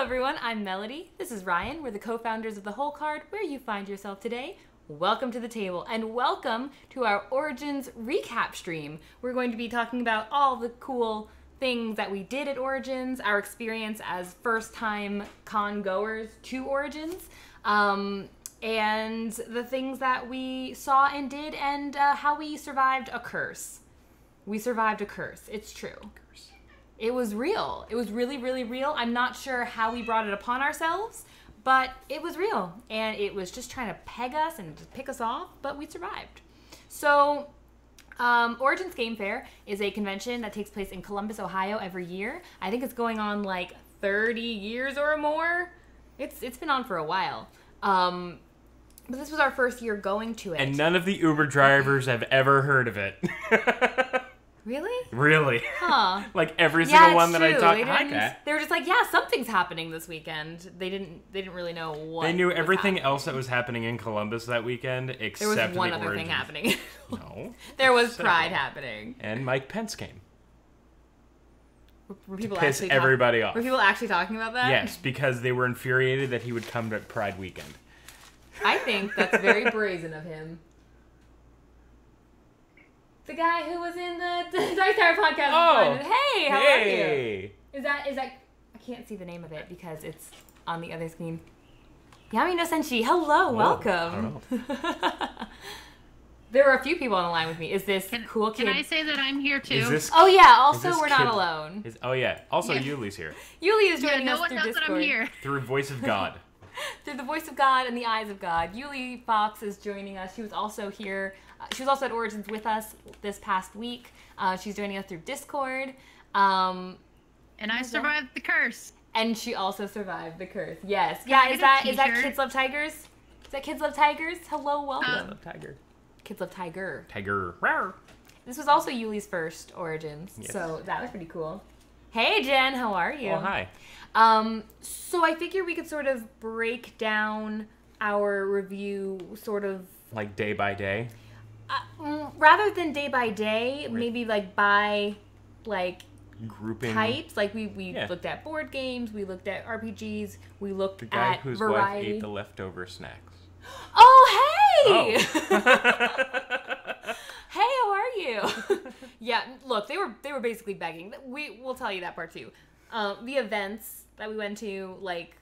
everyone, I'm Melody. This is Ryan. We're the co-founders of The Whole Card, where you find yourself today. Welcome to the table, and welcome to our Origins recap stream. We're going to be talking about all the cool things that we did at Origins, our experience as first-time con goers to Origins, and the things that we saw and did, and how we survived a curse. We survived a curse. It's true. It was real. It was really, really real. I'm not sure how we brought it upon ourselves, but it was real. And it was just trying to peg us and just pick us off, but we survived. So, Origins Game Fair is a convention that takes place in Columbus, Ohio every year. I think it's going on like 30 years or more. It's been on for a while. But this was our first year going to it. And none of the Uber drivers have ever heard of it. Really? Really? Huh. Like every single one that I true. talked They were just like, yeah, something's happening this weekend. They didn't really know what. They knew was everything happening. ect that was happening in Columbus that weekend except There was one the other Origins. thing happening. No. There was Several. Pride happening. And Mike Pence came. Were people Piss actually everybody off. Were people actually talking about that? Yes, because they were infuriated that he would come to Pride weekend. I think that's very brazen of him. The guy who was in the Dice Tower podcast. Oh! Hey, how are you? Hey! Is that? I can't see the name of it because it's on the other screen. Yami no Senshi. Hello, welcome. There were a few people on the line with me. Is this cool kid? Can I say that I'm here too? Is this, Oh yeah. is Also, this we're not kid- alone. Oh yeah. Also, Yeah. Yuli's here. Yuli is yeah, joining no us one through knows Discord. that I'm here. Through voice of God. Through the voice of God and the eyes of God. Yuli Fox is joining us. She was also here. She was also at Origins with us this past week. She's joining us through Discord. And I survived the curse. And she also survived the curse. Yes. Can I Yeah, get a is that t-shirt? Kids Love Tigers? Is that Kids Love Tigers? Hello, welcome. Tiger. Kids Love Tiger. Tiger. Rawr. This was also Yuli's first Origins, Yes. so that was pretty cool. Hey, Jen, how are you? Oh, hi. So I figured we could sort of break down our review sort of Like day by day. rather than day by day, maybe like by like Grouping. types. Like we Yeah. looked at board games, we looked at RPGs, we looked The guy at whose variety. wife ate the leftover snacks. Oh, hey! Oh. Hey, how are you? Yeah, look, they were basically begging. We'll tell you that part too. The events that we went to, like,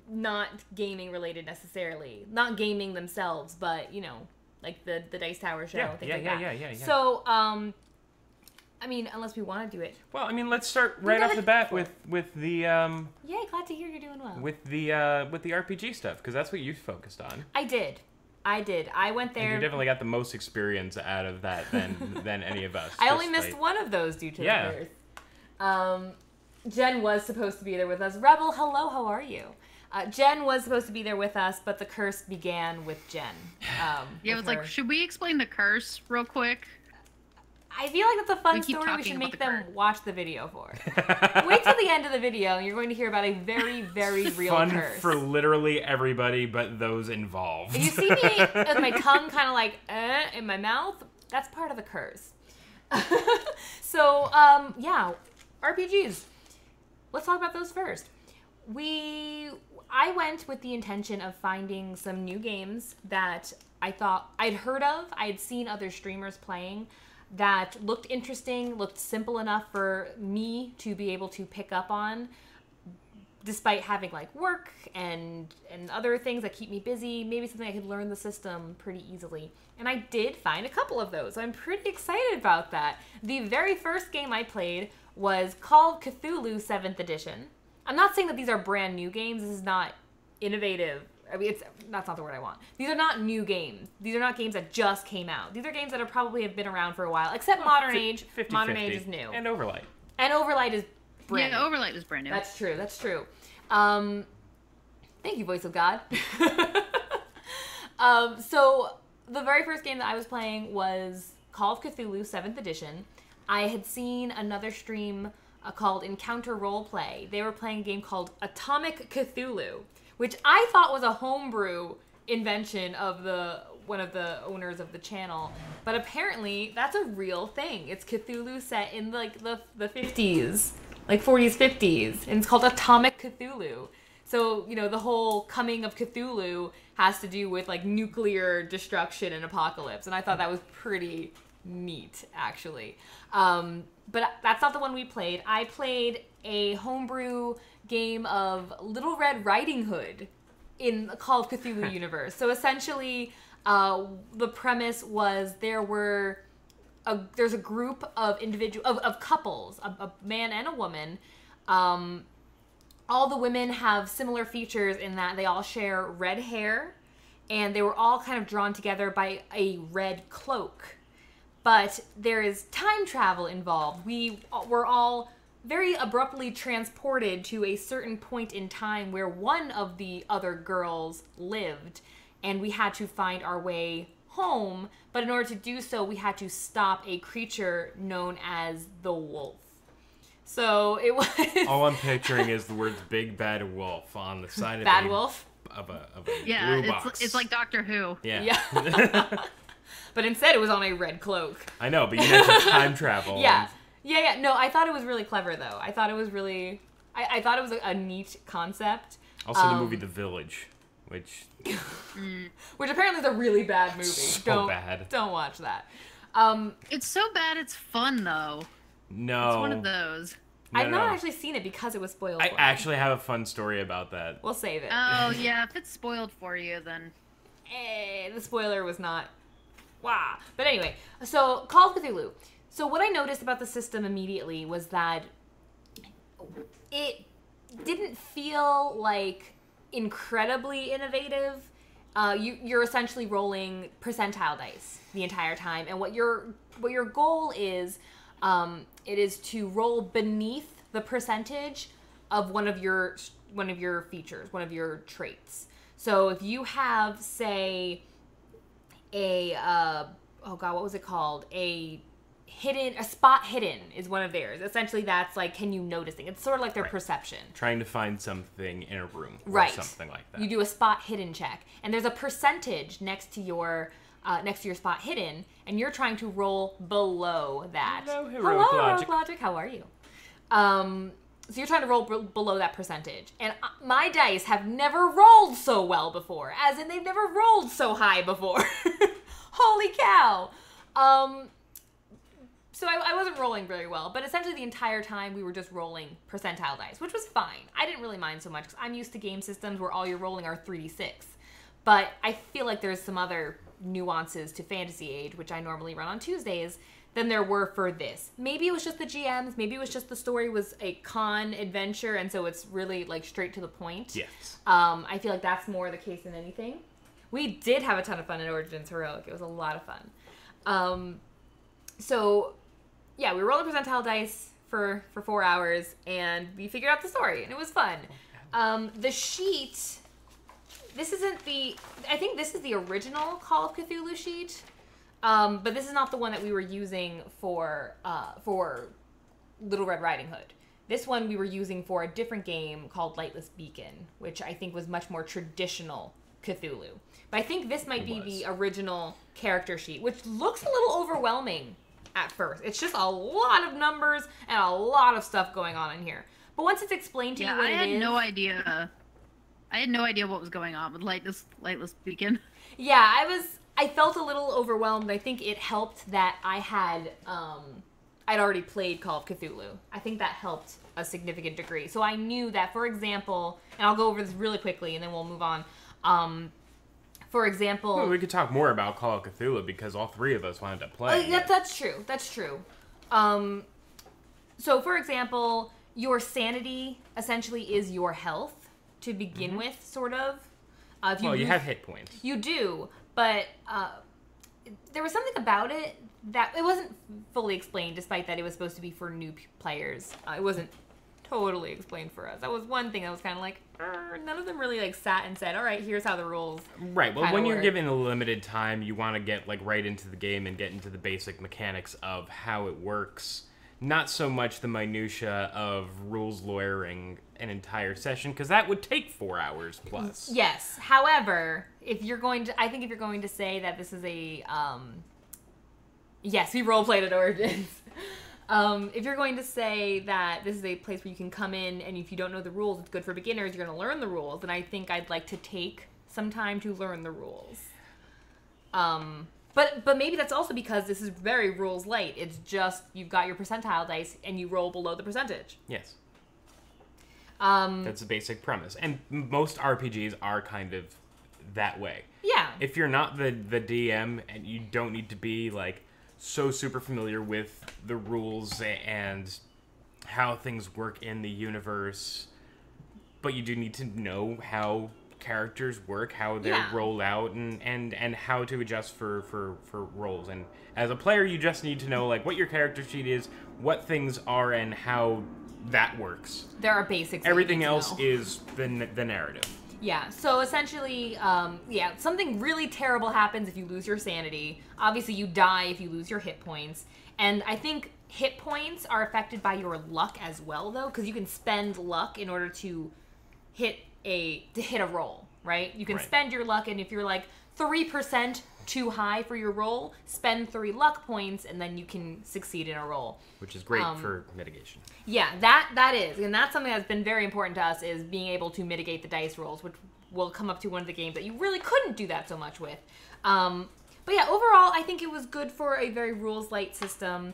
not gaming related necessarily, not gaming themselves, but you know, like the Dice Tower show, things like that. Yeah. So, I mean, unless we want to do it. Well, I mean, let's start right got off the it bat before. with the Yay, glad to hear you're doing well. with the RPG stuff because that's what you focused on. I did. I went And there. you definitely got the most experience out of that than any of us. I only despite- missed one of those due to Yeah. the curse. Jen was supposed to be there with us. Rebel, hello, how are you? Jen was supposed to be there with us, but the curse began with Jen. Yeah, it was with like, her. should we explain the curse real quick? I feel like that's a fun We keep story we talking should about make the them curse. watch the video for. Wait till the end of the video, and you're going to hear about a very, very real Fun curse. for literally everybody but those involved. If you see me with my tongue kind of like in my mouth, that's part of the curse. So, yeah, RPGs. Let's talk about those first. I went with the intention of finding some new games that I thought I'd heard of. I had seen other streamers playing that looked interesting, looked simple enough for me to be able to pick up on, despite having like work and other things that keep me busy. Maybe something I could learn the system pretty easily. And I did find a couple of those. I'm pretty excited about that. The very first game I played was called Cthulhu 7th Edition. I'm not saying that these are brand new games. This is not innovative. I mean, that's not the word I want. These are not new games. These are not games that just came out. These are games that have probably been around for a while, except Modern Age. 50-50. Modern Age is new. And Overlight. And Overlight is brand Yeah, new. Overlight is brand new. That's true. That's true. Thank you, Voice of God. So the very first game that I was playing was Call of Cthulhu 7th Edition. I had seen another stream called Encounter Roleplay. They were playing a game called Atomic Cthulhu, which I thought was a homebrew invention of one of the owners of the channel. But apparently, that's a real thing. It's Cthulhu set in like the 50s. like 40s, 50s, and it's called Atomic Cthulhu. So, you know, the whole coming of Cthulhu has to do with like nuclear destruction and apocalypse, and I thought that was pretty neat, actually. But that's not the one we played. I played a homebrew game of Little Red Riding Hood in the Call of Cthulhu universe. So essentially, the premise was there's a group of of couples, a man and a woman. All the women have similar features in that they all share red hair, and they were all kind of drawn together by a red cloak. But there is time travel involved. We were all very abruptly transported to a certain point in time where one of the other girls lived, and we had to find our way home. But in order to do so, we had to stop a creature known as the wolf. So it was... All I'm picturing is the words "Big Bad Wolf" on the side of Bad Wolf? of a Yeah, blue box. it's like Doctor Who. Yeah. But instead, it was on a red cloak. I know, but you mentioned time travel. Yeah. Yeah. No, I thought it was really clever, though. I thought it was really... I thought it was a neat concept. Also, the movie The Village, which apparently is a really bad movie. So bad. Don't watch that. It's so bad it's fun, though. No. It's one of those. I've not actually seen it because it was spoiled I for me. actually have a fun story about that. We'll save it. Oh, yeah, if it's spoiled for you, then... The spoiler was not... Wow. But anyway, so Call of Cthulhu. So what I noticed about the system immediately was that it didn't feel like incredibly innovative. You're essentially rolling percentile dice the entire time, and what your goal is, it is to roll beneath the percentage of one of your features, one of your traits. So if you have, say, what was it called? A spot hidden is one of theirs. Essentially, that's like, can you notice things? It's sort of like their perception. Trying to find something in a room, or right? Something like that. You do a spot hidden check, and there's a percentage next to your spot hidden, and you're trying to roll below that. Hello, Heroic Logic. Logic. How are you? So you're trying to roll below that percentage, and my dice have never rolled so well before, as in they've never rolled so high before. Holy cow! So I wasn't rolling very well, but essentially the entire time we were just rolling percentile dice, which was fine. I didn't really mind so much because I'm used to game systems where all you're rolling are 3d6. But I feel like there's some other nuances to Fantasy Age, which I normally run on Tuesdays, than there were for this. Maybe it was just the GMs, maybe it was just the story was a con adventure, and so it's really like straight to the point. Yes. I feel like that's more the case than anything. We did have a ton of fun in Origins Heroic. It was a lot of fun. So yeah, we rolled a percentile dice for 4 hours, and we figured out the story, and it was fun. The sheet, I think this is the original Call of Cthulhu sheet, but this is not the one that we were using for Little Red Riding Hood. This one we were using for a different game called Lightless Beacon, which I think was much more traditional Cthulhu. But I think this might be the original character sheet, which looks a little overwhelming at first. It's just a lot of numbers and a lot of stuff going on in here. But once it's explained to you what it is... I had no idea. I had no idea what was going on with Lightless Beacon. Yeah, I felt a little overwhelmed. I think it helped that I'd already played Call of Cthulhu. I think that helped a significant degree. So I knew that, for example, and I'll go over this really quickly and then we'll move on. For example... Well, we could talk more about Call of Cthulhu because all three of us wanted to play. That's true. That's true. So, for example, your sanity essentially is your health to begin with, sort of. You have hit points. You do, but there was something about it that it wasn't fully explained, despite that it was supposed to be for new players. It wasn't totally explained for us. That was one thing I was kind of like, none of them really like sat and said, all right, here's how the rules Right, well, when you're work. given a limited time, you want to get like right into the game and get into the basic mechanics of how it works. Not so much the minutia of rules lawyering an entire session, because that would take 4 hours plus. Yes. However, I think if you're going to say that this is a, yes, we roleplayed at Origins. If you're going to say that this is a place where you can come in and if you don't know the rules, it's good for beginners, you're going to learn the rules, then I think I'd like to take some time to learn the rules. But maybe that's also because this is very rules light. It's just you've got your percentile dice and you roll below the percentage. Yes. That's a basic premise. And most RPGs are kind of that way. Yeah. If you're not the DM and you don't need to be like so super familiar with the rules and how things work in the universe, but you do need to know how characters work, how they're rolled out, and how to adjust for roles. And as a player, you just need to know like what your character sheet is, what things are, and how that works. There are basics. Everything else is the narrative. Yeah, so essentially, something really terrible happens if you lose your sanity. Obviously, you die if you lose your hit points. And I think hit points are affected by your luck as well, though, because you can spend luck in order to hit a roll, right? You can spend your luck, and if you're like 3% too high for your roll, spend 3 luck points, and then you can succeed in a roll. Which is great for mitigation. Yeah, that is. And that's something that's been very important to us, is being able to mitigate the dice rolls, which will come up to one of the games that you really couldn't do that so much with. But yeah, overall, I think it was good for a very rules-light system.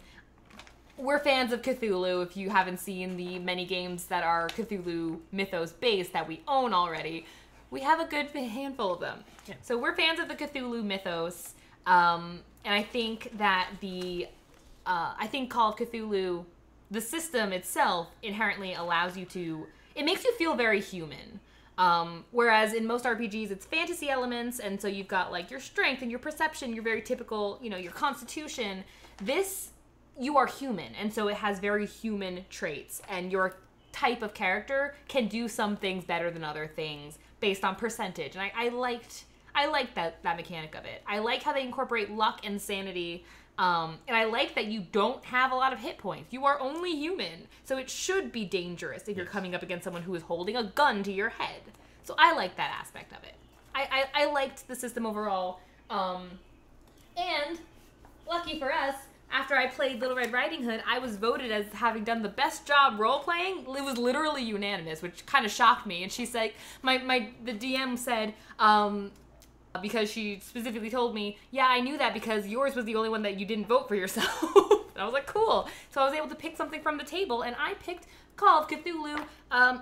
We're fans of Cthulhu. If you haven't seen the many games that are Cthulhu mythos-based that we own already, we have a good handful of them. Yeah. So we're fans of the Cthulhu mythos, and I think that I think Call of Cthulhu, the system itself, inherently allows you to... It makes you feel very human. Whereas in most RPGs, it's fantasy elements, and so you've got like your strength and your perception, your very typical, your constitution. This, you are human, and so it has very human traits, and your type of character can do some things better than other things based on percentage. And I liked that mechanic of it. I like how they incorporate luck and sanity. And I like that you don't have a lot of hit points. You are only human. So it should be dangerous if you're coming up against someone who is holding a gun to your head. So I like that aspect of it. I liked the system overall. And lucky for us, after I played Little Red Riding Hood, I was voted as having done the best job role-playing. It was literally unanimous, which kind of shocked me. And she's like, the DM said, because she specifically told me, yeah, I knew that because yours was the only one that you didn't vote for yourself. And I was like, cool. So I was able to pick something from the table, and I picked Call of Cthulhu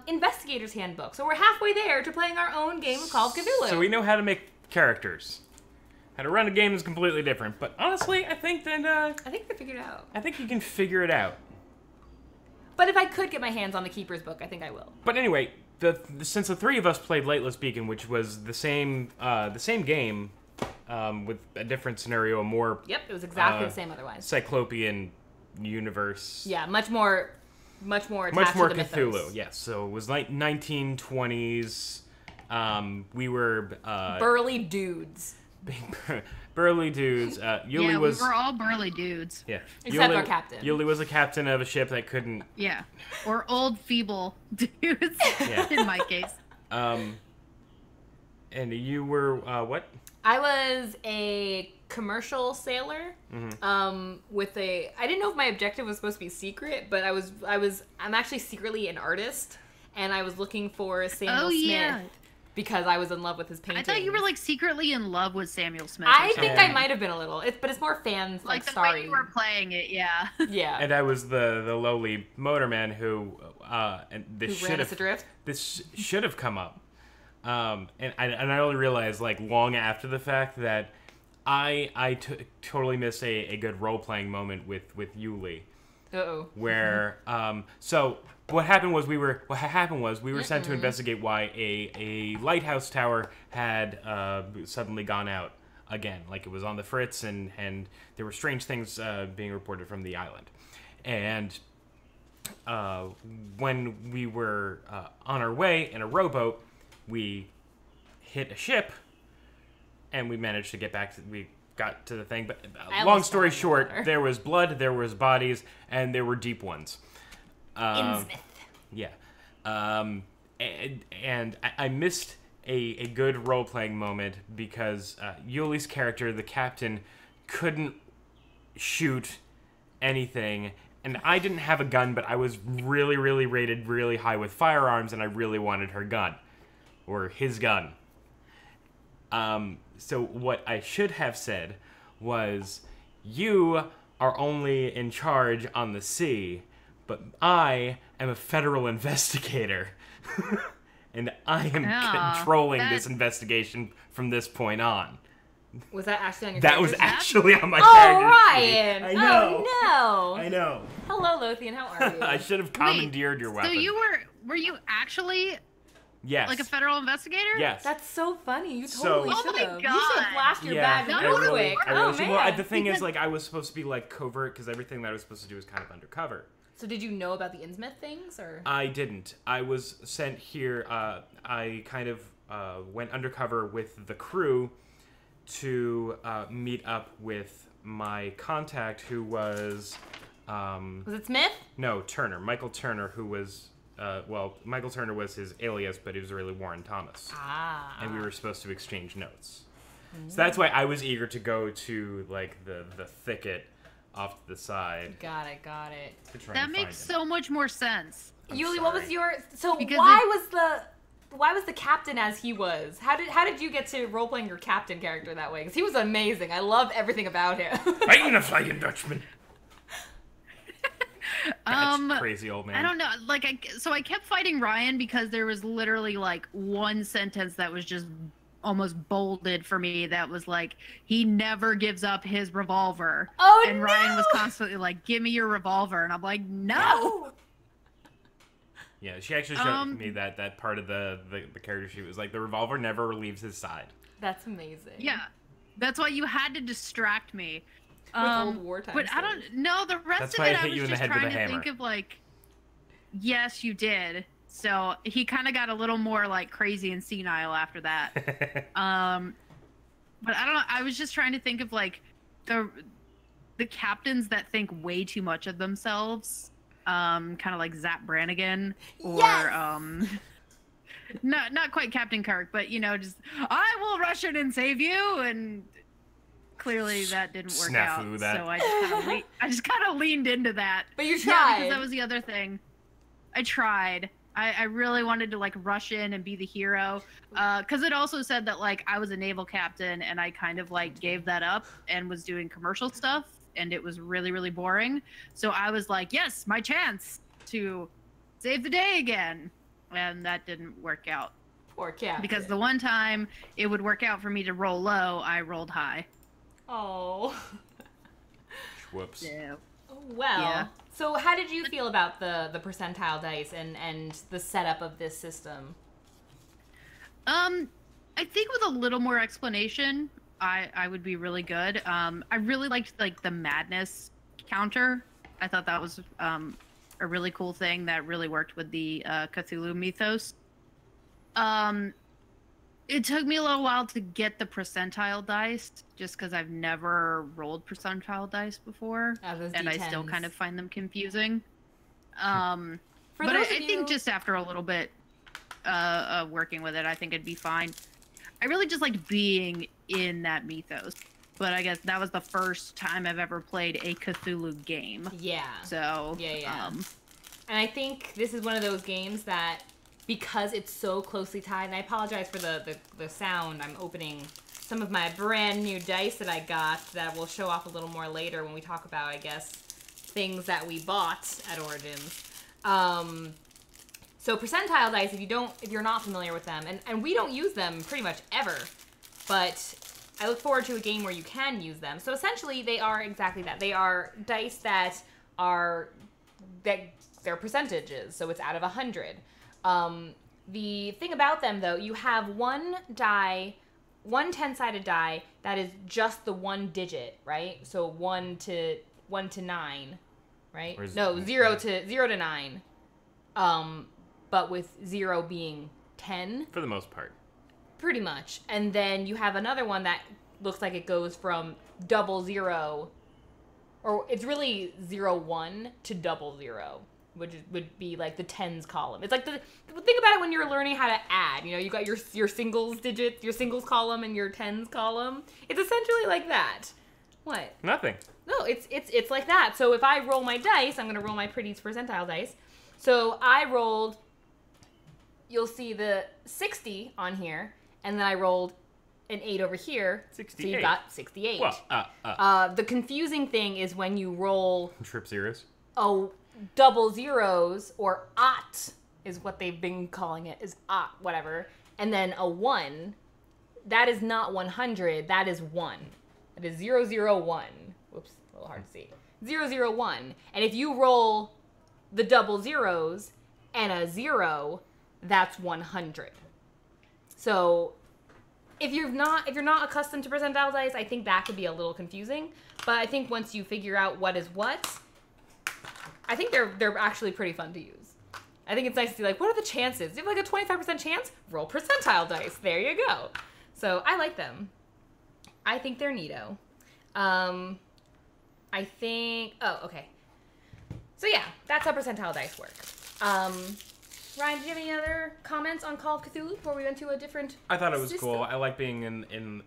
Investigator's Handbook. So we're halfway there to playing our own game of Call of Cthulhu. So we know how to make characters. How to run a game is completely different. But honestly, I think that... I think they figured it out. I think you can figure it out. But if I could get my hands on the Keeper's Book, I think I will. But anyway... Since the three of us played Lightless Beacon, which was the same game with a different scenario, a more it was exactly the same otherwise. Cyclopean universe. Yeah, much more attached to the Cthulhu. mythos. Yes, so it was like 1920s. We were burly dudes. Burly dudes. Yuli we were all burly dudes. Yeah, except our captain. Yuli was a captain of a ship that couldn't. Yeah, or old feeble dudes. Yeah. In my case. And you were what? I was a commercial sailor. With a. I didn't know if my objective was supposed to be secret, but I'm actually secretly an artist, and I was looking for Samuel Smith. Yeah. Because I was in love with his painting. I thought you were like secretly in love with Samuel Smith. I think I might have been a little. But it's more fans like the starry. way you were playing it, yeah. Yeah. And I was the lowly motorman who ran us adrift. This should have come up, and I only realized like long after the fact that I totally missed a good role playing moment with Yuli. Uh-oh. Where so. What happened was we were sent to investigate why a lighthouse tower had suddenly gone out again. Like it was on the fritz, and there were strange things being reported from the island. And when we were on our way in a rowboat, we hit a ship, and we managed to get back. We got to the thing, but long story short, there was blood, there was bodies, and there were deep ones. Innsmouth. Yeah. And I missed a good role-playing moment because Yuli's character, the captain, couldn't shoot anything, And I didn't have a gun, but I was really, really rated really high with firearms, and I really wanted her gun. Or his gun. So what I should have said was, you are only in charge on the sea, but I am a federal investigator. And I am controlling this investigation from this point on. Was that actually on your That was character sheet? actually on my Oh, character Ryan! sheet. I know. Oh, no! I know. Hello, Lothian. How are you? I should have commandeered your weapon. So were you actually Yes. like a federal investigator? Yes. That's so funny. You So- totally Oh should my have. You should have God. flashed your yeah, badge I real really, quick. I really Oh, should. man. Well, the thing is, like, I was supposed to be, like, covert, because everything that I was supposed to do was kind of undercover. So did you know about the Innsmouth things, or? I didn't. I was sent here, I kind of went undercover with the crew to meet up with my contact, who was... Was it Smith? No, Turner. Michael Turner, who was... Michael Turner was his alias, but he was really Warren Thomas. Ah. And we were supposed to exchange notes. So that's why I was eager to go to, like, the thicket off to the side. Got it. To try That and makes find him. so much more sense. Yuli, what was sorry. your? So Because why was the captain as he was? How did you get to role playing your captain character that way? Because he was amazing. I loved everything about him. I'm the Flying Dutchman. That's crazy old man. I don't know. Like, I kept fighting Ryan because there was literally like one sentence that was just almost bolded for me. That was like, he never gives up his revolver. Oh, and Ryan was no! constantly like, "Give me your revolver," and I'm like, "No." Yeah, she actually showed me that part of the character sheet was like, the revolver never leaves his side. That's amazing. Yeah, that's why you had to distract me. With old wartime But I don't know the rest That's of why I it. hit I you was in the just head with trying a to hammer. think of like, yes, you did. So he kind of got a little more like crazy and senile after that. But I don't know. I was just trying to think of like the captains that think way too much of themselves, kind of like Zap Brannigan, or Yes! not quite Captain Kirk, but you know, just I will rush in and save you, and clearly that didn't work Snafu out. that. So I just kind of leaned into that. But you Yeah, tried. because that was the other thing. I tried. I really wanted to like rush in and be the hero, because it also said that like I was a naval captain and I kind of like gave that up and was doing commercial stuff, and it was really, really boring. So I was like, yes, my chance to save the day again, and that didn't work out Poor captain. because the one time it would work out for me to roll low, I rolled high. Oh. Whoops. Well. Yeah. So how did you feel about the percentile dice and the setup of this system? I think with a little more explanation, I would be really good. I really liked like the madness counter. I thought that was a really cool thing that really worked with the Cthulhu mythos. It took me a little while to get the percentile dice, just because I've never rolled percentile dice before, Those and I still D10s. kind of find them confusing. For But those I of you, think just after a little bit working with it, I think it'd be fine. I really just liked being in that mythos. But I guess that was the first time I've ever played a Cthulhu game. yeah. So, Yeah. And I think this is one of those games that, because it's so closely tied, and I apologize for the sound, I'm opening some of my brand new dice that I got that we'll show off a little more later when we talk about, I guess, things that we bought at Origins. So percentile dice, if you're not familiar with them, and we don't use them pretty much ever, but I look forward to a game where you can use them. So essentially, they are exactly that. They are dice that they're percentages, so it's out of 100. The thing about them, though, you have one 10-sided die that is just the one digit, right? So 1 to 9, right? Or No, 0 to 9. But with 0 being 10. For the most part. Pretty much. And then you have another one that looks like it goes from 00, or it's really 01 to 00, which would be like the tens column. It's like think about it when you're learning how to add. You know, you got your singles digits, your singles column, and your tens column. It's essentially like that. What? Nothing. No, it's like that. So if I roll my dice, I'm going to roll my Pretty's percentile dice. So I rolled, you'll see the 60 on here, and then I rolled an 8 over here. 68. So you've got 68. Well, The confusing thing is when you roll trip zeros. double zeros, or ot is what they've been calling it, is ot, whatever, and then a 1, that is not 100, that is 1. It is 001. Whoops, a little hard to see. 001. And if you roll the double zeros and a 0, that's 100. So if you're not accustomed to percentile dice, I think that could be a little confusing. But I think once you figure out what is what, I think they're actually pretty fun to use. I think it's nice to see, like, what are the chances? You have like a 25% chance? Roll percentile dice. There you go. So I like them. I think they're neato. I think... Oh, okay. So yeah, that's how percentile dice work. Ryan, do you have any other comments on Call of Cthulhu before we went to a different I thought it was system? cool. I like being in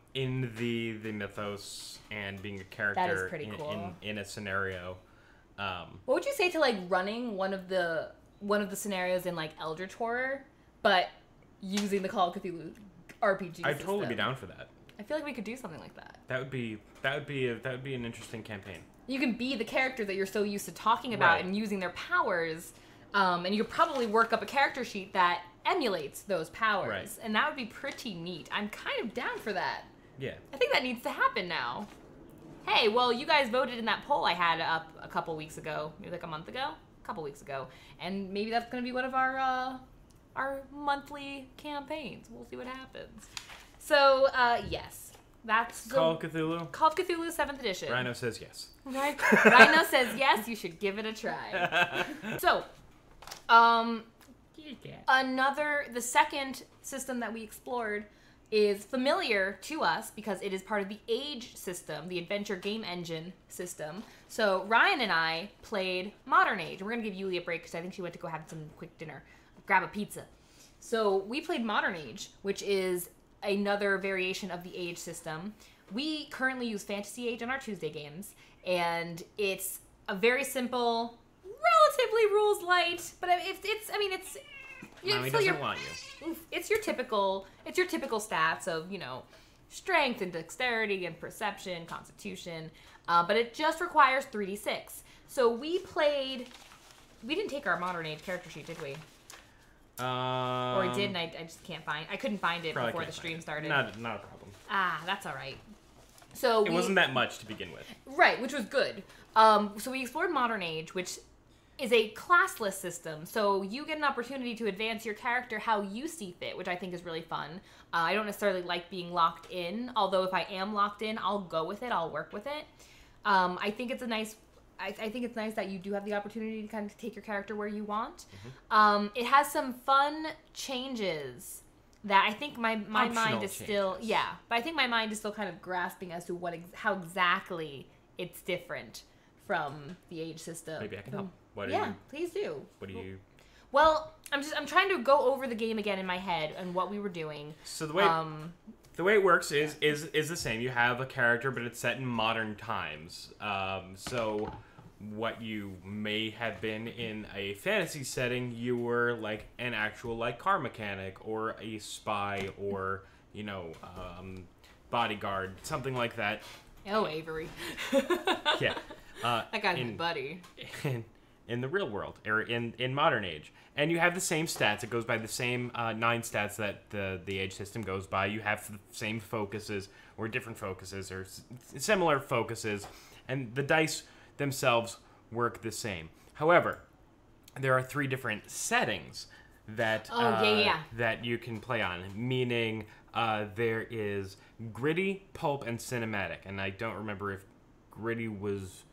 the mythos and being a character That is pretty cool. in a scenario. What would you say to, like, running one of the scenarios in, like, Eldritch Horror, but using the Call of Cthulhu RPG I'd system? totally be down for that. I feel like we could do something like that. That would be an interesting campaign. You can be the character that you're so used to talking about Right. and using their powers, and you could probably work up a character sheet that emulates those powers, Right. and that would be pretty neat. I'm kind of down for that. Yeah. I think that needs to happen now. Hey, well, you guys voted in that poll I had up a couple weeks ago, maybe like a month ago, a couple weeks ago, and maybe that's going to be one of our monthly campaigns. We'll see what happens. So, yes, that's Call of Cthulhu. Call of Cthulhu 7th edition. Rhino says yes. Right. Rhino says yes, you should give it a try. So, the second system that we explored is familiar to us because it is part of the Age system, the Adventure Game Engine system. So Ryan and I played Modern Age. We're going to give Yulia a break because I think she went to go have some quick dinner, grab a pizza. So we played Modern Age, which is another variation of the Age system. We currently use Fantasy Age on our Tuesday games, and it's a very simple, relatively rules light, but it's Mommy so doesn't you're- want you. Oof, it's your typical stats of, strength and dexterity and perception, constitution, but it just requires 3d6. So we didn't take our Modern Age character sheet, did we? Or we did, and I just I couldn't find it Probably before the can't stream find it. started. Not a problem. Ah, that's all right. So It wasn't that much to begin with. Right, which was good. So we explored Modern Age, which is a classless system. So you get an opportunity to advance your character how you see fit, which I think is really fun. I don't necessarily like being locked in, although if I am locked in, I'll go with it. I'll work with it. I think it's nice that you do have the opportunity to kind of take your character where you want. Mm-hmm. It has some fun changes that I think my mind is still changes. but I think my mind is still kind of grasping as to how exactly it's different from the Age system. Maybe I can help. Please do. What do you? Well, I'm trying to go over the game again in my head and what we were doing. So the way it works is the same. You have a character, but it's set in modern times. So what you may have been in a fantasy setting, you were like an actual like car mechanic or a spy or bodyguard, something like that. Oh, Avery. Yeah. That guy's my buddy. In the real world, or in Modern Age. And you have the same stats. It goes by the same 9 stats that the Age system goes by. You have the same focuses, or different focuses, or similar focuses, and the dice themselves work the same. However, there are 3 different settings that that you can play on, meaning there is gritty, pulp, and cinematic. And I don't remember if gritty was...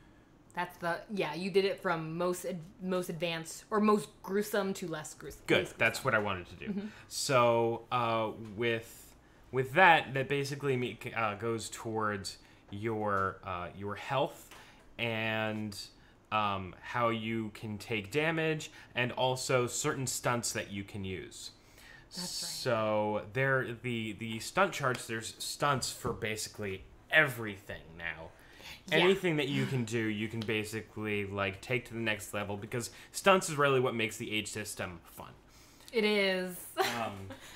you did it from most advanced or most gruesome to less gruesome. Good. That's what I wanted to do. Mm-hmm. So with that basically goes towards your health and how you can take damage, and also certain stunts that you can use. That's right. So the stunt charts. There's stunts for basically everything now. anything that you can do, you can basically like take to the next level, because stunts is really what makes the age system fun. It is.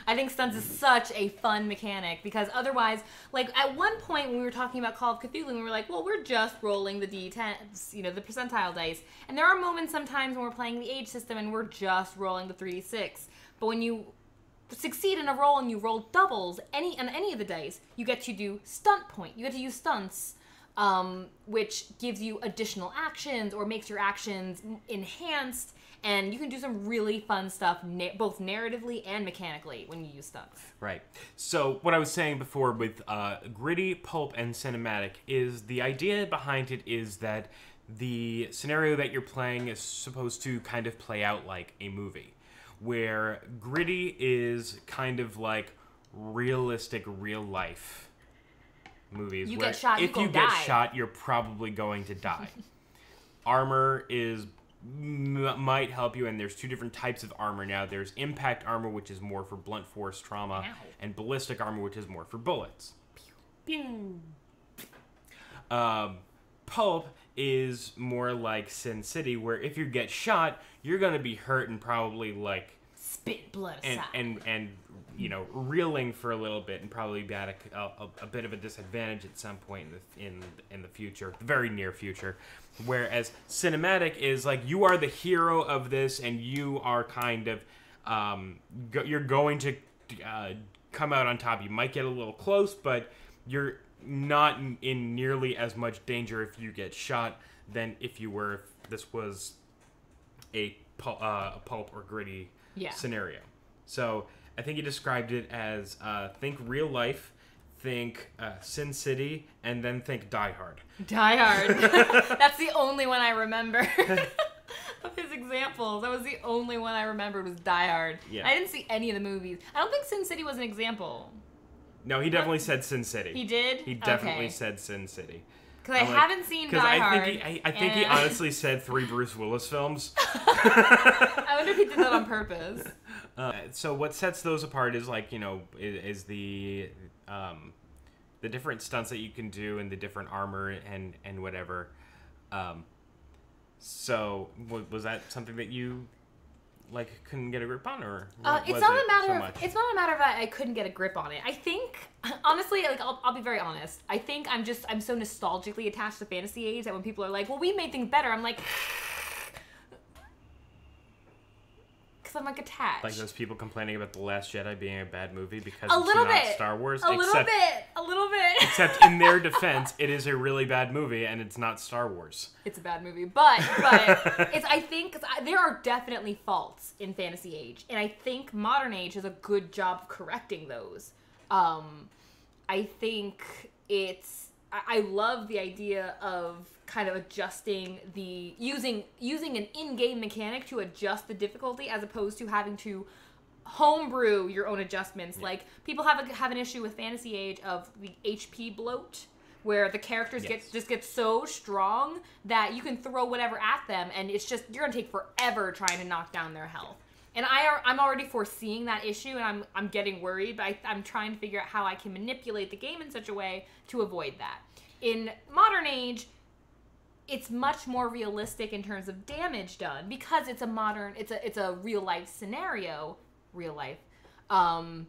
I think stunts is such a fun mechanic, because otherwise, like at one point when we were talking about Call of Cthulhu, we were like, well, we're just rolling the d10s, you know, the percentile dice. And there are moments sometimes when we're playing the age system and we're just rolling the 3d6. But when you succeed in a roll and you roll doubles on any of the dice, you get to do stunt point. You get to use stunts, which gives you additional actions or makes your actions enhanced. And you can do some really fun stuff, both narratively and mechanically, when you use stunts. Right. So what I was saying before with gritty, pulp, and cinematic is the idea behind it is that the scenario that you're playing is supposed to kind of play out like a movie, where gritty is kind of like realistic, real life movies. You where get shot, if you you go get die. shot, you're probably going to die. Armor might help you, and there's two different types of armor now. There's impact armor, which is more for blunt force trauma, Ow. and ballistic armor, which is more for bullets. Pew. Pulp is more like Sin City, where if you get shot, you're gonna be hurt and probably like Spit blood aside. and you know, reeling for a little bit, and probably be at a bit of a disadvantage at some point in the future, the very near future. Whereas cinematic is like you are the hero of this, and you are kind of you're going to come out on top. You might get a little close, but you're not in nearly as much danger if you get shot than if you were. If this was a pulp or gritty scenario. So I think he described it as think real life, think Sin City, and then think Die Hard. Die Hard. That's the only one I remember of his examples. That was the only one I remembered was Die Hard. Yeah. I didn't see any of the movies. I don't think Sin City was an example. No, he definitely said Sin City. He did? He definitely Okay. said Sin City. Because I haven't seen Die Hard. I think he honestly said 3 Bruce Willis films. I wonder if he did that on purpose. So what sets those apart is like, you know, is the different stunts that you can do and the different armor and whatever. So was that something that you like couldn't get a grip on, or It's not a matter of that I couldn't get a grip on it. I think honestly, like I'll be very honest. I think I'm so nostalgically attached to Fantasy Age that when people are like, "Well, we made things better," I'm like, because I'm like attached. Like those people complaining about The Last Jedi being a bad movie because A it's little not bit. Star Wars. a little bit. Except in their defense, it is a really bad movie and it's not Star Wars. It's a bad movie, but it's. I think there are definitely faults in Fantasy Age, and I think Modern Age does a good job of correcting those. I think it's. I love the idea of kind of adjusting using an in-game mechanic to adjust the difficulty as opposed to having to homebrew your own adjustments. Yeah. Like people have an issue with Fantasy Age of the HP bloat, where the characters get so strong that you can throw whatever at them, and it's just you're gonna take forever trying to knock down their health. And I'm already foreseeing that issue, and I'm getting worried, but I'm trying to figure out how I can manipulate the game in such a way to avoid that. In Modern Age, it's much more realistic in terms of damage done because it's a real life scenario, And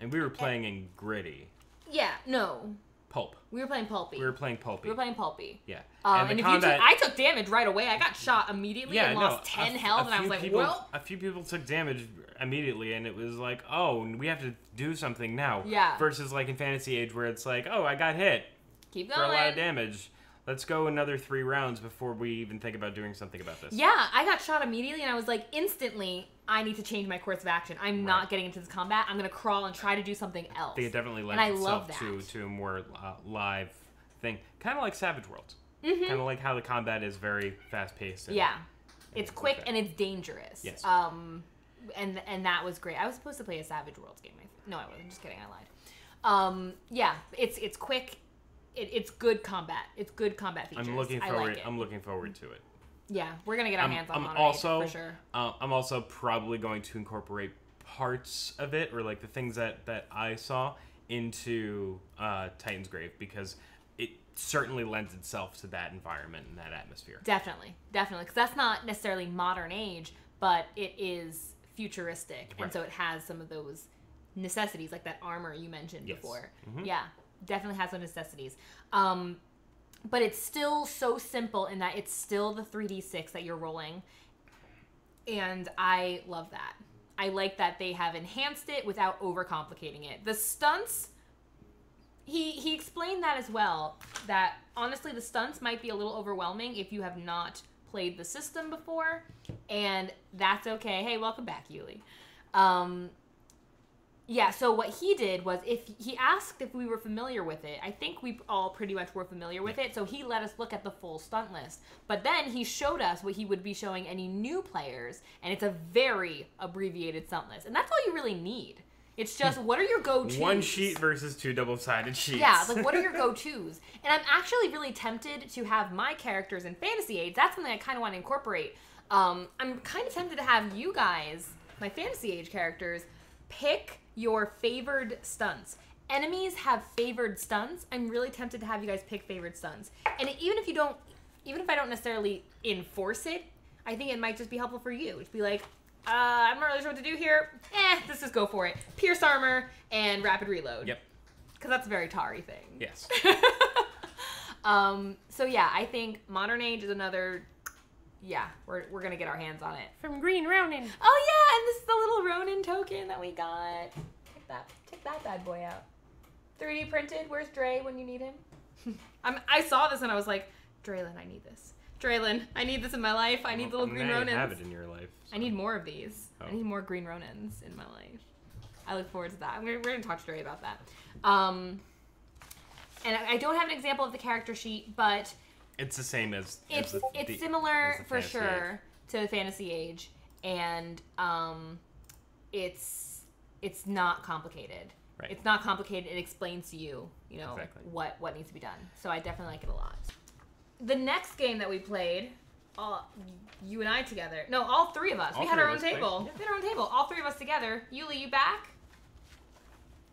we were playing in gritty. Yeah, no. Pulp. We were playing pulpy. We were playing pulpy. Yeah. And if I took damage right away. I got shot immediately and lost 10 health, and I was like, well. A few people took damage immediately, and it was like, oh, we have to do something now. Yeah. Versus like in Fantasy Age, where it's like, oh, I got hit. Keep for going. a lot of damage. Let's go another 3 rounds before we even think about doing something about this. Yeah, I got shot immediately, and I was like, instantly, I need to change my course of action. I'm not getting into this combat. I'm going to crawl and try to do something else. They definitely lend itself to a more live thing. Kind of like Savage Worlds. Mm-hmm. Kind of like how the combat is very fast-paced. Yeah. It's quick and it's dangerous. Yes. And that was great. I was supposed to play a Savage Worlds game. No, I wasn't. Just kidding. I lied. Yeah, it's quick. It's good combat. It's good combat features. I'm looking forward. I like it. I'm looking forward to it. Yeah, we're gonna get our hands on it for sure. I'm also probably going to incorporate parts of it, or like the things that I saw, into Titan's Grave, because it certainly lends itself to that environment and that atmosphere. Definitely, because that's not necessarily modern age, but it is futuristic, and Right. so it has some of those necessities, like that armor you mentioned Yes. before. Mhm. Yeah, definitely has those necessities. But it's still so simple in that it's still the 3d6 that you're rolling, and I love that. I like that they have enhanced it without overcomplicating it. The stunts, he explained that as well, that honestly the stunts might be a little overwhelming if you have not played the system before, and that's okay. Hey, welcome back, Yuli. Yeah, so what he did was, if he asked if we were familiar with it, I think we all pretty much were familiar with it, so he let us look at the full stunt list. But then he showed us what he would be showing any new players, and it's a very abbreviated stunt list. And that's all you really need. It's just, what are your go-tos? One sheet versus 2 double-sided sheets. Yeah, like, what are your go-tos? And I'm actually really tempted to have my characters in Fantasy Age. That's something I kind of want to incorporate. I'm kind of tempted to have you guys, my Fantasy Age characters, pick your favored stunts. Enemies have favored stunts. I'm really tempted to have you guys pick favored stunts. And even if I don't necessarily enforce it, I think it might just be helpful for you. To be like, I'm not really sure what to do here. Let's just go for it. Pierce armor and rapid reload. Yep. Because that's a very Tari thing. Yes. So yeah, I think Modern Age is another. Yeah, we're gonna get our hands on it. From Green Ronin. Oh yeah, and this is the little Ronin token that we got. Take that bad boy out. 3D printed. Where's Dre when you need him? I saw this and I was like, Draylin, I need this. Draylin, I need this in my life. I need the little green Now Ronins. you have it in your life. So. I need more of these. Oh. I need more green Ronins in my life. I look forward to that. We're gonna talk to Dre about that. And I don't have an example of the character sheet, but It's the same as it's the similar as the for Fantasy sure to Fantasy Age, and it's not complicated. Right. It's not complicated. It explains to you, Exactly. what needs to be done. So I definitely like it a lot. The next game that we played, you and I together. No, all three of us. All We had three our of own us played, table. yeah. We had our own table. All three of us together. Yuli, you back?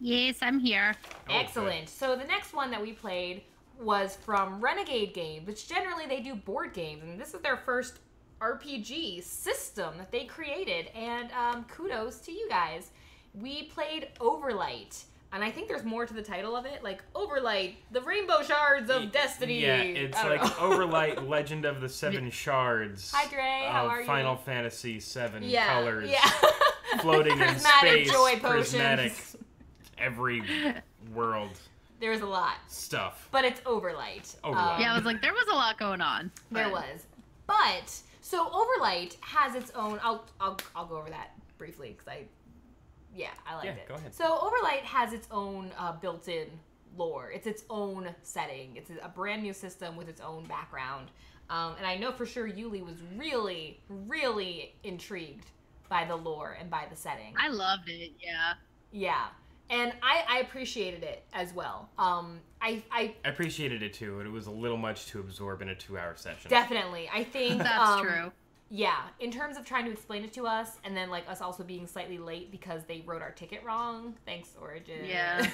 Yes, I'm here. Oh, Excellent. So the next one that we played was from Renegade Games, which generally they do board games, and this is their first RPG system that they created, and kudos to you guys. We played Overlight, and I think there's more to the title of it, like Overlight, the Rainbow Shards of Destiny. Yeah, it's I don't like know. Overlight, Legend of the Seven Shards. Hi, Dre. How of are you? Final Fantasy VII Yeah, colors. yeah. Floating in Prismatic space. joy Prismatic. potions. Every world There was a lot, stuff. but it's Overlight. Overlight. Yeah, I was like, there was a lot going on. There but- was. But, so Overlight has its own, I'll go over that briefly, because I liked Yeah, it. go ahead. So Overlight has its own built-in lore. It's its own setting. It's a brand new system with its own background. And I know for sure Yuli was really, really intrigued by the lore and by the setting. I loved it, yeah. Yeah. And I appreciated it as well. I I appreciated it too, and it was a little much to absorb in a 2-hour session. definitely, I think... That's true. Yeah, in terms of trying to explain it to us, and then like us also being slightly late because they wrote our ticket wrong. Thanks, Origin. Yeah. And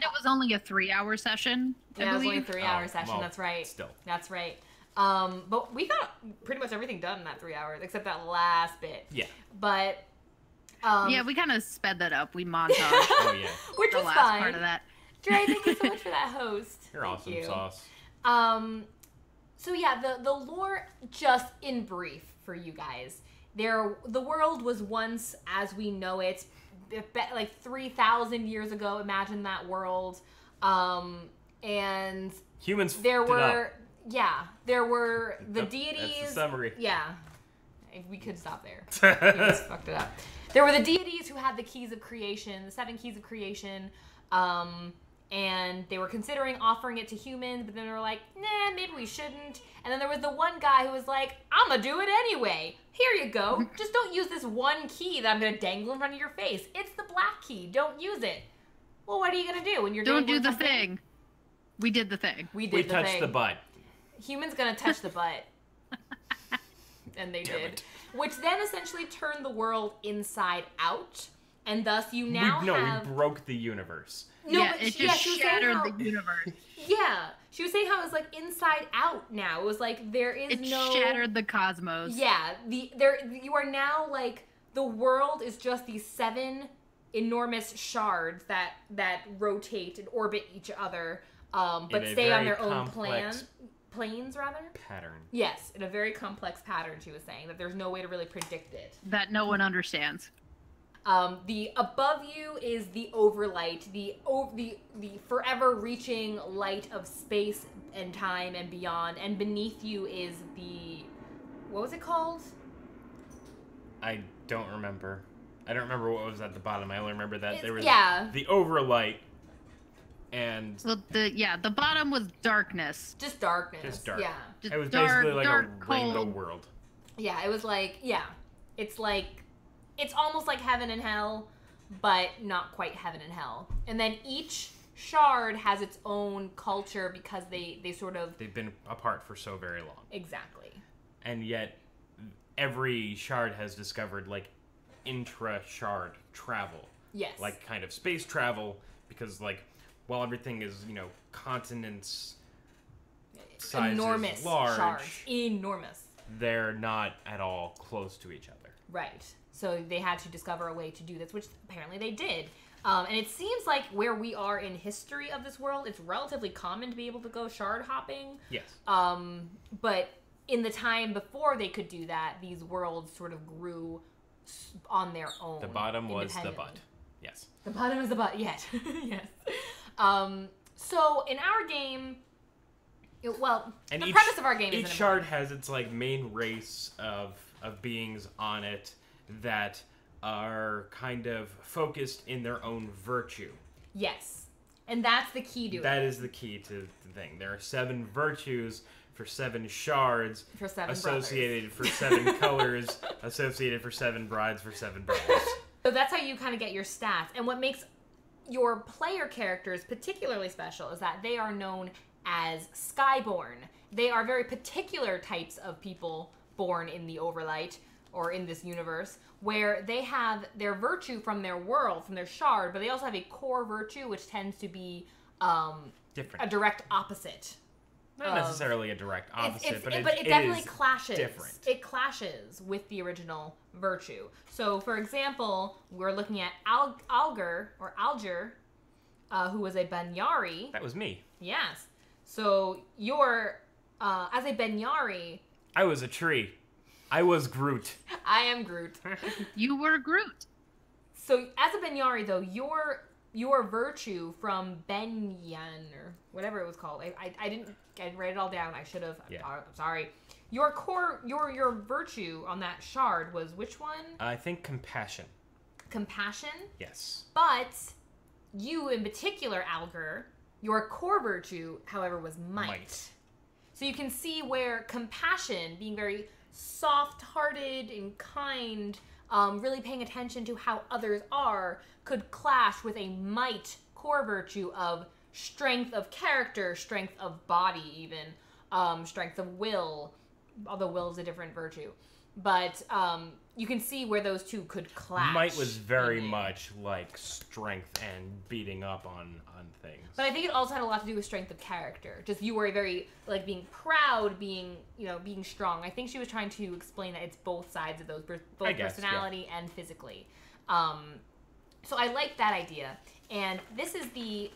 it was only a 3-hour session, I Yeah, it was only a believe. 3-hour session. well, That's right. Still. That's right. But we got pretty much everything done in that 3 hours, except that last bit. Yeah. But Yeah, we kind of sped that up. We montaged Oh yeah. which the is last fine. part of that. Dre, thank you so much for that host. You're Thank awesome, you. Sauce. So yeah, the lore, just in brief for you guys. The world was once as we know it, like 3,000 years ago. Imagine that world. And Humans there f***ed were the Yep, deities. That's the summary. Yeah. We could stop there. Humans fucked it up. There were the deities who had the keys of creation, the 7 keys of creation. And they were considering offering it to humans, but then they were like, nah, maybe we shouldn't. And then there was the one guy who was like, I'm gonna do it anyway. Here you go. Just don't use this one key that I'm gonna dangle in front of your face. It's the black key. Don't use it. Well, what are you gonna do when you're Don't do dangling the something? thing. We did the thing. We did We the touched thing. the butt. Humans gonna touch the butt. And they Damn did. it. Which then essentially turned the world inside out. and thus you now have... we broke the universe. No, yeah, but it she just was saying shattered how- the universe. Yeah, she was saying how it was like inside out now. It was like there is It no... shattered the cosmos. Yeah, you are now like the world is just these 7 enormous shards that rotate and orbit each other, but In a stay on very their own complex planes rather. pattern. Yes, in a very complex pattern. She was saying that there's no way to really predict it. That no one understands. The above you is the overlight, the forever reaching light of space and time and beyond, and beneath you is the, what was it called? I don't remember. I don't remember what was at the bottom. I only remember that there was yeah. the overlight and So the bottom was darkness. Just darkness. Just dark. Yeah. Just it was dark, basically like dark, a rainbow cold. world. Yeah, it was like, yeah. It's like, it's almost like heaven and hell, but not quite heaven and hell. And then each shard has its own culture because they sort of... They've been apart for so very long. Exactly. And yet every shard has discovered like intra-shard travel. Yes. Like kind of space travel, because like while everything is, continents sizes enormous large, shards. Enormous. they're not at all close to each other. Right. So they had to discover a way to do this, which apparently they did. And it seems like where we are in history of this world, it's relatively common to be able to go shard hopping. Yes. But in the time before they could do that, these worlds sort of grew on their own. The bottom was the independently. butt. Yes. The bottom is the butt, yes. Yes. So in our game, the premise of our game is each shard has its like main race of beings on it that are kind of focused in their own virtue. Yes. And that's the key to it. That is the key to the thing. There are 7 virtues for 7 shards For 7 associated for 7 colors, associated for 7 brides for 7 brothers. So that's how you kind of get your stats. And what makes your player characters particularly special is that they are known as Skyborn. They are very particular types of people born in the Overlight, or in this universe, where they have their virtue from their world, from their shard, but they also have a core virtue, which tends to be Different. a direct opposite. Not necessarily a direct opposite, but it definitely is clashes. different. It clashes with the original virtue. So, for example, we're looking at Alger, who was a Banyari. That was me. Yes. So you're, as a Banyari... I was a tree. I was Groot. I am Groot. You were Groot. So as a Banyari, though, your virtue from Benyan, or whatever it was called, I didn't write it all down. I should have. Yeah. I'm sorry. Your core, your virtue on that shard was which one? I think compassion. Compassion. Yes. But you, in particular, Alger, your core virtue, however, was might. So you can see where compassion, being very soft-hearted and kind, really paying attention to how others are, could clash with a might core virtue of strength of character, strength of body even, strength of will, although will is a different virtue. But you can see where those two could clash. Might was very in there. much like strength and beating up on things. But I think it also had a lot to do with strength of character. Just you were very, like, being proud, being strong. I think she was trying to explain that it's both sides of those, both I guess, personality and physically. So I like that idea. And this is the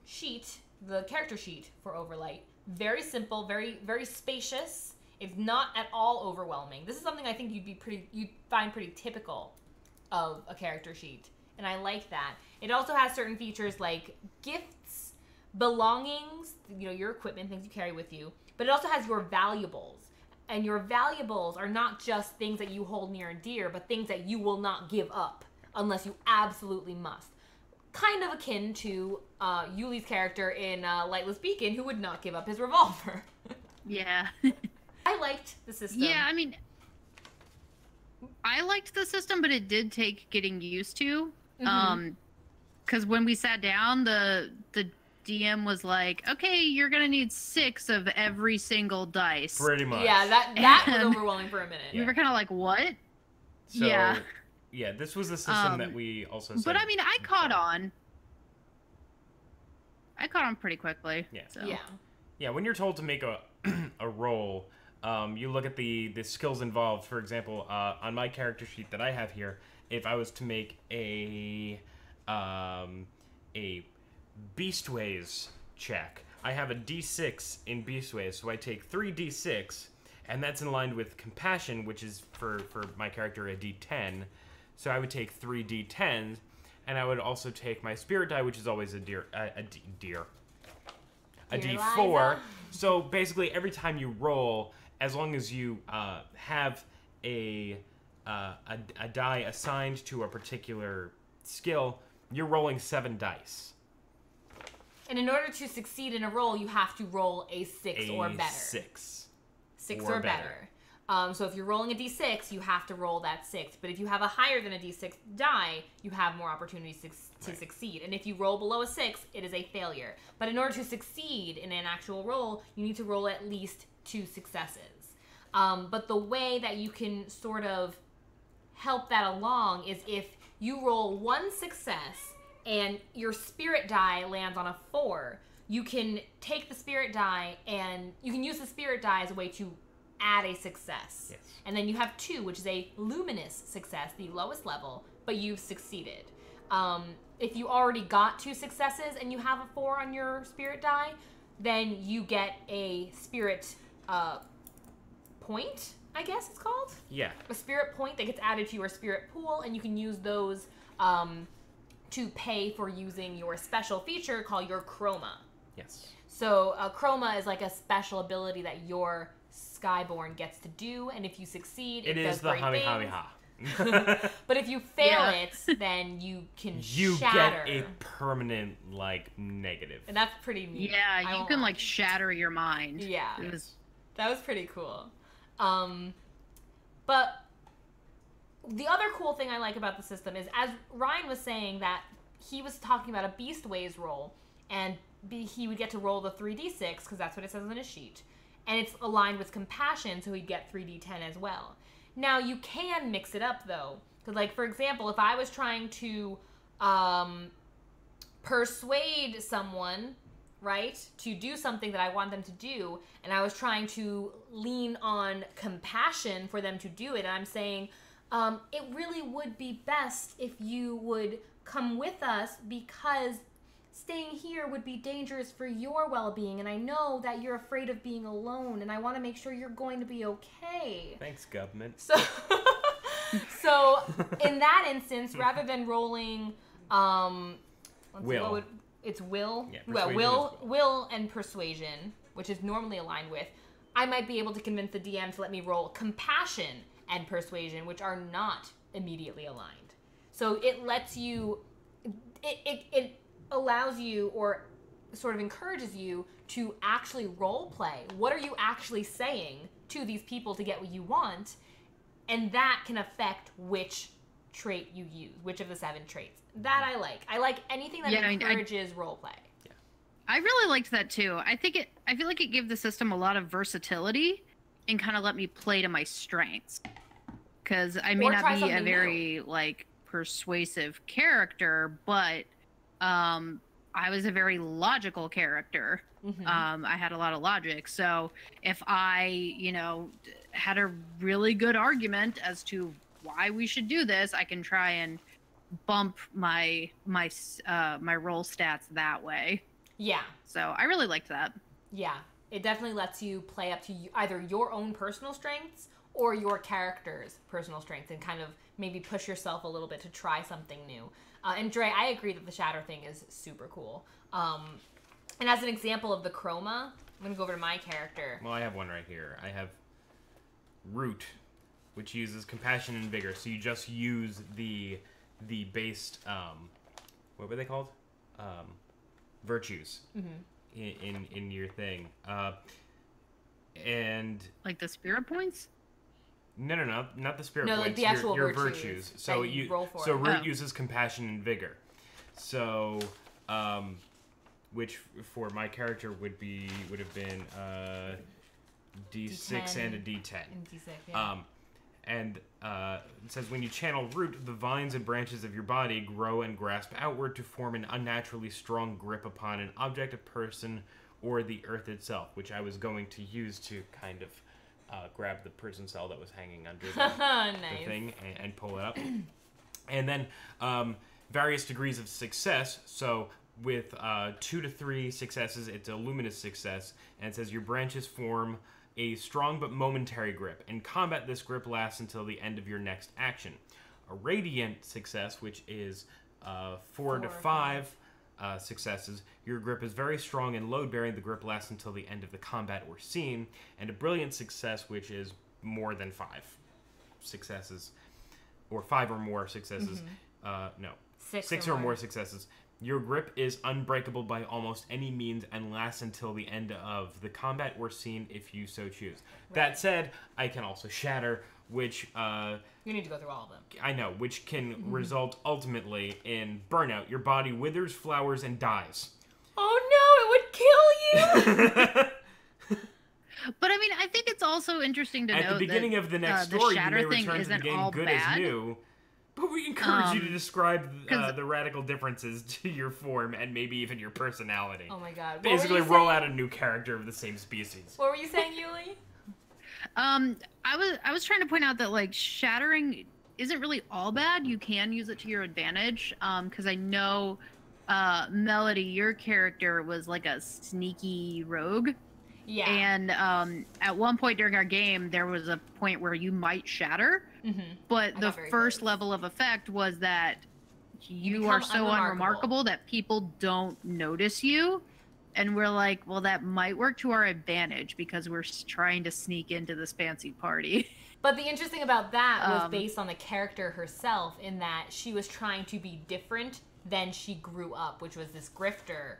sheet, the character sheet for Overlight. Very simple, very, very spacious. It's not at all overwhelming. This is something I think you'd find pretty typical of a character sheet. And I like that. It also has certain features like gifts, belongings, your equipment, things you carry with you. But it also has your valuables. And your valuables are not just things that you hold near and dear, but things that you will not give up unless you absolutely must. Kind of akin to Yuli's character in Lightless Beacon, who would not give up his revolver. Yeah. I liked the system. Yeah, I mean, I liked the system, but it did take getting used to. Because when we sat down, the DM was like, "Okay, you're gonna need 6 of every single dice." Pretty much. Yeah, that was And overwhelming for a minute. We were kind of like, "What?" So, Yeah. Yeah, this was the system that we also said. But I mean, I caught on. I caught on pretty quickly. Yeah. So. Yeah. Yeah, when you're told to make a a roll, you look at the skills involved. For example, on my character sheet that I have here, if I was to make a Beastways check, I have a D6 in Beastways, so I take 3 D6, and that's in line with Compassion, which is for my character a D10. So I would take 3 D10s, and I would also take my Spirit die, which is always a Dear D4. Liza. So basically, every time you roll, as long as you have a die assigned to a particular skill, you're rolling 7 dice. And in order to succeed in a roll, you have to roll a 6 or better. 6. 6 or or better. So if you're rolling a d6, you have to roll that 6. But if you have a higher than a d6 die, you have more opportunities to succeed. And if you roll below a 6, it is a failure. But in order to succeed in an actual roll, you need to roll at least 2 successes. But the way that you can sort of help that along is if you roll 1 success and your spirit die lands on a 4, you can take the spirit die and you can use the spirit die as a way to add a success. Yes. And then you have 2, which is a luminous success, the lowest level, but you've succeeded. If you already got 2 successes and you have a 4 on your spirit die, then you get a spirit point, I guess it's called? Yeah. A spirit point that gets added to your spirit pool, and you can use those to pay for using your special feature called your chroma. Yes. So chroma is like a special ability that your Skyborn gets to do, and if you succeed, it does is the great Hami things. Hami Ha. But if you fail Yeah. it, then you can You shatter. get a permanent, negative. And that's pretty neat. Yeah, I you won't can lie. like shatter your mind. Yeah. It was That was pretty cool. But the other cool thing I like about the system is, as Ryan was saying, that he was talking about a Beastways roll, and he would get to roll the 3d6, because that's what it says on his sheet. And it's aligned with Compassion, so he'd get 3d10 as well. Now, you can mix it up, though. Because, for example, if I was trying to persuade someone, right, to do something that I want them to do, and I was trying to lean on Compassion for them to do it, and I'm saying, it really would be best if you would come with us, because staying here would be dangerous for your well-being, and I know that you're afraid of being alone, and I want to make sure you're going to be okay. Thanks, government. So, so in that instance, rather than rolling, Will. it's will. Yeah, Well, persuasion will, is will, and persuasion, which is normally aligned with. I might be able to convince the DM to let me roll Compassion and Persuasion, which are not immediately aligned. So it lets you, it allows you, or sort of encourages you to actually role play. What are you actually saying to these people to get what you want? And that can affect which trait you use, which of the 7 traits. That I like. I like anything that encourages role play. I really liked that too. I feel like it gave the system a lot of versatility and kind of let me play to my strengths. Because I may Or try not be a something very persuasive character, but I was a very logical character. Mm-hmm. I had a lot of logic. So if I, had a really good argument as to why we should do this, I can try and bump my roll stats that way. Yeah. So I really liked that. Yeah. It definitely lets you play up to either your own personal strengths or your character's personal strengths, and kind of maybe push yourself a little bit to try something new. And Dre, I agree that the shatter thing is super cool. And as an example of the chroma, I'm going to go over to my character. Well, I have one right here. I have Root, which uses Compassion and Vigor. So you just use the based, what were they called? Virtues in your thing. And Like the spirit points? no, not the spirit No, points. like the actual your virtues So that you roll for. So Root Oh. uses Compassion and Vigor. So, which for my character would have been D6 and a D10. And D6, yeah. And it says, when you channel root, the vines and branches of your body grow and grasp outward to form an unnaturally strong grip upon an object, a person, or the earth itself, which I was going to use to kind of grab the prison cell that was hanging under Nice. the thing and pull it up. And then various degrees of success. So with 2 to 3 successes, it's a luminous success. And it says your branches form a strong but momentary grip. In combat, this grip lasts until the end of your next action. A radiant success, which is 4 to 5 successes, your grip is very strong and load-bearing. The grip lasts until the end of the combat or scene. And a brilliant success, which is more than 5 successes, or 5 or more successes. No, 6 or more successes. Your grip is unbreakable by almost any means and lasts until the end of the combat or scene if you so choose. Right. That said, I can also shatter, which... you need to go through all of them. I know, which can result ultimately in burnout. Your body withers, flowers, and dies. Oh no, it would kill you! But I mean, I think it's also interesting to note that at the beginning of the next story, you may return to the game good as new. But we encourage you to describe the radical differences to your form and maybe even your personality. Oh my god. Basically roll out a new character of the same species. What were you saying, Yuli? I was trying to point out that like shattering isn't really all bad. You can use it to your advantage. Because I know Melody, your character was like a sneaky rogue. Yeah. And at one point during our game, there was a point where you might shatter. But the first level of effect was that you are so unremarkable that people don't notice you. And we're like, well, that might work to our advantage because we're trying to sneak into this fancy party. But the interesting about that was based on the character herself, in that she was trying to be different than she grew up, which was this grifter.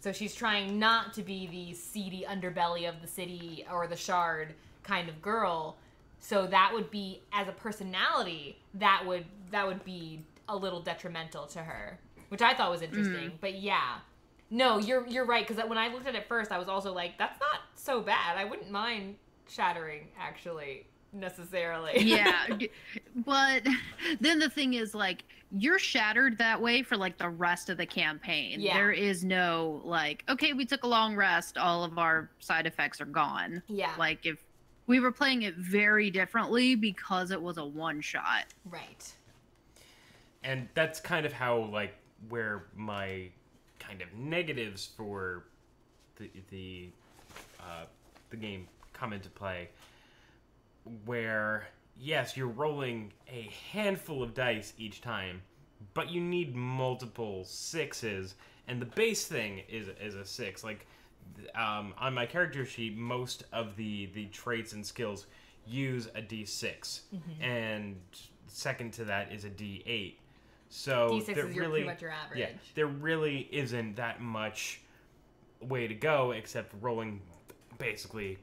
So she's trying not to be the seedy underbelly of the city or the shard kind of girl. So that would be, as a personality, that would be a little detrimental to her, which I thought was interesting. But yeah, no, you're right, because when I looked at it first, I was also like, that's not so bad. I wouldn't mind shattering, actually, necessarily. Yeah, but then the thing is, like, you're shattered that way for like the rest of the campaign. Yeah. There is no like, okay, we took a long rest, all of our side effects are gone. Yeah. Like if we were playing it very differently because it was a one shot. Right. And that's kind of how, like, where my kind of negatives for the game come into play, where yes, you're rolling a handful of dice each time, but you need multiple 6s, and the base thing is a 6. Like, on my character sheet, most of the traits and skills use a D6, and second to that is a D8. So D6 is pretty much your average. Yeah, there really isn't that much way to go except rolling basically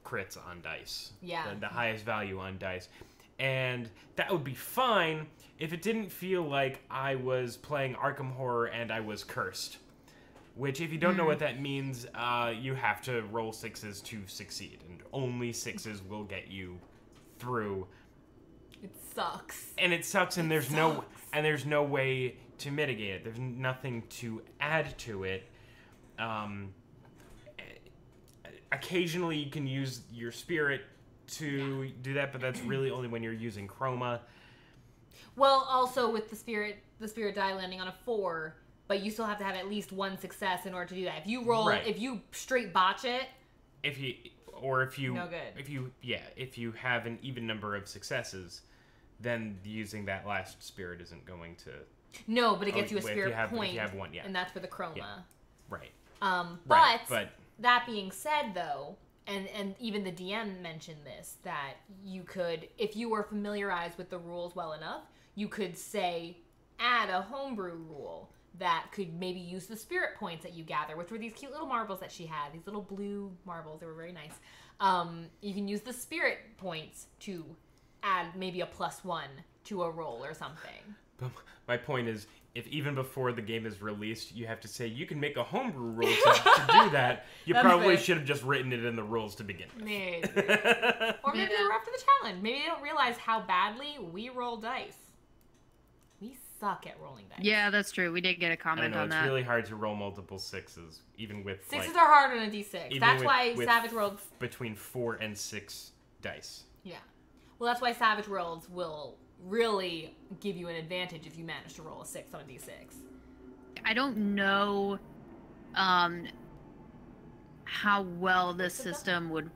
crits on dice. Yeah. The highest value on dice. And that would be fine if it didn't feel like I was playing Arkham Horror and I was cursed. Which, if you don't know what that means, you have to roll 6s to succeed. And only 6s will get you through. It sucks. And it sucks, and there's no way to mitigate it. There's nothing to add to it. Occasionally you can use your spirit to do that, but that's really only when you're using chroma. Well, also with the spirit die landing on a 4, but you still have to have at least one success in order to do that. If you roll, if you straight botch it, if you no good. If you have an even number of successes, then using that last spirit isn't going to. No, but it gets you a spirit point. If you have one, yeah. And that's for the chroma. Yeah. Right. But that being said, though, and even the DM mentioned this, that you could, if you were familiarized with the rules well enough, you could say, add a homebrew rule that could maybe use the spirit points that you gather, which were these cute little marbles that she had, these little blue marbles. They were very nice. You can use the spirit points to add maybe a +1 to a roll or something. My point is, if even before the game is released, you have to say you can make a homebrew rule to do that, you That's probably fair. should have just written it in the rules to begin with. Maybe. Or maybe they were up to the challenge. Maybe they don't realize how badly we roll dice. We suck at rolling dice. Yeah, that's true. We did get a I don't comment know, on it's that. really hard to roll multiple sixes, even with Sixes like, are hard on a d6. even That's with- why with Savage Worlds. between 4 and 6 dice. Yeah. Well, that's why Savage Worlds will really give you an advantage if you manage to roll a 6 on a d6. I don't know how well this system would,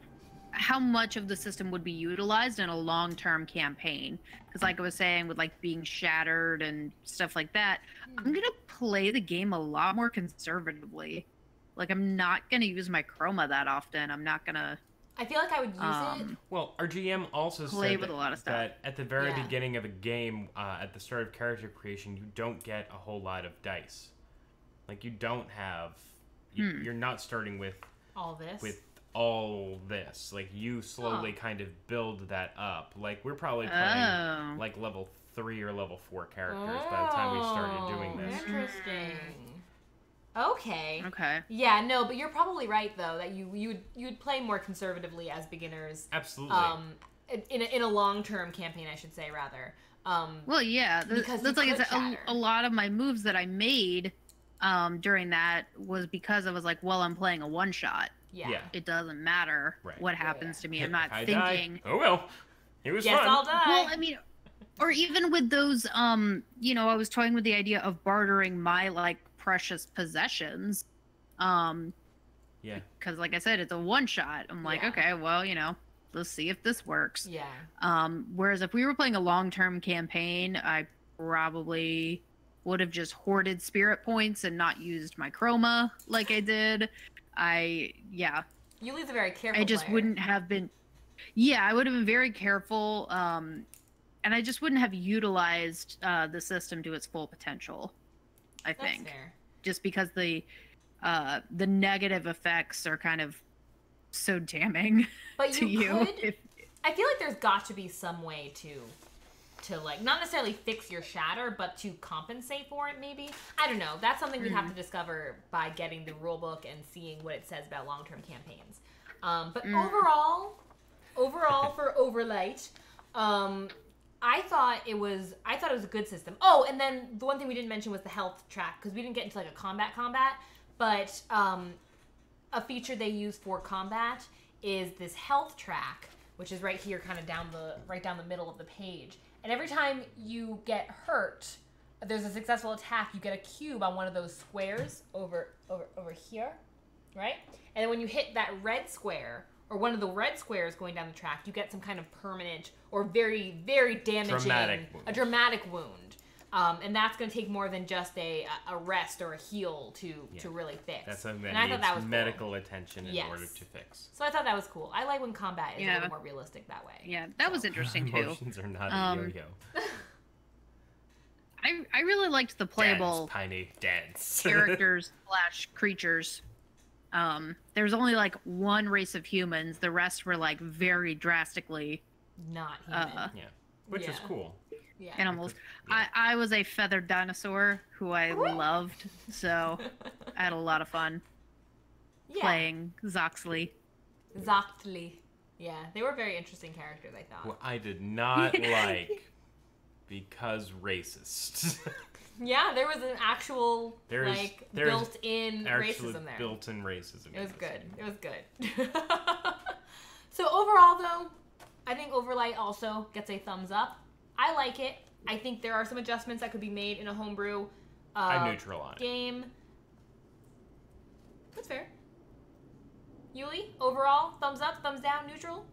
how much of the system would be utilized in a long-term campaign. Because like I was saying, with like being shattered and stuff like that, I'm gonna play the game a lot more conservatively. Like I'm not gonna use my chroma that often. I'm not gonna I feel like I would use it. Well, our GM also Play said with a lot of stuff. that at the very Yeah. beginning of a game, at the start of character creation, you don't get a whole lot of dice. Like you don't have, you're not starting with All this. all this. Like you slowly kind of build that up. Like we're probably playing Oh. like level 3 or level 4 characters by the time we started doing this. Interesting. Okay. Okay. Yeah, no, but you're probably right though that you would play more conservatively as beginners. Absolutely. In a long-term campaign, I should say rather. Well, yeah, Because that's you like could it's shatter. a lot of my moves that I made during that was because I was like, well, I'm playing a one shot. Yeah. Yeah. It doesn't matter Right. what happens to me. I'm If not I thinking. die, oh well. It was Yes, fun. I'll die. Well, I mean, or even with those, you know, I was toying with the idea of bartering my like precious possessions, Yeah. because like I said, it's a one shot. I'm like, Yeah. okay, well, you know, let's see if this works. Yeah. Whereas if we were playing a long-term campaign, I probably would have just hoarded spirit points and not used my chroma like I did. Yuli's a very careful I just player. wouldn't have been. Yeah, I would have been very careful, and I just wouldn't have utilized the system to its full potential. I That's think fair. just because the negative effects are kind of so damning But to you you. could. I feel like there's got to be some way to like not necessarily fix your shatter, but to compensate for it. Maybe I don't know. That's something we'd have to discover by getting the rule book and seeing what it says about long-term campaigns. But overall for Overlight, I thought it was a good system. Oh, and then the one thing we didn't mention was the health track because we didn't get into like a combat, but a feature they use for combat is this health track, which is right here, kind of down the middle of the page. And every time you get hurt, there's a successful attack. You get a cube on one of those squares over here, right? And then when you hit that red square or one of the red squares going down the track, you get some kind of permanent or very, very damaging, Dramatic wound. a dramatic wound. And that's going to take more than just a rest or a heal to really fix. That's something and that I thought needs that was medical cool. attention in Yes. order to fix. So I thought that was cool. I like when combat is a Yeah. little more realistic that way. Yeah, that was interesting too. Emotions are not a yo-yo. I really liked the playable Dance, Tiny dance. characters / creatures. There was only like one race of humans. The rest were like very drastically Not human. Yeah, which is Yeah. cool. yeah. animals. Yeah. I was a feathered dinosaur who I loved, so I had a lot of fun Yeah. playing Zoxley. Exactly. Yeah, they were very interesting characters, I thought. What I did not like, because racist. Yeah, there was an actual There is- like there is built-in Actually, racism there. built-in racism. It was in this. good. It was good. So overall, though, I think Overlight also gets a thumbs up. I like it. I think there are some adjustments that could be made in a homebrew I'm neutral on it. game. That's fair. Yuli, overall, thumbs up, thumbs down, neutral?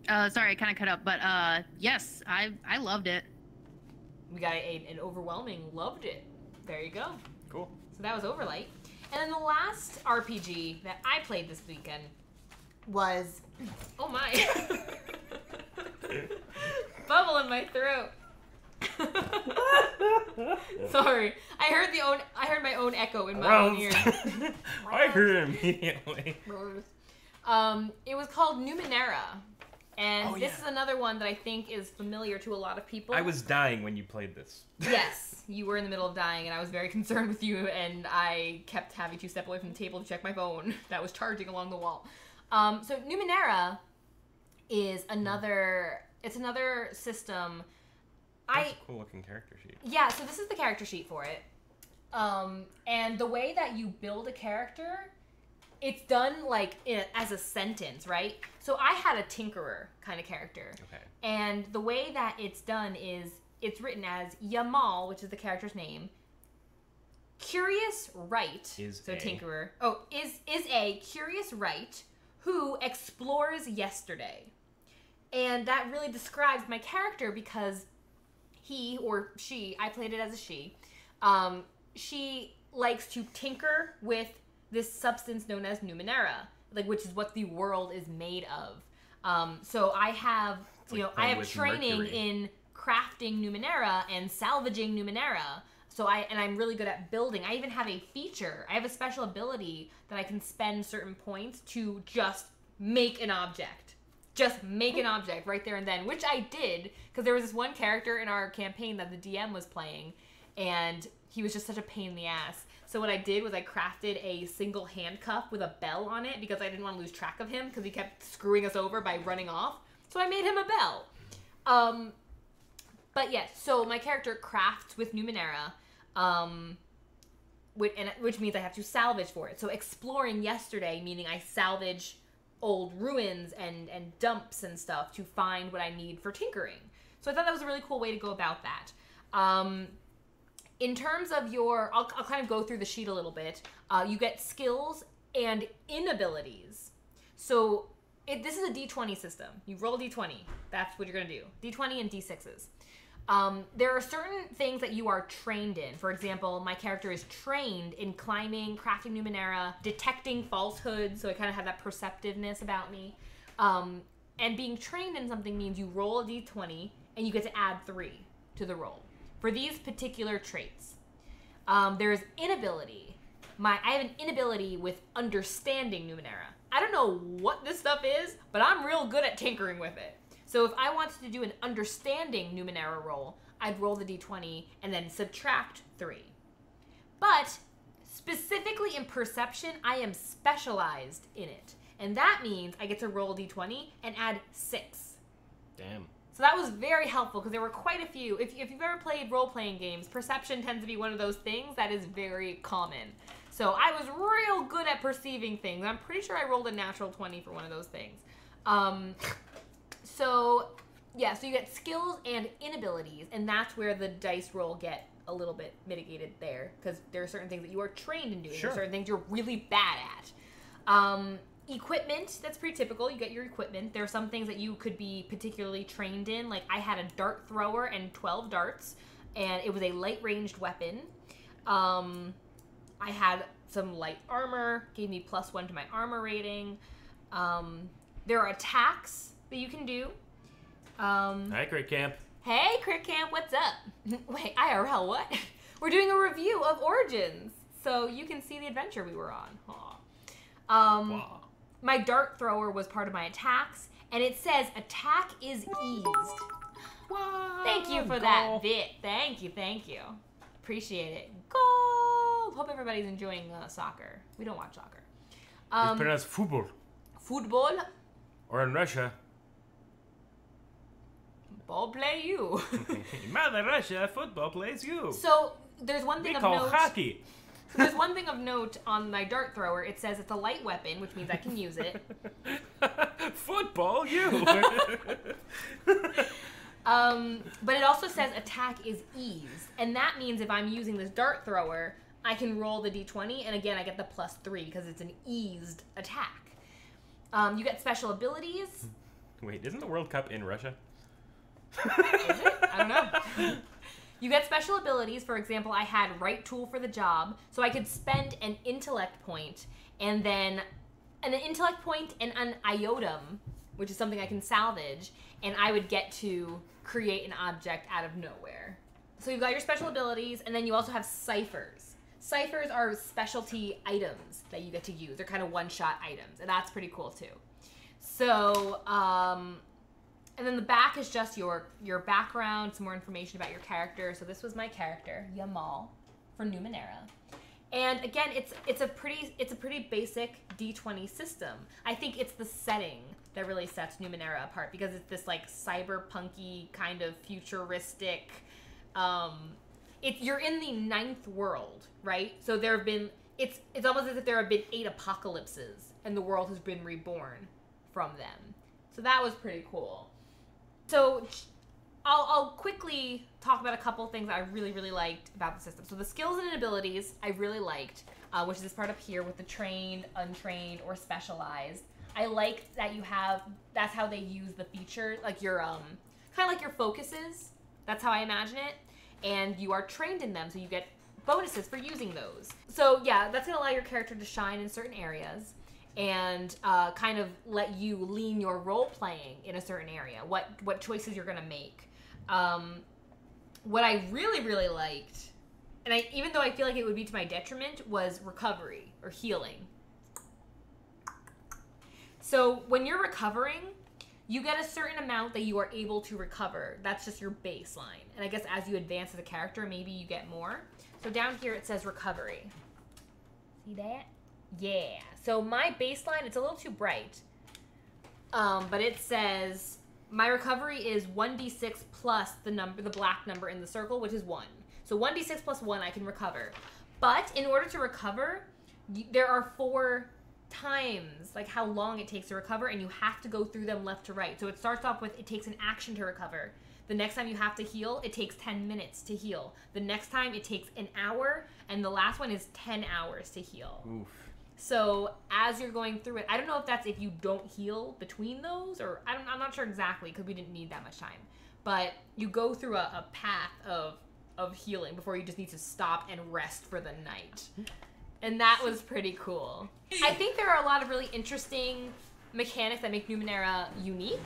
Sorry, I kind of cut up, but yes, I loved it. We got an overwhelming loved it. There you go. Cool. So that was Overlight. And then the last RPG that I played this weekend was... Oh my. Bubble in my throat. Sorry. I heard my own echo in my own ears. I heard it immediately. It was called Numenera. And Oh, this yeah. is another one that I think is familiar to a lot of people. I was dying when you played this. Yes, you were in the middle of dying, and I was very concerned with you, and I kept having to step away from the table to check my phone that was charging along the wall. So Numenera is another. It's another system. That's a cool looking character sheet. Yeah, so this is the character sheet for it. And the way that you build a character, it's done like as a sentence, right? So I had a tinkerer kind of character. Okay. And the way that it's done is it's written as Yamal, which is the character's name. Curious Right. Is so a. tinkerer. Oh, is a curious right who explores yesterday. And that really describes my character because he or she, I played it as a she likes to tinker with this substance known as Numenera, like which is what the world is made of. So I have, like I have with training Mercury. in crafting Numenera and salvaging Numenera. So I'm really good at building. I even have a feature. I have a special ability that I can spend certain points to just make an object. Just make an object right there and then, which I did because there was this one character in our campaign that the DM was playing, and he was just such a pain in the ass. So what I did was I crafted a single handcuff with a bell on it because I didn't want to lose track of him because he kept screwing us over by running off. So I made him a bell. But yes, so my character crafts with Numenera, which means I have to salvage for it. So exploring yesterday, meaning I salvage old ruins and dumps and stuff to find what I need for tinkering. So I thought that was a really cool way to go about that. In terms of I'll kind of go through the sheet a little bit. You get skills and inabilities. So this is a D20 system. You roll a D20. That's what you're going to do. D20 and D6s. There are certain things that you are trained in. For example, my character is trained in climbing, crafting Numenera, detecting falsehoods, so I kind of have that perceptiveness about me. And being trained in something means you roll a d20 and you get to add 3 to the roll for these particular traits. There's inability. I have an inability with understanding Numenera. I don't know what this stuff is, but I'm real good at tinkering with it. So if I wanted to do an understanding Numenera roll, I'd roll the d20 and then subtract 3. But specifically in perception, I am specialized in it. And that means I get to roll a d20 and add 6. Damn. So that was very helpful because there were quite a few. If you've ever played role-playing games, perception tends to be one of those things that is very common. So I was real good at perceiving things. I'm pretty sure I rolled a natural 20 for one of those things. So you get skills and inabilities, and that's where the dice roll get a little bit mitigated there, because there are certain things that you are trained in doing. Sure. There are certain things you're really bad at. Equipment, that's pretty typical. You get your equipment. There are some things that you could be particularly trained in. Like I had a dart thrower and 12 darts, and it was a light-ranged weapon. I had some light armor, gave me +1 to my armor rating. There are attacks that you can do. Hi, Crit Camp. Hey, Crit Camp, what's up? Wait, IRL, what? We're doing a review of Origins, so you can see the adventure we were on. Wow. My dart thrower was part of my attacks, and it says attack is eased. Wow. Thank you for Goal. that bit. Thank you. Appreciate it. Goal! Hope everybody's enjoying soccer. We don't watch soccer. It's pronounced football. Football, Or in Russia. ball play you. Mother Russia, football plays you. So there's one We thing of call note. hockey. So there's one thing of note on my dart thrower. It says it's a light weapon, which means I can use it. Football, you. But it also says attack is eased, and that means if I'm using this dart thrower, I can roll the d20, and again I get the +3 because it's an eased attack. You get special abilities. Wait, isn't the World Cup in Russia? Is it? I don't know. You get special abilities. For example, I had right tool for the job, so I could spend an intellect point and then an intellect point and an iotum, which is something I can salvage, and I would get to create an object out of nowhere. So you've got your special abilities, and then you also have ciphers. Ciphers are specialty items that you get to use. They're kind of one-shot items, and that's pretty cool too. So, And then the back is just your background, some more information about your character. So this was my character, Yamal, for Numenera. And again, it's a pretty basic D20 system. I think it's the setting that really sets Numenera apart because it's this like cyberpunky kind of futuristic. You're in the 9th world, right? So there have been it's almost as if there have been 8 apocalypses and the world has been reborn from them. So that was pretty cool. So I'll quickly talk about a couple things I really, really liked about the system. So the skills and abilities I really liked, which is this part up here with the trained, untrained, or specialized. I liked that that's how they use the feature, like your, kind of like your focuses. That's how I imagine it. And you are trained in them, so you get bonuses for using those. So yeah, that's gonna allow your character to shine in certain areas and kind of let you lean your role playing in a certain area, what choices you're gonna make. What I really, really liked, and even though I feel like it would be to my detriment, was recovery or healing. So when you're recovering, you get a certain amount that you are able to recover. That's just your baseline. And I guess as you advance as a character, maybe you get more. So down here it says recovery. See that? Yeah. So my baseline, it's a little too bright. But it says my recovery is 1d6 plus the black number in the circle, which is 1. So 1d6 plus 1 I can recover. But in order to recover, there are 4 times, like how long it takes to recover, and you have to go through them left to right. So it starts off with it takes an action to recover. The next time you have to heal, it takes 10 minutes to heal. The next time it takes an hour, and the last one is 10 hours to heal. Oof. So as you're going through it, I don't know if that's if you don't heal between those, or I'm not sure exactly because we didn't need that much time. But you go through a path of healing before you just need to stop and rest for the night. And that was pretty cool. I think there are a lot of really interesting mechanics that make Numenera unique.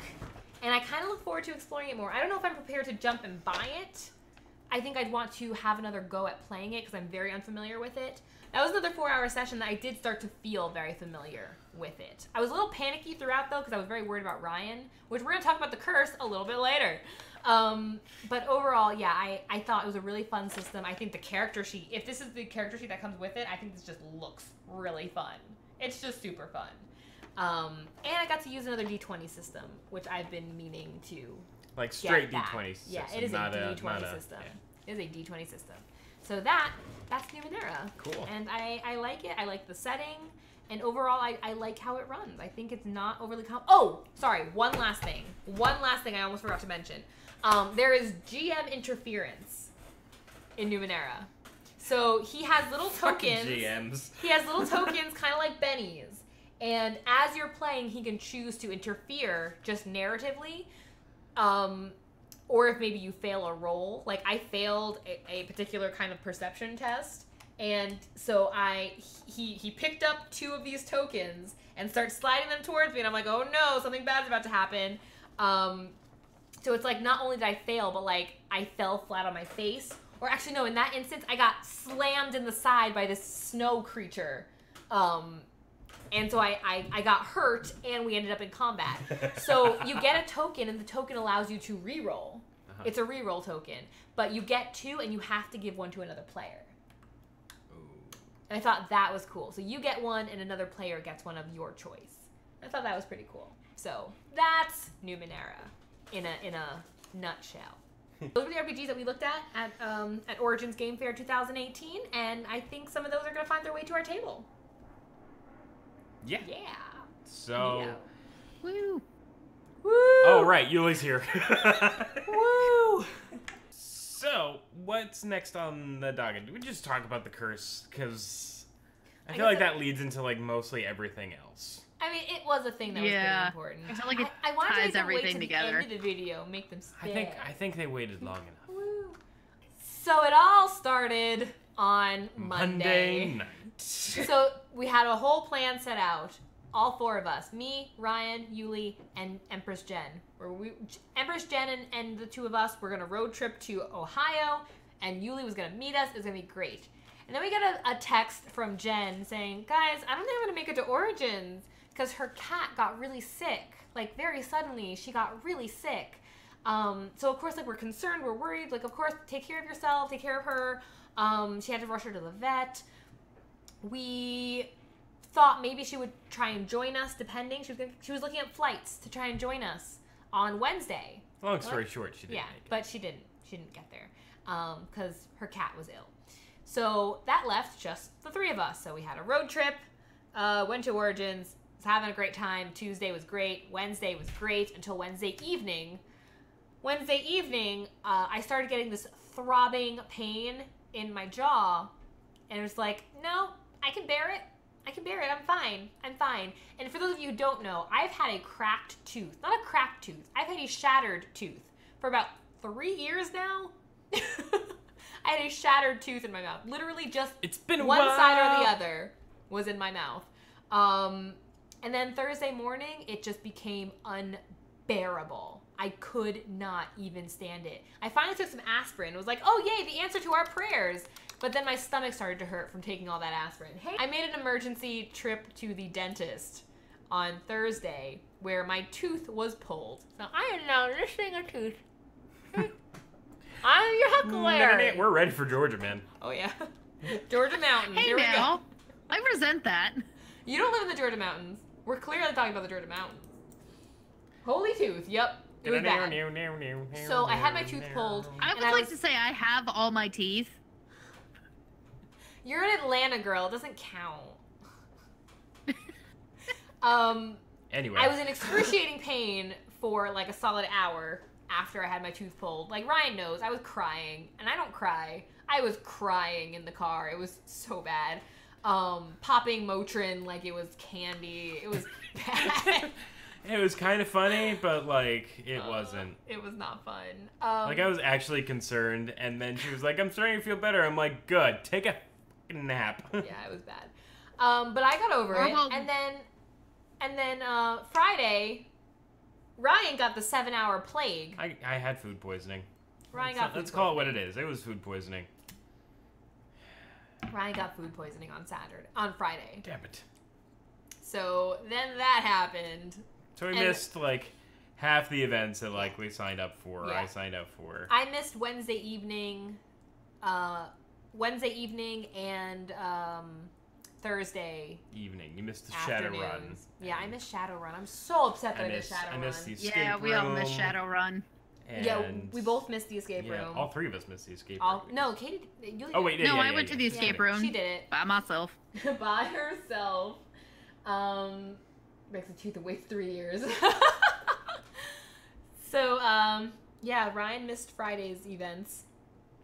And I kind of look forward to exploring it more. I don't know if I'm prepared to jump and buy it. I think I'd want to have another go at playing it because I'm very unfamiliar with it. That was another 4-hour session that I did start to feel very familiar with it. I was a little panicky throughout though because I was very worried about Ryan, which we're going to talk about the curse a little bit later. But overall, yeah, I thought it was a really fun system. I think the character sheet, if this is the character sheet that comes with it, I think this just looks really fun. It's just super fun. And I got to use another D20 system, which I've been meaning to Like straight get D20 back. system. Yeah, it is a D20 system. Yeah. It is a D20 system. So that's Numenera. Cool. And I like it. I like the setting. And overall, I like how it runs. I think it's not overly Oh, sorry. One last thing I almost forgot to mention. There is GM interference in Numenera. So he has little tokens. GMs. He has little tokens kind of like Benny's. And as you're playing, he can choose to interfere just narratively. Or if maybe you fail a roll. Like I failed a particular kind of perception test. And so he picked up 2 of these tokens and starts sliding them towards me. And I'm like, oh no, something bad's about to happen. So it's like not only did I fail, but like I fell flat on my face. Or actually, no, in that instance, I got slammed in the side by this snow creature. And so I got hurt, and we ended up in combat. So you get a token, and the token allows you to reroll. Uh-huh. It's a reroll token. But you get 2, and you have to give 1 to another player. Ooh. And I thought that was cool. So you get 1, and another player gets 1 of your choice. I thought that was pretty cool. So that's Numenera in a nutshell. Those were the RPGs that we looked at Origins Game Fair 2018, and I think some of those are going to find their way to our table. Yeah. Yeah. So. Yeah. Woo. Woo! Oh, right. Yuli's here. Woo! So, what's next on the docket? Do we just talk about the curse? Because I feel guess like that leads into, like, mostly everything else. I mean, it was a thing that was pretty important. I feel like it I wanted to ties make them everything wait to together. the end of the video, make them stay. I think they waited long enough. Woo. So it all started on Monday night. So we had a whole plan set out. All 4 of us, me, Ryan, Yuli, and Empress Jen. Empress Jen and the 2 of us were gonna road trip to Ohio, and Yuli was gonna meet us. It was gonna be great. And then we got a text from Jen saying, guys, I don't think I'm gonna make it to Origins because her cat got really sick. Like, very suddenly, she got really sick. So, of course, like, we're concerned, we're worried. Like, of course, take care of yourself, take care of her. She had to rush her to the vet. We thought maybe she would try and join us, depending. She was looking at flights to try and join us on Wednesday. Long story short, she didn't make it. But she didn't. She didn't get there because her cat was ill. So that left just the three of us. So we had a road trip, went to Origins, was having a great time. Tuesday was great. Wednesday was great until Wednesday evening. Wednesday evening, I started getting this throbbing pain in my jaw. And it was like, no, I can bear it. I can bear it. I'm fine. I'm fine. And for those of you who don't know, I've had a cracked tooth. Not a cracked tooth. I've had a shattered tooth for about 3 years now. I had a shattered tooth in my mouth. Literally just it's been one wild. side or the other was in my mouth. And then Thursday morning, it just became unbearable. I could not even stand it. I finally took some aspirin. It was like, oh, yay, the answer to our prayers. But then my stomach started to hurt from taking all that aspirin. Hey, I made an emergency trip to the dentist on Thursday where my tooth was pulled. So I am now missing a tooth. I'm your Huckleberry. We're ready for Georgia, man. Oh, yeah. Georgia mountains. Hey Here we now, go. I resent that. You don't live in the Georgia mountains. We're clearly talking about the Georgia mountains. Holy tooth. Yep. It was bad. So I had my tooth pulled. I would like to say I have all my teeth. You're an Atlanta girl. It doesn't count. Anyway. I was in excruciating pain for like a solid hour after I had my tooth pulled. Like, Ryan knows, I was crying. And I don't cry. I was crying in the car. It was so bad. Popping Motrin like it was candy. It was bad. It was kind of funny, but, like, it wasn't. It was not fun. Like, I was actually concerned, and then she was like, I'm starting to feel better. I'm like, good. Take a fucking nap. Yeah, it was bad. But I got over it. And then Friday, Ryan got the 7-hour plague. I had food poisoning. Let's call it what it is. It was food poisoning. Ryan got food poisoning on Friday. Damn it. So then that happened. So we missed, like, half the events that, like, we signed up for, Yeah. I signed up for. I missed Wednesday evening and Thursday evening. You missed the afternoons. Shadowrun. Yeah, I missed Shadowrun. I'm so upset that I missed Shadowrun. I missed the escape Yeah, we all room, missed Shadowrun. Yeah, we both missed the escape room. All three of us missed the escape room. No, Katie. You Oh, wait, No, I went to the escape room. She did it. By myself. By herself. Makes a tooth and waits 3 years. So, yeah, Ryan missed Friday's events.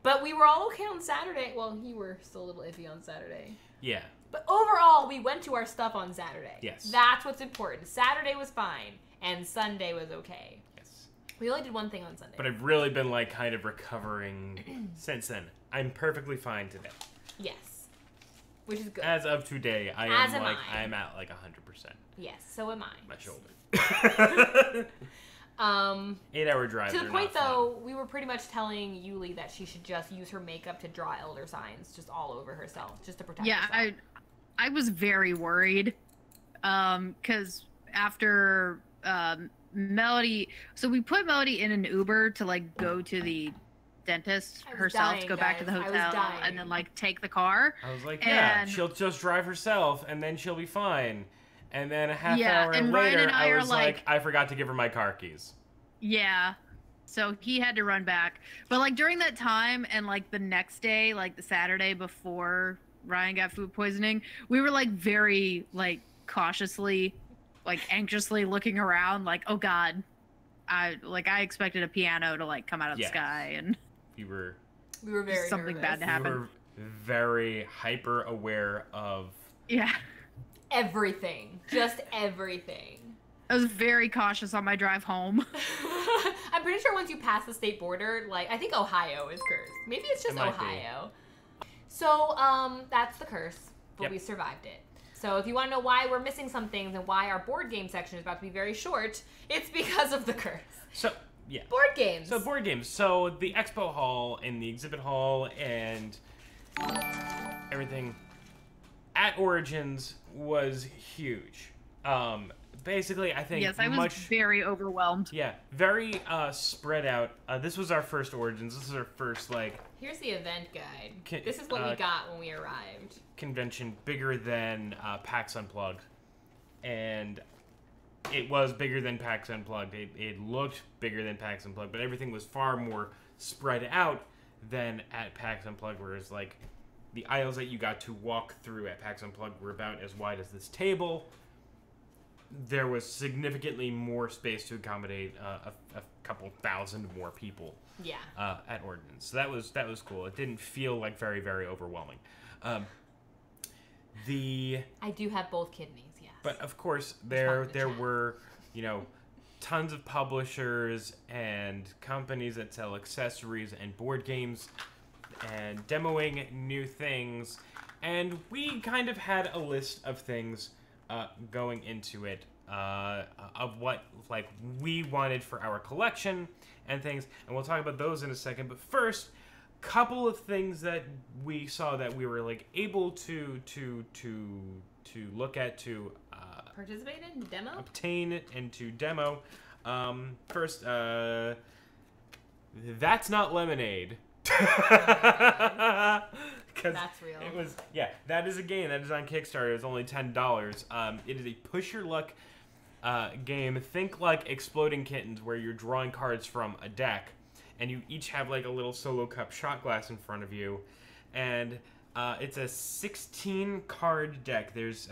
But we were all okay on Saturday. Well, you were still a little iffy on Saturday. Yeah. But overall, we went to our stuff on Saturday. Yes. That's what's important. Saturday was fine, and Sunday was okay. Yes. We only did one thing on Sunday. But I've really been, like, kind of recovering since then. I'm perfectly fine today. Yes. Which is good. As of today, I As am am like I. I'm at like 100%. Yes, so am I. My shoulder. To 8-hour drive. the point, though, we were pretty much telling Yuli that she should just use her makeup to draw elder signs just all over herself, just to protect herself. Yeah, I was very worried, because after Melody, so we put Melody in an Uber to like go to the dentist herself to go back to the hotel and then like take the car. I was like, yeah, and she'll just drive herself and then she'll be fine. And then a half Yeah, hour and Ryan later, and I I are was like, I forgot to give her my car keys. Yeah. So he had to run back. But like during that time and like the next day, like the Saturday before Ryan got food poisoning, we were like very like cautiously, like anxiously looking around like, oh God. I expected a piano to like come out of the sky and we were very something nervous. bad to happen. We were very hyper aware of everything. Just everything. I was very cautious on my drive home. I'm pretty sure once you pass the state border, like, I think Ohio is cursed. Maybe it's just Ohio. So, that's the curse, but we survived it. So if you want to know why we're missing some things and why our board game section is about to be very short, it's because of the curse. So, yeah. Board games. So, board games. So, the expo hall and the exhibit hall and everything at Origins was huge. Basically, I think Yes, I was very overwhelmed. Yeah, very spread out. This was our first Origins. This is our first, like... Here's the event guide. This is what we got when we arrived. Convention bigger than PAX Unplugged. And it was bigger than PAX Unplugged. It looked bigger than PAX Unplugged, but everything was far more spread out than at PAX Unplugged, whereas, like, the aisles that you got to walk through at PAX Unplugged were about as wide as this table. There was significantly more space to accommodate a couple thousand more people. Yeah. At Origins, so that was cool. It didn't feel like very, very overwhelming. I do have both kidneys. Yes. But of course, there were, you know, tons of publishers and companies that sell accessories and board games and demoing new things, and we kind of had a list of things going into it of what like we wanted for our collection and things, and we'll talk about those in a second. But first, couple of things that we saw that we were like able to look at, to participate in demo, obtain and to demo. First, That's Not Lemonade. That's real. It was, yeah, that is a game that is on Kickstarter. It's only $10. It is a push your luck game. Think like Exploding Kittens, where you're drawing cards from a deck, and you each have like a little solo cup shot glass in front of you, and it's a 16 card deck. There's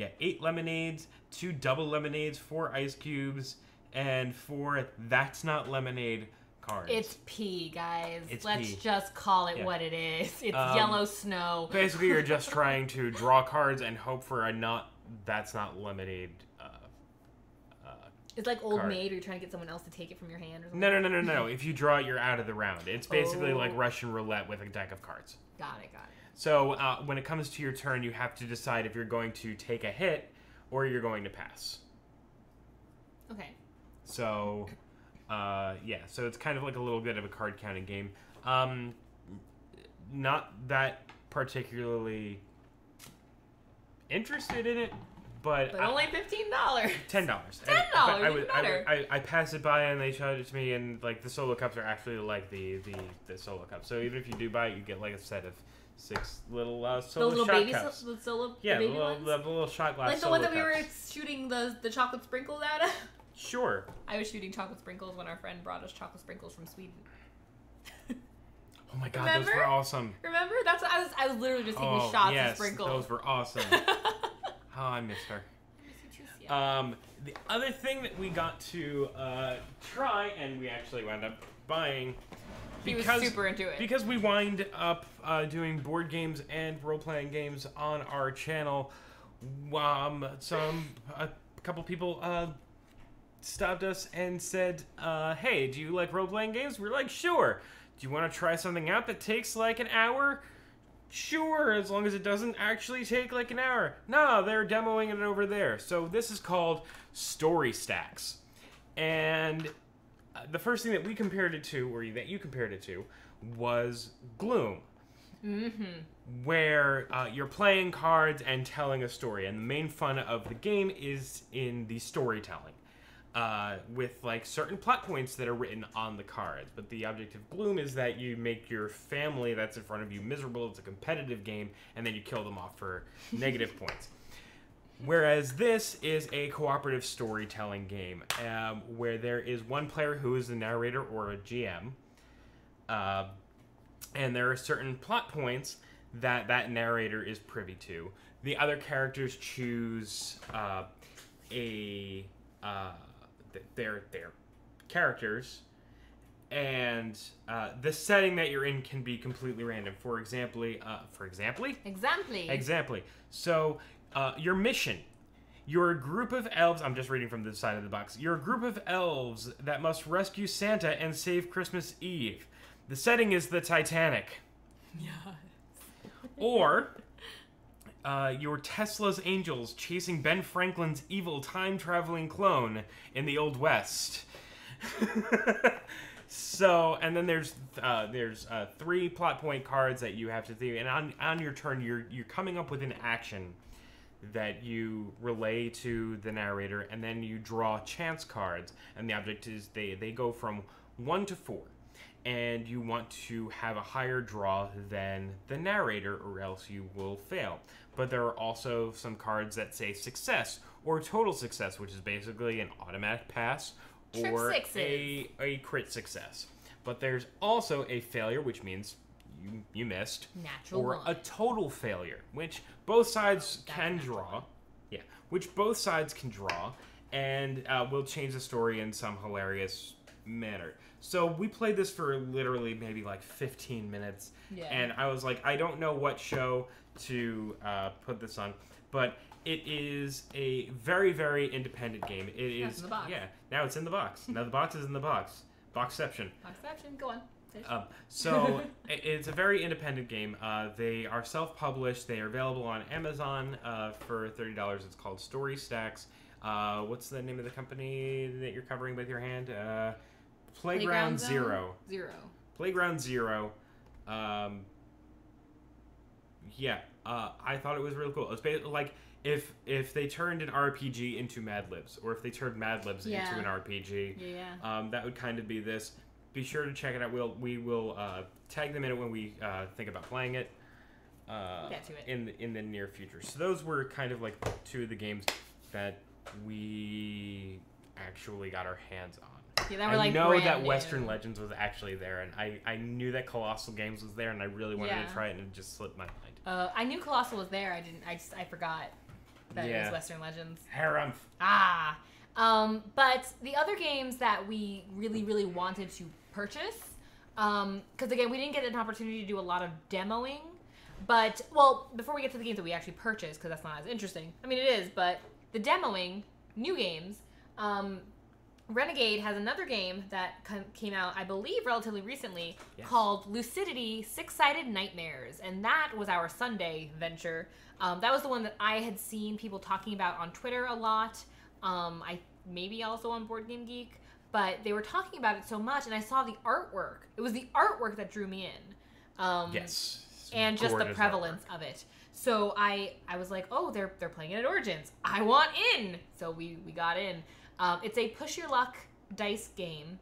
8 lemonades, 2 double lemonades, 4 ice cubes, and 4 That's Not Lemonade cards. It's pee, guys. It's Let's pee. just call it what it is. It's yellow snow. Basically, you're just trying to draw cards and hope for a That's Not Lemonade. It's like Old card. Maid, where you're trying to get someone else to take it from your hand or something. No. If you draw it, you're out of the round. It's basically like Russian roulette with a deck of cards. Got it. So when it comes to your turn, you have to decide if you're going to take a hit or you're going to pass. Okay. So, so it's kind of like a little bit of a card counting game. Not that particularly interested in it, but only $15. $10. $10, even better. I pass it by and they showed it to me, and like the solo cups are actually like the solo cups. So even if you do buy it, you get like a set of 6 little solo shot cups. The solo Yeah, baby the ones? little shot glass. Like the one that we were shooting the chocolate sprinkles out of? Sure. I was shooting chocolate sprinkles when our friend brought us chocolate sprinkles from Sweden. Oh my god, Remember? those were awesome. Remember? That's what I was literally just taking shots of sprinkles. Those were awesome. Oh, I missed her. The other thing that we got to try, and we actually wound up buying, He was super into it. because we wind up doing board games and role-playing games on our channel. A couple people stopped us and said, hey, do you like role-playing games? We're like, sure. Do you want to try something out that takes like an hour? Sure, as long as it doesn't actually take like an hour. No, they're demoing it over there. So this is called Story Stacks. And the first thing that we compared it to, or that you compared it to, was Gloom. Mm-hmm. Where you're playing cards and telling a story. And the main fun of the game is in the storytelling. With like certain plot points that are written on the cards. But the object of Gloom is that you make your family that's in front of you miserable. It's a competitive game, and then you kill them off for negative points. Whereas this is a cooperative storytelling game, where there is one player who is the narrator or a GM, and there are certain plot points that narrator is privy to. The other characters choose their characters, and the setting that you're in can be completely random. For example, so your mission, you're a group of elves. I'm just reading from the side of the box. You're a group of elves that must rescue Santa and save Christmas Eve. The setting is the Titanic. Yes. Or your Tesla's Angels chasing Ben Franklin's evil time-traveling clone in the Old West. So, and then there's 3 plot point cards that you have to think, and on your turn, you're coming up with an action that you relay to the narrator, and then you draw chance cards. And the object is they go from 1 to 4. And you want to have a higher draw than the narrator, or else you will fail. But there are also some cards that say success or total success, which is basically an automatic pass or a crit success. But there's also a failure, which means you missed, Natural or one. a total failure, which both sides can draw. Yeah, which both sides can draw, and will change the story in some hilarious manner. So we played this for literally maybe like 15 minutes, and I was like, I don't know what show to put this on, but it is a very, very independent game. It is, in the box. Yeah, now it's in the box. Now the box is in the box. Boxception. Boxception, go on. So it's a very independent game. They are self-published. They are available on Amazon for $30. It's called Story Stacks. What's the name of the company that you're covering with your hand? Playground Zero. Playground Zero. Yeah, I thought it was really cool. It's basically like if they turned an RPG into Mad Libs, or if they turned Mad Libs into an RPG. That would kind of be this. Be sure to check it out. We will tag them in it when we think about playing it. Get to it. In the near future. So those were kind of like two of the games that we actually got our hands on. Yeah, that were I know brand that new. Western Legends was actually there, and I knew that Colossal Games was there, and I really wanted to try it, and it just slipped my mind. I knew Colossal was there. I forgot that it was Western Legends. Harumph. But the other games that we really, really wanted to purchase, because again, we didn't get an opportunity to do a lot of demoing. But, well, before we get to the games that we actually purchased, because that's not as interesting. I mean, it is, but the demoing, new games, Renegade has another game that came out, I believe, relatively recently, called Lucidity Six-Sided Nightmares. And that was our Sunday venture. That was the one that I had seen people talking about on Twitter a lot. I maybe also on Board Game Geek. But they were talking about it so much, and I saw the artwork. It was the artwork that drew me in. Yes. And just the prevalence of it. So I was like, oh, they're playing it at Origins. I want in. So we got in. It's a push your luck dice game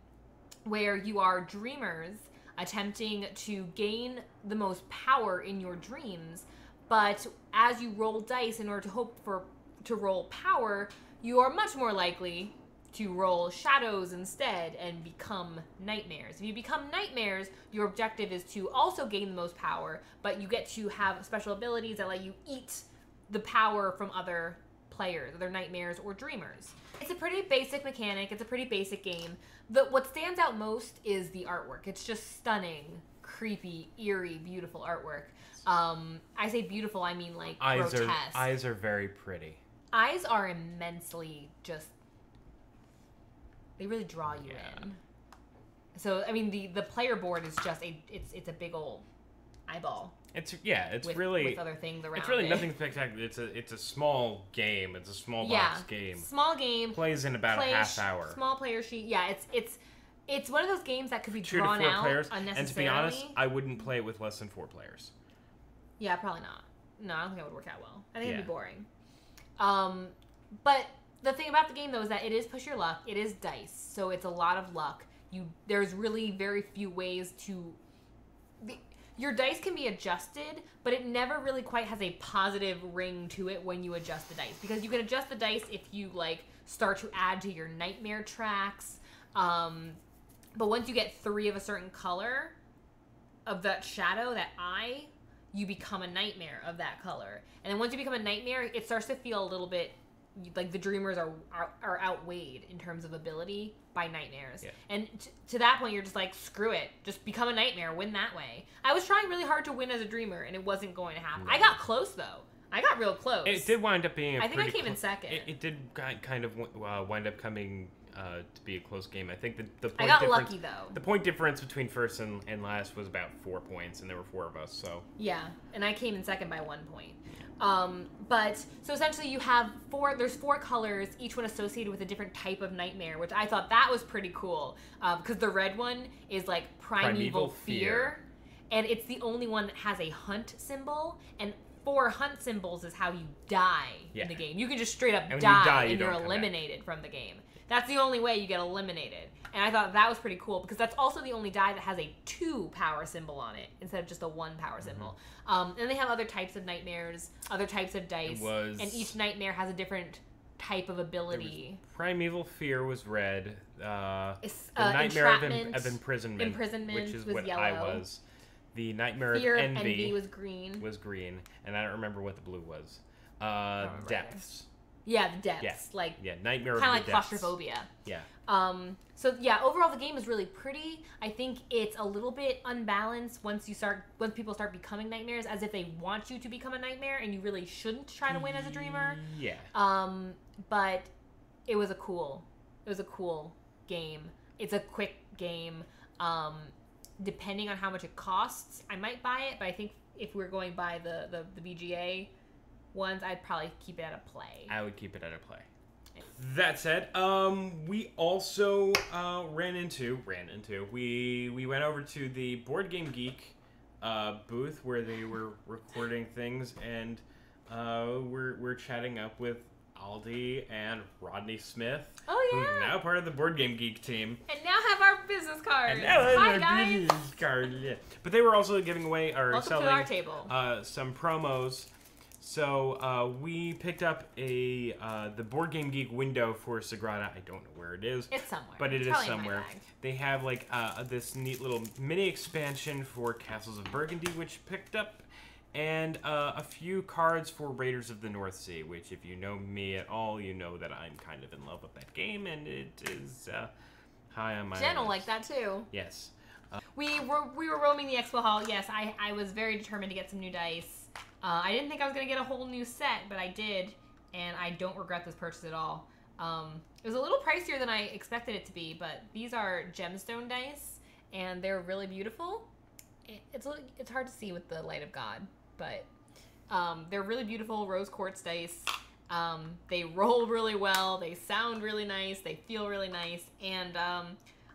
where you are dreamers attempting to gain the most power in your dreams. But as you roll dice in order to hope to roll power, you are much more likely to roll shadows instead and become nightmares. If you become nightmares, your objective is to also gain the most power, but you get to have special abilities that let you eat the power from other players, other nightmares or dreamers. It's a pretty basic mechanic. It's a pretty basic game. What stands out most is the artwork. It's just stunning, creepy, eerie, beautiful artwork. I say beautiful, I mean like grotesque. Eyes are very pretty. Eyes are immensely just... They really draw you in. So I mean, the player board is just it's a big old eyeball. It's with other things around. It's really nothing spectacular. It's a small game. It's a small box game. Small game. Plays in about a half hour. Small player sheet. Yeah, it's one of those games that could be 2 drawn to 4 out players. unnecessarily. And to be honest, I wouldn't play it with less than 4 players. Yeah, probably not. No, I don't think that would work out well. I think it'd be boring. But the thing about the game, though, is that it is push your luck. It is dice, so it's a lot of luck. There's really very few ways to... Your dice can be adjusted, but it never really quite has a positive ring to it when you adjust the dice. Because you can adjust the dice if you, start to add to your nightmare tracks. But once you get 3 of a certain color of that shadow, that eye, you become a nightmare of that color. And then once you become a nightmare, it starts to feel a little bit like the dreamers are outweighed in terms of ability by nightmares. Yeah. And to that point, you're just like, screw it. Just become a nightmare. Win that way. I was trying really hard to win as a dreamer, and it wasn't going to happen. No. I got close, though. I got real close. It did wind up being I think I came in second. It did kind of wind up coming to be a close game. I think the point I got lucky, though. The point difference between first and last was about 4 points, and there were 4 of us, so... Yeah, and I came in second by 1 point. But so essentially you have there's 4 colors, each one associated with a different type of nightmare, which I thought that was pretty cool. Because the red one is like primeval fear. And it's the only one that has a hunt symbol. And 4 hunt symbols is how you die Yeah. in the game. You can just straight up And when die, you die, you and you're don't come back. eliminated from the game. That's the only way you get eliminated. And I thought that was pretty cool because that's also the only die that has a 2 power symbol on it instead of just a 1 power symbol. And they have other types of nightmares, other types of dice, and each nightmare has a different type of ability. Primeval Fear was red. The It's, Nightmare of Entrapment, Imprisonment, which is was what yellow. I was. The Nightmare Fear of of Envy Envy was green. and I don't remember what the blue was. remember Depths. Yeah, the depths. Yeah. Like, Nightmare of kind the of like Depths. claustrophobia. Yeah. So yeah, overall the game is really pretty. I think it's a little bit unbalanced once people start becoming nightmares, as if they want you to become a nightmare, and you really shouldn't try to win as a dreamer. Yeah. But it was a cool game. It's a quick game. Depending on how much it costs, I might buy it, but I think if we're going by the VGA ones, I'd probably keep it at a play. I would keep it at a play. That said, we also we went over to the Board Game Geek booth where they were recording things, and we're chatting up with Aldi and Rodney Smith, Oh yeah. who's now part of the Board Game Geek team. And now have our business cards. And now Hi our guys. business card, yeah. But they were also giving away or Welcome selling to our table. some promos. So we picked up the Board Game Geek window for Sagrada. I don't know where it is, It's somewhere. but it It's is probably in my somewhere. bag. They have like this neat little mini expansion for Castles of Burgundy, which picked up, and a few cards for Raiders of the North Sea, which if you know me at all, you know that I'm kind of in love with that game, and it is high on my Jen will list. like that too. Yes. We were roaming the expo hall. Yes, I was very determined to get some new dice. I didn't think I was going to get a whole new set, but I did, and I don't regret this purchase at all. It was a little pricier than I expected it to be, but these are gemstone dice, and they're really beautiful. It's hard to see with the light of God, but they're really beautiful rose quartz dice. They roll really well, they sound really nice, they feel really nice, and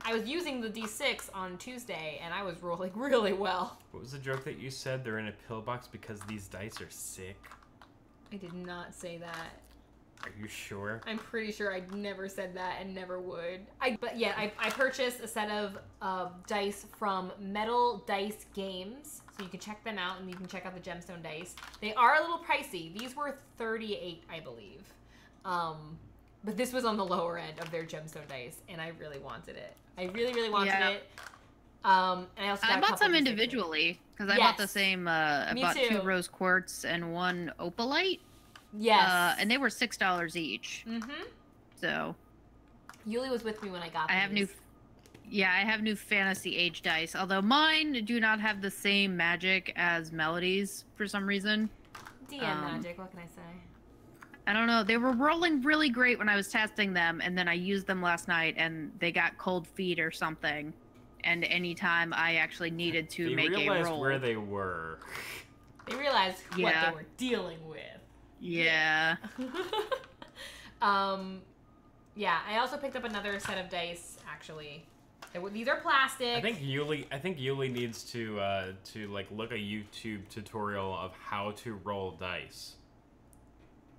I was using the D6 on Tuesday, and I was rolling really well. What was the joke that you said? They're in a pillbox because these dice are sick. I did not say that. Are you sure? I'm pretty sure I never said that and never would. But yeah, I purchased a set of dice from Metal Dice Games, so you can check them out, and you can check out the gemstone dice. They are a little pricey. These were $38, I believe. But this was on the lower end of their gemstone dice, and I really wanted it. I really, really wanted it. And I also got a bought couple some D6s. individually because I bought the Yes. same. I Me bought too. 2 rose quartz and 1 opalite. Yes. And they were $6 each. Mm-hmm. So Yuli was with me when I got I have these. I have new Fantasy Age dice. Although mine do not have the same magic as Melody's for some reason. DM magic, what can I say? I don't know. They were rolling really great when I was testing them, and then I used them last night, and they got cold feet or something. And anytime I actually needed to They make a realized roll, where they were. They realized what Yeah. they were dealing with. yeah. Yeah, I also picked up another set of dice, actually. These are plastic. I think Yuli needs to like look a YouTube tutorial of how to roll dice.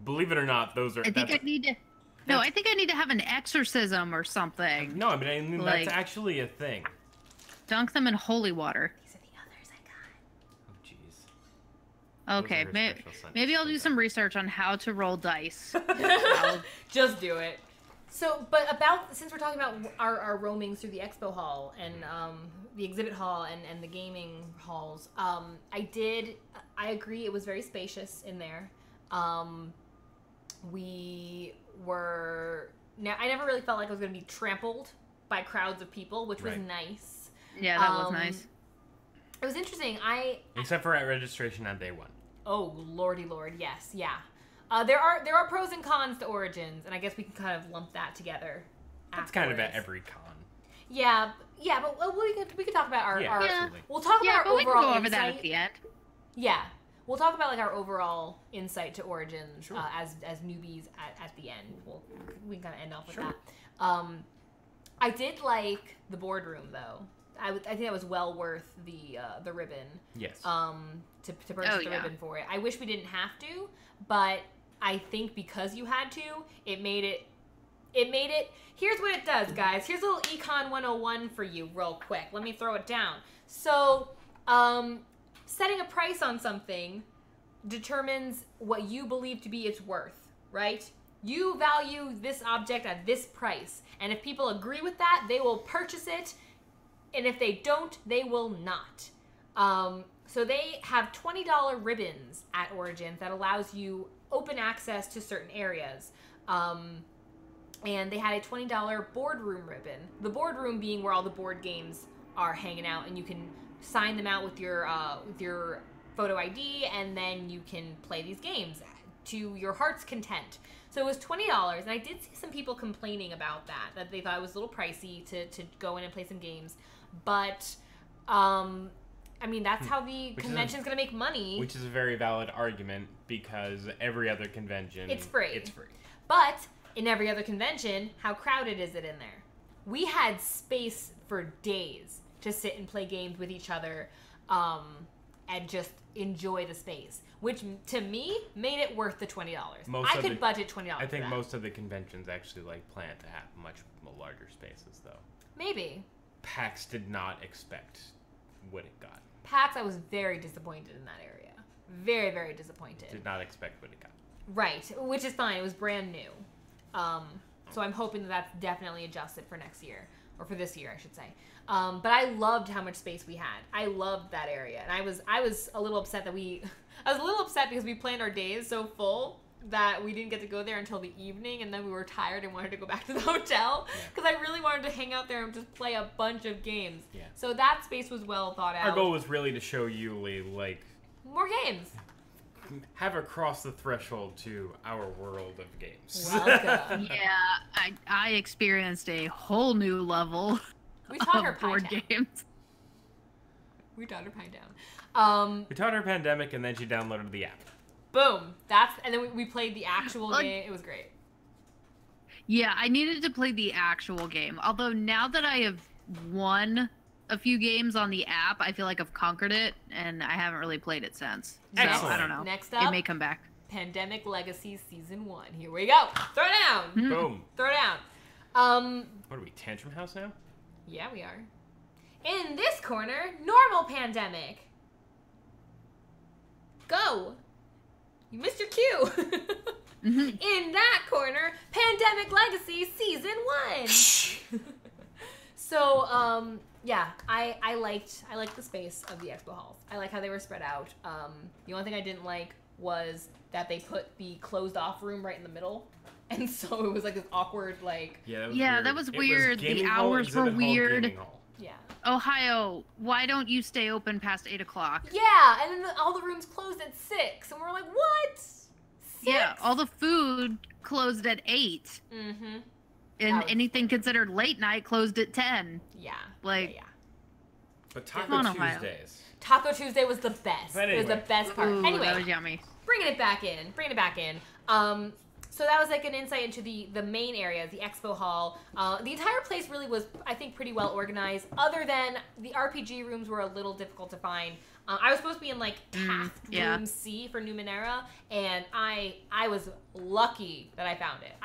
Believe it or not, those are. I think I need to. No, I think I need to have an exorcism or something. No, but I mean Like- that's actually a thing. Dunk them in holy water. These are the others I got. Oh jeez. Those Okay, are her maybe special maybe I'll do sentences. some research on how to roll dice. Just do it. So, but since we're talking about our roamings through the expo hall and the exhibit hall and the gaming halls, I agree it was very spacious in there. I never really felt like I was going to be trampled by crowds of people, which was Right. nice. Yeah, that was nice. It was interesting. Except for at registration on day 1. Oh, lordy lord, yes, yeah. There are pros and cons to Origins, and I guess we can kind of lump that together. That's kind of at afterwards. every con. Yeah, but we could talk about our Yeah, absolutely. we'll talk Yeah, about but our we can overall go over that insight. at the end. Yeah, we'll talk about like our overall insight to Origins Sure. as newbies at the end. We can kind of end off with Sure. that. I did like the boardroom though. I think that was well worth the ribbon. Yes. To purchase the ribbon for it. I wish we didn't have to, but I think because you had to, it made it. Here's what it does, guys. Here's a little Econ 101 for you, real quick. Let me throw it down. So, setting a price on something determines what you believe to be its worth, right? You value this object at this price, and if people agree with that, they will purchase it, and if they don't, they will not. So they have $20 ribbons at Origins that allows you open access to certain areas. And they had a $20 boardroom ribbon. The boardroom being where all the board games are hanging out, and you can sign them out with your photo ID, and then you can play these games to your heart's content. So it was $20, and I did see some people complaining about that they thought it was a little pricey to go in and play some games. But, I mean, that's how the convention's going to make money. Which is a very valid argument, because every other convention... It's free. It's free. But, in every other convention, how crowded is it in there? We had space for days to sit and play games with each other, and just enjoy the space, which to me made it worth the $20. I could budget $20. I think most of the conventions actually plan to have much larger spaces, though. Maybe. PAX did not expect what it got. PAX, I was very disappointed in that area. Very, very disappointed. Did not expect what it got. Right, which is fine. It was brand new. So I'm hoping that's definitely adjusted for next year, or for this year, I should say. But I loved how much space we had. I loved that area, and I was a little upset that I was a little upset because we planned our days so full that we didn't get to go there until the evening, and then we were tired and wanted to go back to the hotel because I really wanted to hang out there and just play a bunch of games. Yeah. So that space was well thought out. Our goal was really to show you, more games. Have her cross the threshold to our world of games. Welcome. Yeah, I experienced a whole new level We taught her of board Pie Town. games. We taught her Pie Town. We taught her Pandemic, and then she downloaded the app. Boom. And then we played the actual game. It was great. Yeah, I needed to play the actual game. Although now that I have won a few games on the app, I feel like I've conquered it, and I haven't really played it since. So Excellent. I don't know. Next up, it may come back. Pandemic Legacy Season 1. Here we go. Throw down. Boom. Throw down. What are we, Tantrum House now? Yeah, we are. In this corner, normal Pandemic. Go. You missed your cue. In that corner, Pandemic Legacy Season 1. So, yeah, I liked the space of the expo halls. I like how they were spread out. The only thing I didn't like was that they put the closed off room right in the middle. And so it was like this awkward, That was weird. The hours were weird. Yeah. Ohio, why don't you stay open past 8 o'clock? Yeah, and then all the rooms closed at 6. And we're like, what? 6? Yeah, all the food closed at 8. Mm-hmm. And anything considered late night closed at 10. Yeah. Like, yeah. But Come on, Taco Ohio. Tuesdays. Taco Tuesday was the best. But It was the anyway. best part. Ooh, Anyway, that was yummy. bringing it back in. So that was like an insight into the main area, the expo hall. The entire place really was, I think, pretty well organized, other than the RPG rooms were a little difficult to find. I was supposed to be in Taft Room C for Numenera, and I was lucky that I found it.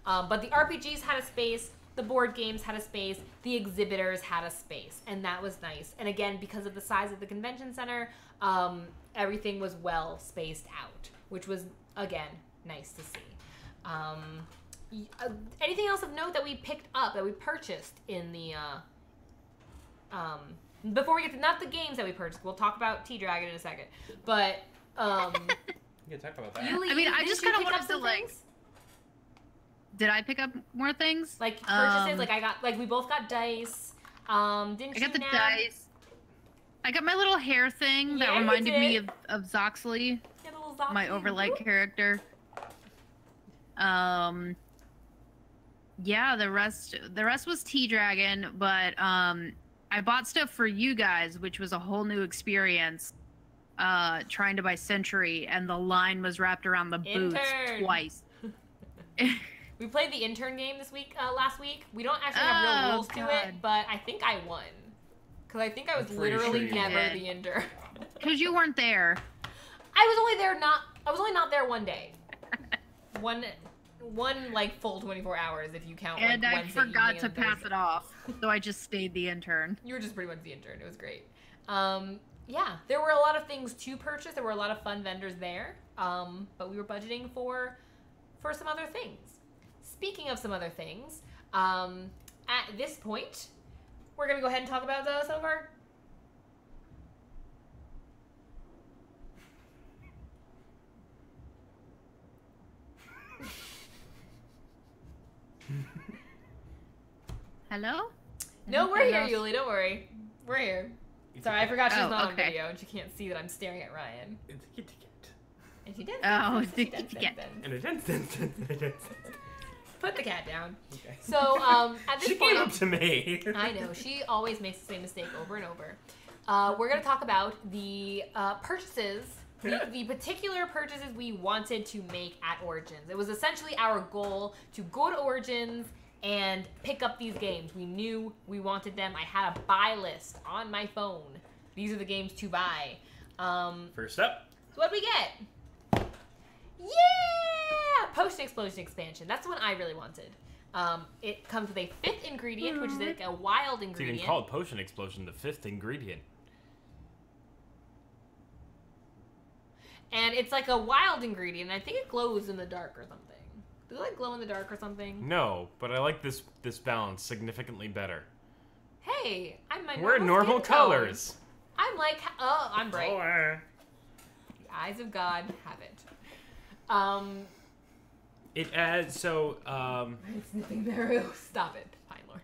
But the RPGs had a space, the board games had a space, the exhibitors had a space, and that was nice. And again, because of the size of the convention center, everything was well spaced out, which was, again, nice to see. Anything else of note that we picked up, that we purchased in the, before we get to, not the games that we purchased, we'll talk about T-Dragon in a second, but, You can talk about that. Yuli, I mean, I didn't just you kinda pick wanted up to, some like, things? Did I pick up more things? Like, purchases, we both got dice, didn't I got the Nab? dice. I got my little hair thing that Yeah, you reminded me did. of Zoxley, Get a little Zoxy. my overlay character. Yeah, the rest was T-Dragon, but I bought stuff for you guys, which was a whole new experience. Trying to buy Century, and the line was wrapped around the booths Intern. twice. We played the intern game last week. We don't actually have real rules to it, but I think I won. Because I think I was literally never the intern. Because you weren't there. I was only not there one day. One like full 24 hours if you count. And like, I Wednesday forgot to evening and pass Thursday. it off, so I just stayed the intern. You were just pretty much the intern. It was great. Yeah, there were a lot of things to purchase. There were a lot of fun vendors there. But we were budgeting for some other things. Speaking of some other things, at this point, we're gonna go ahead and talk about some of our. Hello? No, we're here, else? Yuli. Don't worry. We're here. Sorry, I forgot she's Oh, not on okay. video and she can't see that I'm staring at Ryan. And she did. Oh, She the did. cat. In a sense. Put the cat down. Okay. So, at this She point, came up to me. I know she always makes the same mistake over and over. We're gonna talk about the purchases, the particular purchases we wanted to make at Origins. It was essentially our goal to go to Origins and pick up these games. We knew we wanted them. I had a buy list on my phone. These are the games to buy. First up. So what did we get? Yeah! Potion Explosion expansion. That's the one I really wanted. It comes with a 5th ingredient, which is like a wild It's ingredient. even called Potion Explosion, the 5th ingredient. And it's like a wild ingredient. I think it glows in the dark or something. Does it like glow in the dark or something? No, but I like this balance significantly better. Hey, I'm my We're normal skin tone. colors. I'm like, oh, I'm bright. Color. The eyes of God have it. It adds so It's nothing there. Stop it, fine lord.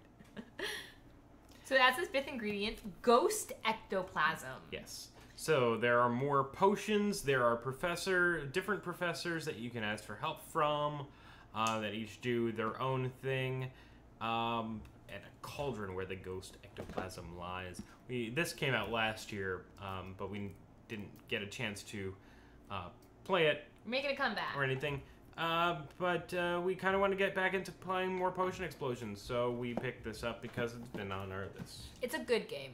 So that's this 5th ingredient, Ghost Ectoplasm. yes. So there are more potions. There are different professors that you can ask for help from, that each do their own thing, and a cauldron where the ghost ectoplasm lies. This came out last year, but we didn't get a chance to play it We're making a comeback. or anything. But we kind of want to get back into playing more Potion Explosions, so we picked this up because it's been on our list. It's a good game.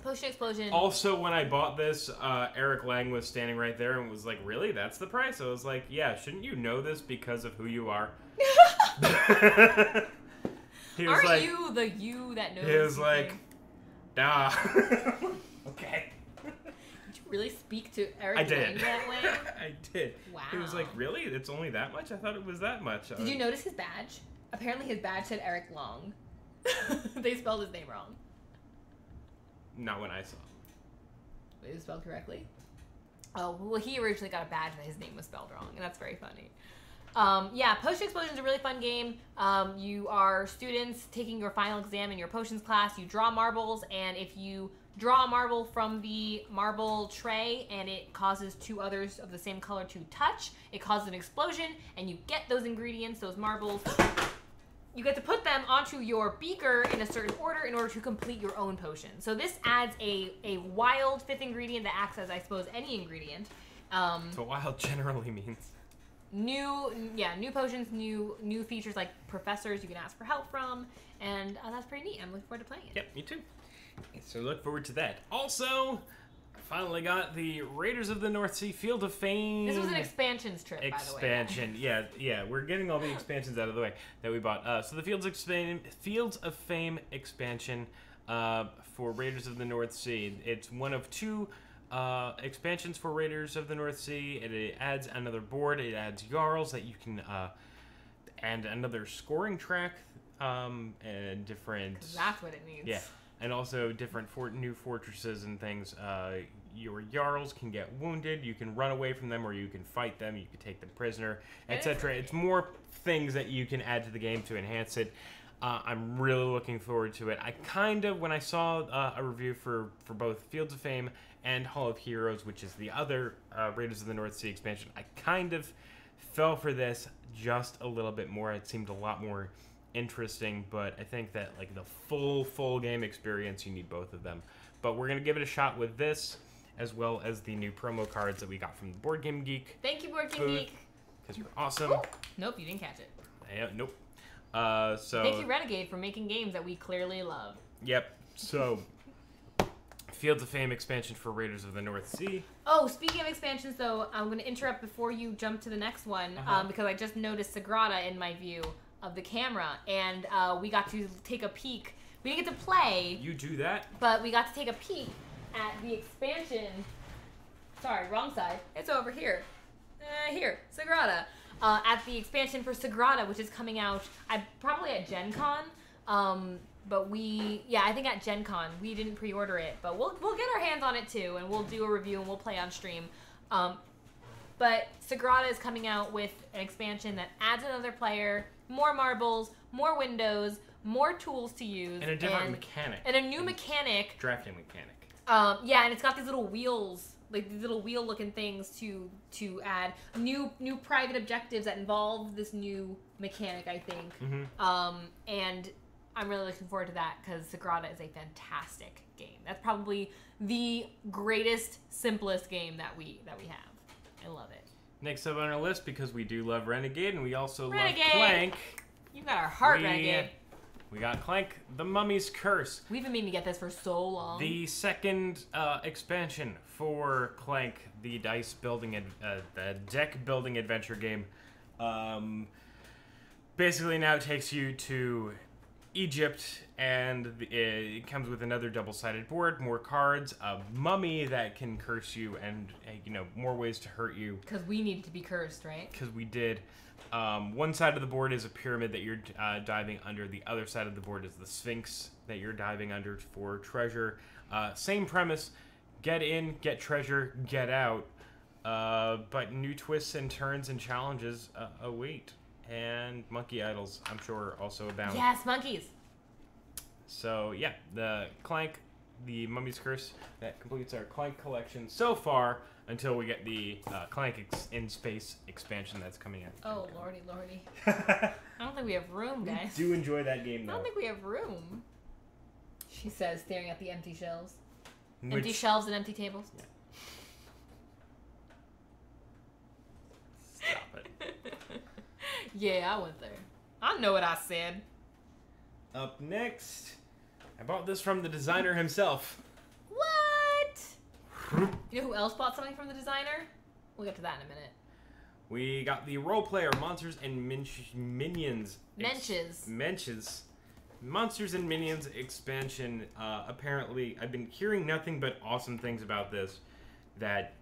Potion Explosion. Also, when I bought this, Eric Lang was standing right there and was like, "Really? That's the price?" I was like, "Yeah, shouldn't you know this because of who you are?" He was Aren't like, you the you that knows? he was you like, think? "Nah." Okay. Did you really speak to Eric I Lang did. that way? I did. He was like, Wow. "Really? It's only that much? I thought it was that much." Did you notice his badge? Apparently his badge said Eric Long. They spelled his name wrong. Not when I saw. It was spelled correctly? Oh, well, he originally got a badge that his name was spelled wrong, and that's very funny. Yeah, Potion Explosion is a really fun game. You are students taking your final exam in your potions class. You draw marbles, and if you draw a marble from the marble tray and it causes 2 others of the same color to touch, it causes an explosion, and you get those ingredients, those marbles. You get to put them onto your beaker in a certain order in order to complete your own potion. So this adds a wild 5th ingredient that acts as, I suppose, any ingredient. So wild generally means. New potions, new features like professors you can ask for help from, and that's pretty neat. I'm looking forward to playing it. Yep, me too. So look forward to that. Also, I finally got the Raiders of the North Sea Field of Fame. This was an expansions trip, by the way. Expansion. Yeah, we're getting all the expansions out of the way that we bought. So the Fields of Fame expansion for Raiders of the North Sea. It's one of 2 expansions for Raiders of the North Sea. It adds another board. It adds Jarls that you can, and another scoring track, and different. 'Cause that's what it needs. Yeah, and also different new fortresses and things. Your Jarls can get wounded. You can run away from them, or you can fight them. You can take them prisoner, etc. It's more things that you can add to the game to enhance it. I'm really looking forward to it. I kind of, when I saw a review for both Fields of Fame and Hall of Heroes, which is the other Raiders of the North Sea expansion, I kind of fell for this just a little bit more. It seemed a lot more interesting, but I think that like the full game experience, you need both of them. But we're gonna give it a shot with this, as well as the new promo cards that we got from the Board Game Geek, Thank you, Board Game Food. Geek. because you're awesome. Nope, you didn't catch it. Nope. Thank you, Renegade, for making games that we clearly love. Yep. So, Fields of Fame expansion for Raiders of the North Sea. Oh, speaking of expansions, though, I'm going to interrupt before you jump to the next one because I just noticed Sagrada in my view of the camera, and we got to take a peek. We didn't get to play. You do that? But we got to take a peek at the expansion. Sorry, wrong side. It's over here. Here, Sagrada. At the expansion for Sagrada, which is coming out probably at Gen Con. But I think at Gen Con. We didn't pre-order it, but we'll get our hands on it too, and we'll do a review and we'll play on stream. But Sagrada is coming out with an expansion that adds another player, more marbles, more windows, more tools to use, and a different mechanic, and a new mechanic, drafting mechanic. And it's got these little wheels, like these little wheel-looking things to add new private objectives that involve this new mechanic, I think. And I'm really looking forward to that because Sagrada is a fantastic game. That's probably the greatest, simplest game that we have. I love it. Next up on our list, because we do love Renegade and we also Renegade! love Clank. You got our heart, Renegade. We got Clank, The Mummy's Curse. We've been meaning to get this for so long. The second expansion for Clank, the the deck building adventure game. Basically now takes you to Egypt, and it comes with another double-sided board, more cards, a mummy that can curse you, and more ways to hurt you. Because we needed to be cursed, right? Because we did. One side of the board is a pyramid that you're diving under. The other side of the board is the Sphinx that you're diving under for treasure. Same premise. Get in, get treasure, get out. But new twists and turns and challenges await. And monkey idols, I'm sure, also abound. Yes, monkeys. So, yeah, the Clank, the Mummy's Curse, that completes our Clank collection so far until we get the Clank in Space expansion that's coming out. Oh, lordy. I don't think we have room, guys. Do enjoy that game, though. I don't think we have room. She says, staring at the empty shelves. Empty shelves and empty tables. Yeah. Stop it. Yeah, I went there. I know what I said. Up next, I bought this from the designer himself. What? You know who else bought something from the designer? We'll get to that in a minute. We got the Role Player Monsters and Minions. Menches. Monsters and Minions expansion. Apparently, I've been hearing nothing but awesome things about this. That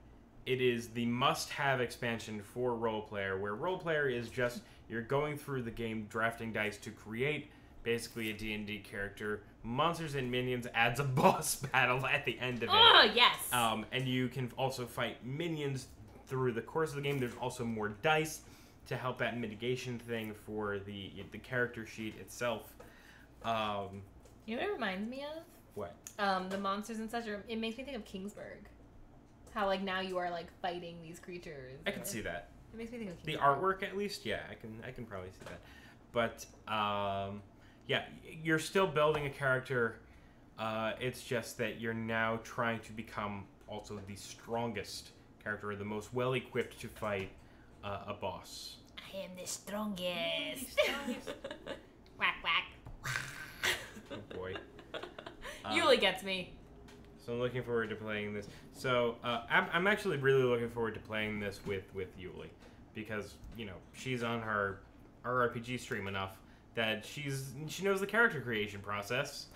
it is the must-have expansion for Role Player, where Role Player is just, you're going through the game, drafting dice to create basically a D&D character. Monsters and Minions adds a boss battle at the end of it. Oh, yes! And you can also fight minions through the course of the game. There's also more dice to help that mitigation thing for the character sheet itself. You know what it reminds me of? What? The monsters and such. It makes me think of Kingsburg. How now you are fighting these creatures. I can see that. It makes me think of Kingsburg. The artwork, at least, yeah, I can probably see that. But yeah, you're still building a character. It's just that you're now trying to become also the strongest character, or the most well-equipped to fight a boss. I am the strongest. Whack, whack. Oh boy. Yuli gets me. So I'm looking forward to playing this. So I'm actually really looking forward to playing this with Yuli, because she's on her RPG stream enough that she knows the character creation process,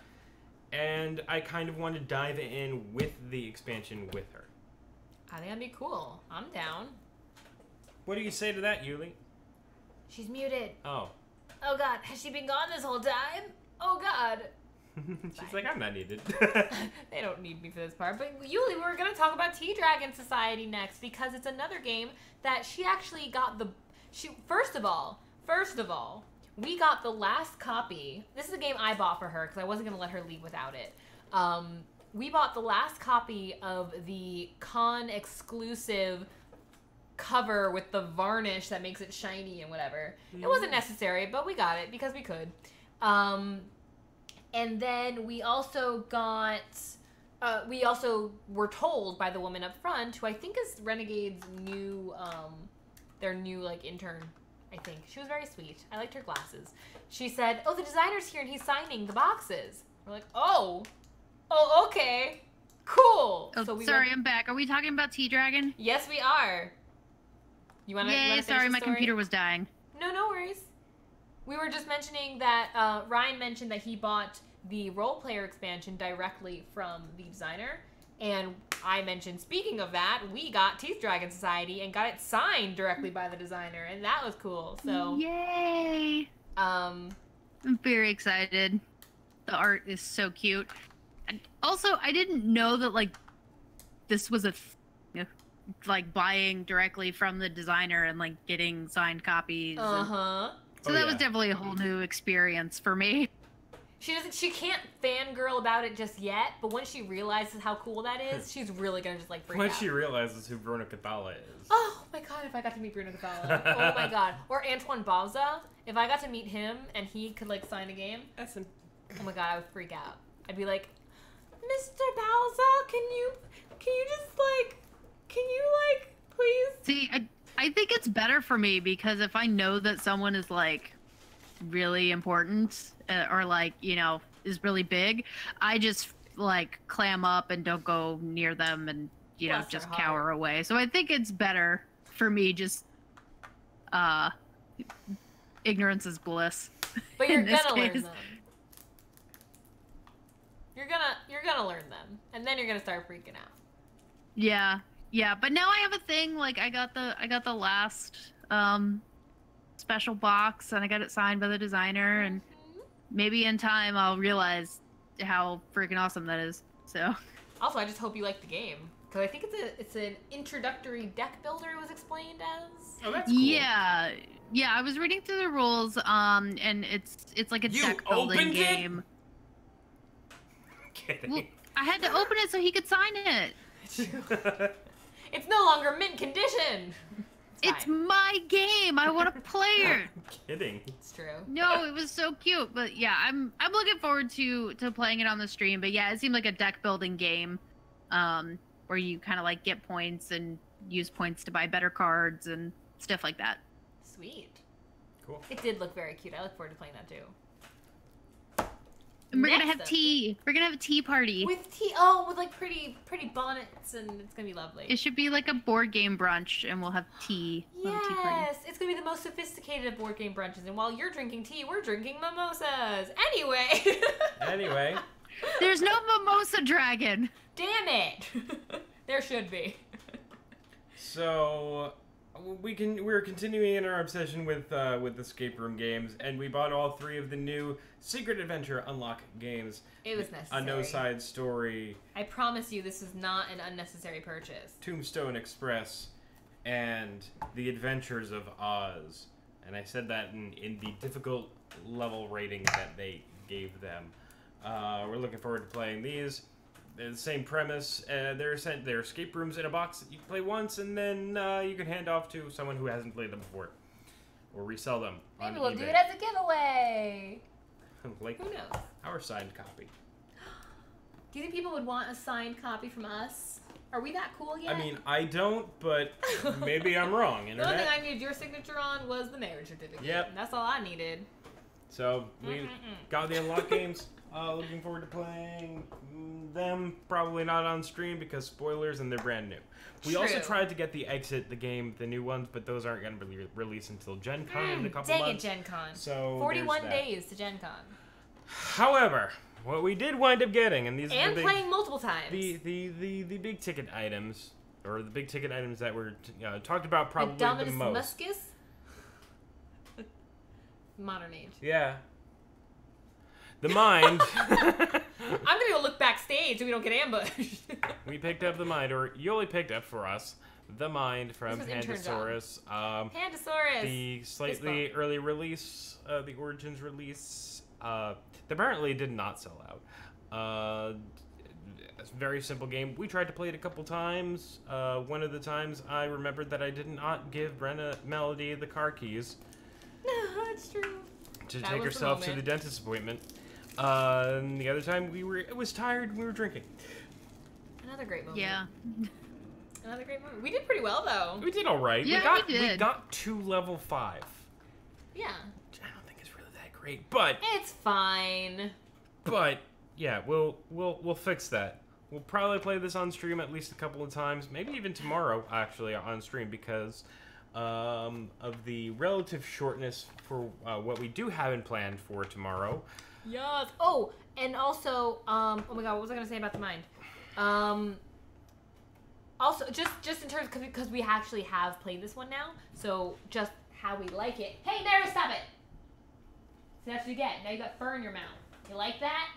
and I kind of want to dive in with the expansion with her. I think that'd be cool. I'm down. What do you say to that, Yuli? She's muted. Oh. Oh God, has she been gone this whole time? Oh God. She's like, I'm not needed. They don't need me for this part. But Yuli, we're going to talk about T-Dragon Society next, because it's another game that she actually got First of all, we got the last copy. This is a game I bought for her because I wasn't going to let her leave without it. We bought the last copy of the con exclusive cover with the varnish that makes it shiny and whatever. It wasn't necessary, but we got it because we could. And then we also got, we also were told by the woman up front, who I think is Renegade's new, their new intern I think. She was very sweet. I liked her glasses. She said, oh, the designer's here and he's signing the boxes. We're like, oh, okay, cool. Oh, So sorry, I'm back. Are we talking about T-Dragon? Yes, we are. You want to? Yay, sorry, my computer was dying. No worries. We were just mentioning that Ryan mentioned that he bought the role player expansion directly from the designer. And I mentioned, speaking of that, we got Teeth Dragon Society and got it signed directly by the designer, and that was cool. So yay! I'm very excited. The art is so cute. And also, I didn't know that like this was like buying directly from the designer and like getting signed copies. So that was definitely a whole new experience for me. She can't fangirl about it just yet, but once she realizes how cool that is, she's really gonna just like freak out. Once she realizes who Bruno Cathala is. Oh my god, if I got to meet Bruno Cathala. Oh my god. Or Antoine Bauza. If I got to meet him and he could like sign a game. Oh my god, I would freak out. I'd be like, Mr. Bauza, can you please? See, I think it's better for me because if I know that someone is like really important or like, you know, is really big, I just like clam up and don't go near them and, you know, just cower away. So I think it's better for me just ignorance is bliss. But you're gonna learn them. You're gonna learn them, and then you're gonna start freaking out. Yeah, but now I have a thing. Like I got the last special box, and I got it signed by the designer, and maybe in time I'll realize how freaking awesome that is. So. Also, I just hope you like the game because I think it's an introductory deck builder. It was explained as. Oh, that's cool. Yeah, I was reading through the rules, and it's like a deck building game. Kidding. Well, I had to open it so he could sign it. It's no longer mint condition. It's my game. I want to play it. I'm kidding. It's true. No, it was so cute. But yeah, I'm looking forward to playing it on the stream. But yeah, it seemed like a deck building game, where you kind of like get points and use points to buy better cards and stuff like that. Sweet. Cool. It did look very cute. I look forward to playing that too. And we're gonna have tea. We're gonna have a tea party. With tea, with like pretty bonnets, and it's gonna be lovely. It should be like a board game brunch, and we'll have tea. We'll have a tea party. Yes, it's gonna be the most sophisticated of board game brunches, and while you're drinking tea, we're drinking mimosas. Anyway. There's no mimosa dragon. Damn it. There should be. So we're continuing in our obsession with escape room games, and we bought all 3 of the new Secret Adventure Unlock games. It was necessary. A No Side Story. I promise you, this is not an unnecessary purchase. Tombstone Express, and The Adventures of Oz. And I said that in the difficult level rating that they gave them. We're looking forward to playing these. They're the same premise. They're escape rooms in a box that you can play once, and then you can hand off to someone who hasn't played them before, or resell them on Maybe we'll eBay. do it as a giveaway. Like Who knows? our signed copy. Do you think people would want a signed copy from us? Are we that cool yet? I mean, I don't, but maybe I'm wrong. The only thing Internet. I needed your signature on was the marriage certificate. Yep. That's all I needed. So we got the Unlock games. Looking forward to playing them. Probably not on stream because spoilers, and they're brand new. We also True. tried to get the the new ones, but those aren't going to be released until Gen Con in a couple Dang months. it, Gen Con. So 41 there's that. days to Gen Con. However, what we did wind up getting, and these are And the big, playing multiple times. the big ticket items, or the big ticket items that were talked about probably the Dominus most. Muscus? Modern age. Yeah. The Mind. I'm gonna go look backstage so we don't get ambushed. We picked up the Mind, or Yoli picked up for us the Mind from This was intern job. Pandasaurus. Pandasaurus. The slightly early release, the Origins release, apparently did not sell out. It's a very simple game. We tried to play it a couple times. One of the times I remembered that I did not give Brenna Melody the car keys No, that's true. to That take was the herself to the moment. dentist appointment. And the other time it was tired and we were drinking. Another great moment. Yeah. Another great moment. We did pretty well though. We did all right. Yeah, we we did. got to level 5. Yeah. Which I don't think is really that great, but It's fine. yeah, we'll fix that. We'll probably play this on stream at least a couple of times, maybe even tomorrow actually on stream because of the relative shortness for what we do have in plan for tomorrow. Yes. Oh, and also, oh my god, what was I gonna say about the mind? Also, just in terms, because we actually have played this one now, so just how we like it. Hey, Mary, stop it! See, that's what you get. Now you got fur in your mouth. You like that?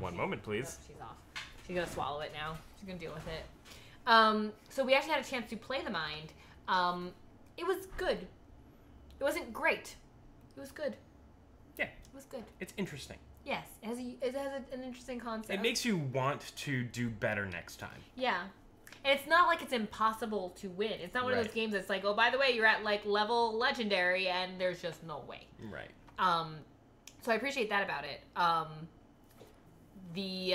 One moment, please. Oh, she's off. She's gonna swallow it now. She's gonna deal with it. So we actually had a chance to play the mind. It was good. It wasn't great. It was good. Yeah. It was good. It's interesting. Yes, it has an interesting concept. It makes you want to do better next time. Yeah. And it's not like it's impossible to win. It's not one of those games that's like, oh, by the way, you're at like level legendary and there's just no way. Right. So I appreciate that about it. The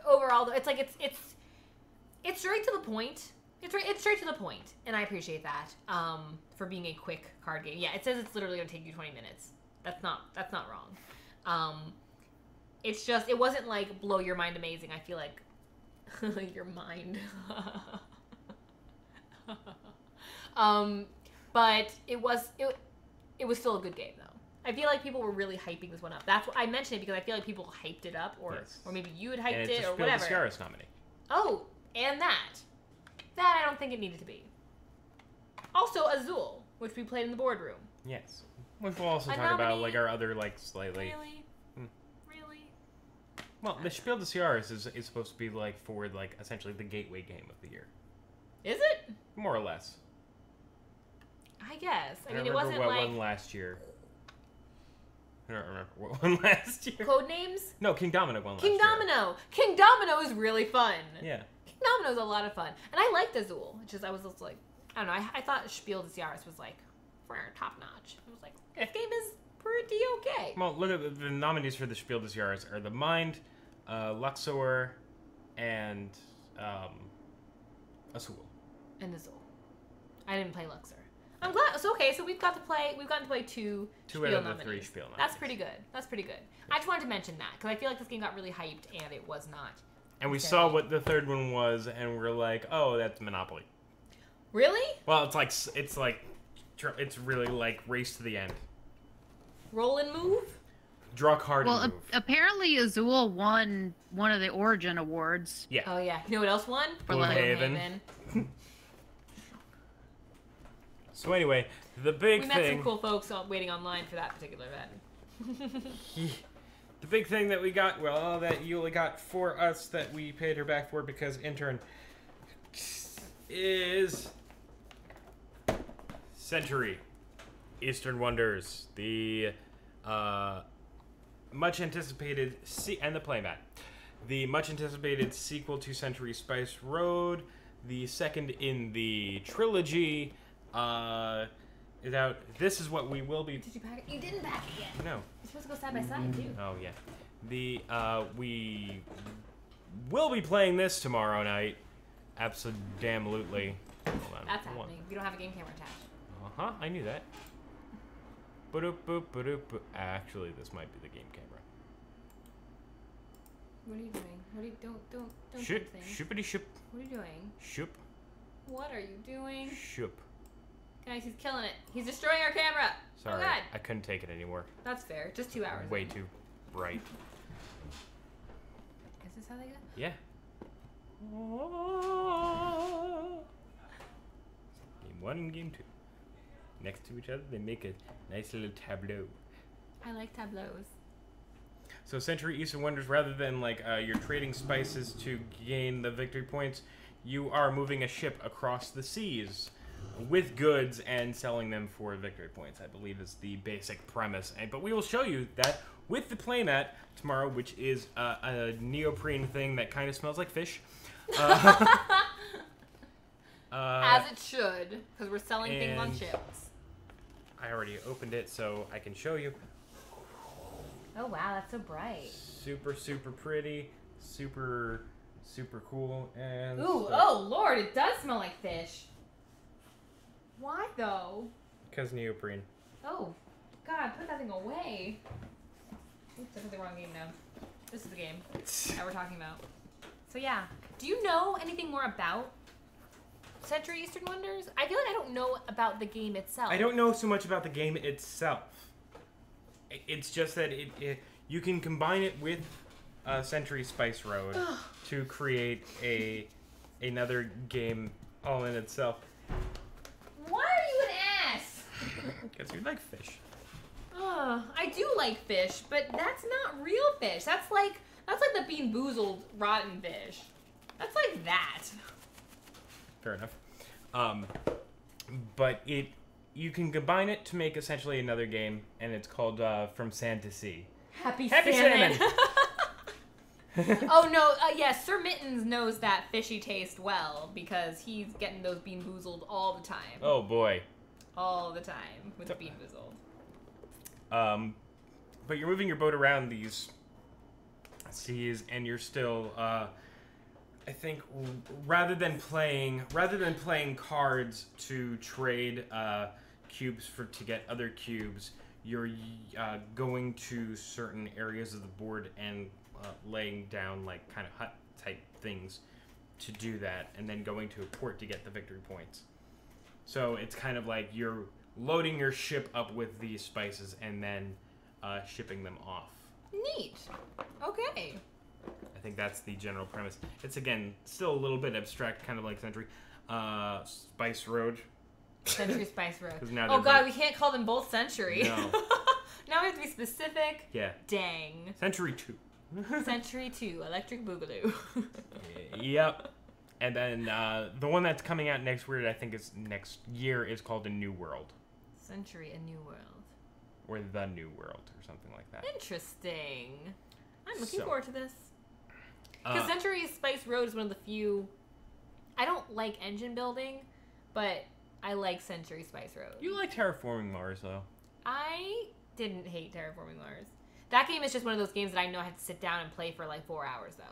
overall, it's like it's straight to the point. It's straight to the point, and I appreciate that. For being a quick card game. Yeah, it says it's literally gonna take you 20 minutes. That's not wrong. It's just, it wasn't like blow your mind amazing. I feel like your mind. But it was still a good game though. I feel like people were really hyping this one up. That's what I mentioned it because I feel like people hyped it up, or maybe you had hyped it or whatever. And it's a Spiel des Jahres nominee. Oh, and that I don't think it needed to be. Also, Azul, which we played in the boardroom. Yes. We'll also talk about like our other like slightly. Really? Well, the Spiel des Jahres is supposed to be like for like essentially the gateway game of the year. Is it? More or less. I guess. I mean, don't it wasn't remember what like one last year. I don't remember what one last year. Codenames. No, King Domino won last year. King Domino. King Domino is really fun. Yeah. King Domino is a lot of fun, and I liked Azul. It's just I was just like, I don't know. I thought Spiel des Jahres was like top notch. I was like, this game is pretty okay. Well, look at the nominees for the Spiel des Jahres are The Mind, Luxor, and Azul. And Azul. I didn't play Luxor. I'm glad. So okay, so we've gotten to play two out of the three Spiel nominees. That's pretty good. That's pretty good. I just wanted to mention that because I feel like this game got really hyped and it was not. And we saw what the third one was, and we're like, oh, that's Monopoly. Really? Well, it's really like race to the end. Roll and move. Draw card and move. Apparently Azul won one of the Origin Awards. Yeah. Oh yeah. You know what else won? Gloomhaven. So anyway, the big thing... We met some cool folks waiting online for that particular event. The big thing that we got, well, that Yuli got for us that we paid her back for because intern, is Century Eastern Wonders, the much anticipated and the playmat, the much anticipated sequel to Century Spice Road, the second in the trilogy. Is out. This is what we will be. Did you pack it? You didn't pack it yet. No. You're supposed to go side by side too. Oh yeah. We will be playing this tomorrow night. Absolutely. Hold on. That's happening. We don't have a game camera attached. I knew that. Ba-doop-boop. Actually, this might be the game camera. What are you doing? What are you don't Shoop. do things. Shoopity shoop. What are you doing? Shoop. What are you doing? Shoop. Guys, he's killing it. He's destroying our camera. Sorry, Oh God. I couldn't take it anymore. That's fair. Just 2 hours. Way too bright. Is this how they go? Yeah. Game 1 and Game 2. Next to each other, they make a nice little tableau. I like tableaus. So Century Eastern Wonders, rather than like you're trading spices to gain the victory points, you are moving a ship across the seas with goods and selling them for victory points, I believe is the basic premise. But we will show you that with the playmat tomorrow, which is a neoprene thing that kind of smells like fish. As it should, because we're selling things on ships. I already opened it, so I can show you. Oh wow, that's so bright. Super, super pretty. Super, super cool. And Ooh, oh lord, it does smell like fish. Why though? Because neoprene. Oh, God, put that thing away. Oops, I put the wrong game now. This is the game that we're talking about. So yeah, do you know anything more about Century Eastern Wonders? I feel like I don't know about the game itself. I don't know so much about the game itself. It's just that you can combine it with Century Spice Road to create another game all in itself. Why are you an ass? Because you like fish. I do like fish, but that's not real fish. That's like the Bean Boozled rotten fish. That's like that. Fair enough. But you can combine it to make essentially another game, and it's called From Sand to Sea. Happy Salmon. Oh no, yes, Sir Mittens knows that fishy taste well because he's getting those Bean Boozled all the time. Oh boy. All the time with the Bean Boozled. But you're moving your boat around these seas, and you're still, I think, rather than playing cards to trade cubes to get other cubes, you're going to certain areas of the board and laying down like kind of hut type things to do that, and then going to a port to get the victory points. So it's kind of like you're loading your ship up with these spices and then shipping them off. Neat. Okay. I think that's the general premise. It's, again, still a little bit abstract, kind of like Century. Spice Road. Century Spice Road. Now Oh god, we can't call them both Century. No. Now we have to be specific. Yeah. Dang. Century 2. Century 2, Electric Boogaloo. Yep. And then the one that's coming out next year is called A New World. Century, A New World. Or The New World, or something like that. Interesting. I'm looking So, forward to this. Because Century Spice Road is one of the few... I don't like engine building, but I like Century Spice Road. You like Terraforming Mars, though. I didn't hate Terraforming Mars. That game is just one of those games that I know I have to sit down and play for like 4 hours, though.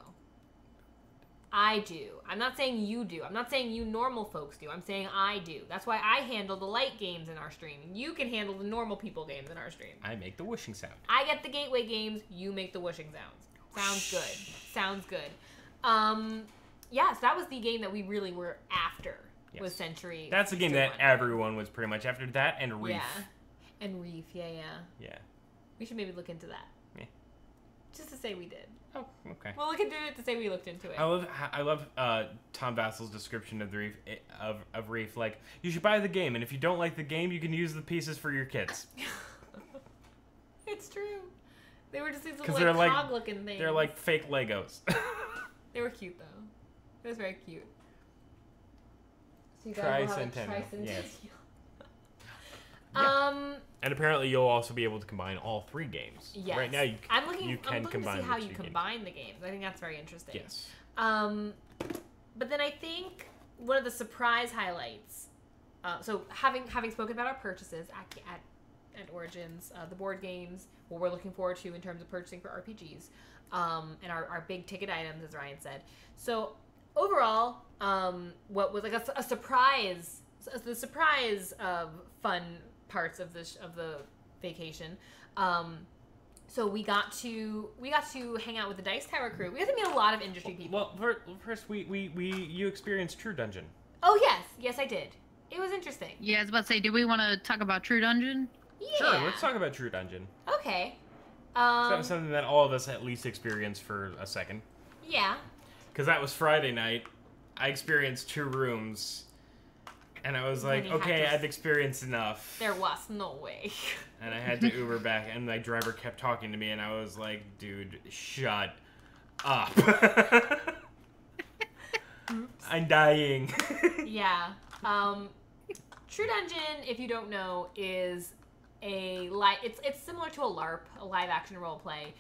I do. I'm not saying you do. I'm not saying you normal folks do. I'm saying I do. That's why I handle the light games in our stream. You can handle the normal people games in our stream. I make the whooshing sound. I get the gateway games. You make the whooshing sounds. Sounds good. Sounds good. Yeah, so that was the game that we really were after. Yes. Was Century. That's the game that everyone was pretty much after. That and Reef. Yeah. And Reef, yeah. Yeah. We should maybe look into that. Yeah. Just to say we did. Oh, okay. We'll look into it to say we looked into it. I love Tom Vassel's description of the Reef of Reef. Like, you should buy the game, and if you don't like the game, you can use the pieces for your kids. It's true. They were just these 'Cause little they're cog-looking things. They're like fake Legos. They were cute though. It was very cute. So you Tricentennial, guys will have a tricentennial. yes. And apparently you'll also be able to combine all 3 games. Yes. Right now you can I'm looking combine to see how the you 2 combine the games. I think that's very interesting. Yes. But then I think one of the surprise highlights. So having spoken about our purchases at Origins, the board games, what we're looking forward to in terms of purchasing for RPGs, and our big ticket items, as Ryan said. So overall, what was like a surprise, the surprise of fun parts of the vacation. So we got to hang out with the Dice Tower crew. We got to meet a lot of industry people. Well, first you experienced True Dungeon. Oh yes, I did. It was interesting. Yeah, I was about to say, do we want to talk about True Dungeon? Yeah. Sure, let's talk about True Dungeon. Okay. So that was something that all of us at least experienced for a second. Yeah. Because that was Friday night. I experienced 2 rooms. And I was And like, then you had okay, to- I've experienced enough. There was no way. And I had to Uber back, and my driver kept talking to me, and I was like, dude, shut up. I'm dying. Yeah. True Dungeon, if you don't know, is it's similar to a LARP, a live action role play.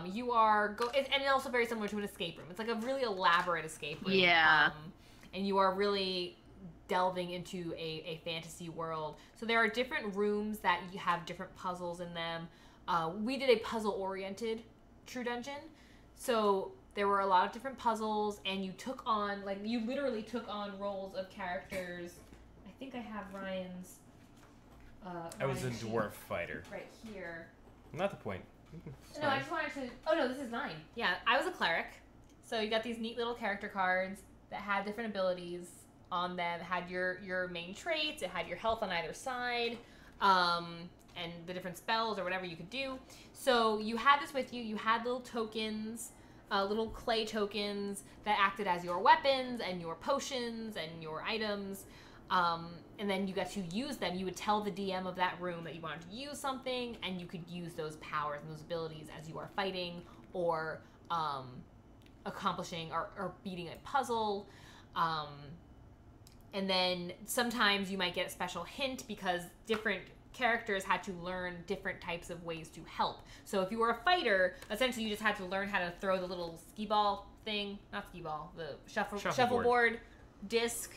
You are and also very similar to an escape room. It's like a really elaborate escape room. Yeah. And you are really delving into a fantasy world. So there are different rooms that you have different puzzles in them. We did a puzzle-oriented True Dungeon. So there were a lot of different puzzles, and you literally took on roles of characters. I think I have Ryan's I was a Ryan, dwarf fighter. right here. Not the point. No, I just wanted to. Oh no, this is mine. Yeah, I was a cleric. So you got these neat little character cards that had different abilities on them. It had your main traits. It had your health on either side, and the different spells or whatever you could do. So you had this with you. You had little tokens, little clay tokens that acted as your weapons and your potions and your items. And then you got to use them. You would tell the DM of that room that you wanted to use something, and you could use those powers and those abilities as you are fighting or accomplishing or beating a puzzle. And then sometimes you might get a special hint because different characters had to learn different types of ways to help. So if you were a fighter, essentially you just had to learn how to throw the little skee ball thing, not skee ball, the shuffleboard disc.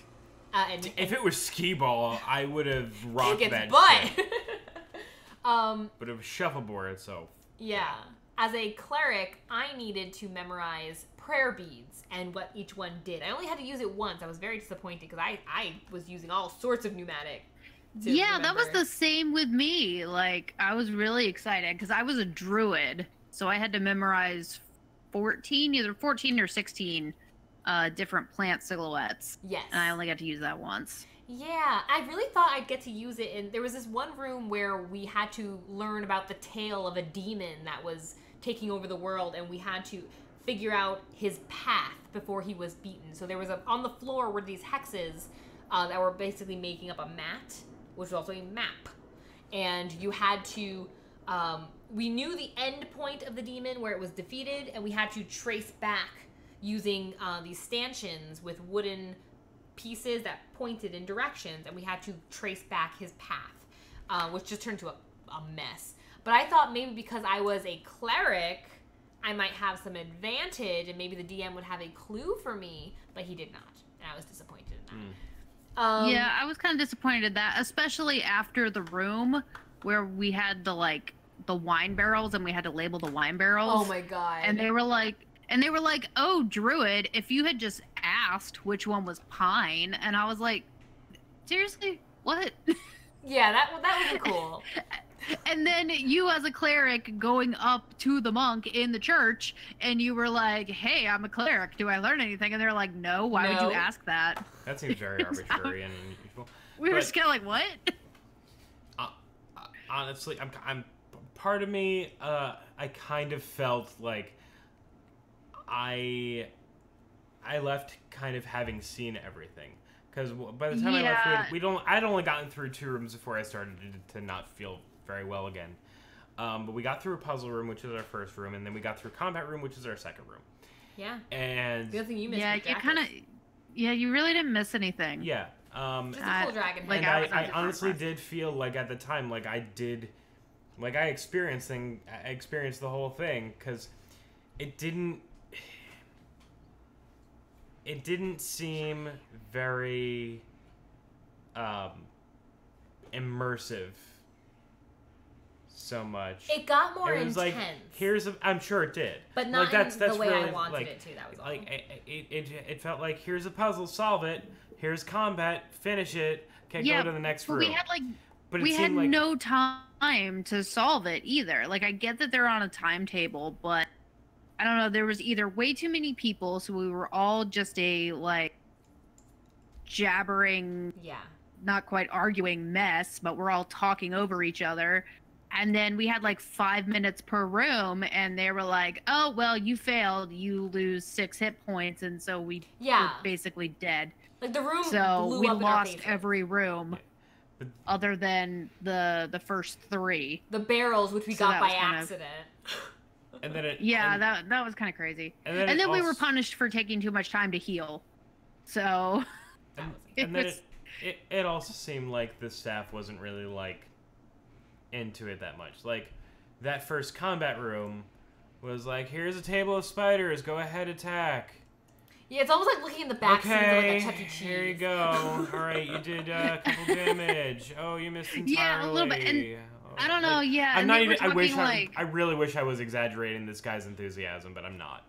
And if it was skee ball, I would have rocked kick that its butt. shit. But it was shuffleboard, so... Yeah. As a cleric, I needed to memorize prayer beads and what each one did. I only had to use it once. I was very disappointed because I was using all sorts of pneumatic. Yeah, that was the same with me. Like, I was really excited because I was a druid, so I had to memorize either 14 or 16 different plant silhouettes. Yes. And I only got to use that once. Yeah, I really thought I'd get to use it. And there was this one room where we had to learn about the tale of a demon that was taking over the world, and we had to figure out his path before he was beaten. So there was on the floor were these hexes that were basically making up a mat, which was also a map. And you had to, we knew the end point of the demon where it was defeated, and we had to trace back using these stanchions with wooden pieces that pointed in directions, and we had to trace back his path, which just turned to a mess. But I thought maybe because I was a cleric, I might have some advantage, and maybe the DM would have a clue for me, but he did not, and I was disappointed in that. Yeah, I was kind of disappointed at that, especially after the room where we had the wine barrels, and we had to label the wine barrels. Oh my god. And they were like, oh, druid, if you had just asked which one was pine, and I was like, seriously, what? Yeah, that wasn't cool. And then you as a cleric going up to the monk in the church, and you were like, hey, I'm a cleric, do I learn anything? And they're like, no, why would you ask that? That seems very arbitrary and unusual. We were just kind of like, what? Honestly, I'm part of me, I kind of felt like I left kind of having seen everything, because by the time I left, I'd only gotten through 2 rooms before I started to not feel very well again. But we got through a puzzle room, which is our first room, and then we got through combat room, which is our second room. Yeah. And the other thing you missed. Yeah, you kind of. Yeah, you really didn't miss anything. Yeah. Just a cool dragon. Like, and I honestly did feel like at the time, like I experienced the whole thing, because it didn't seem very immersive so much. It got more it was intense. Like, I'm sure it did. But not that's the way really, I wanted it to, that was all. Like, it felt like, here's a puzzle, solve it. Here's combat, finish it. Okay, Yeah, go to the next room. We had no time to solve it either. Like, I get that they're on a timetable, but I don't know, there was either way too many people, so we were all just a, jabbering, not quite arguing mess, but we're all talking over each other. And then we had 5 minutes per room, and they were like, oh, well, you failed, you lose 6 hit points, and so we were basically dead. Like, the room so blew we up in our lost faces. every room other than the first 3. The barrels, which we got by accident. And then that was kind of crazy. And then we were punished for taking too much time to heal. So and then it also seemed like the staff wasn't really into it that much. Like, that first combat room was like, here's a table of spiders, go ahead, attack. Yeah, it's almost like looking in the back scenes of a Chuck E. Cheese. Here you go. All right, you did a couple damage. Oh, you missed entirely. Yeah, a little bit. And I don't know. Yeah, I really wish I was exaggerating this guy's enthusiasm, but I'm not.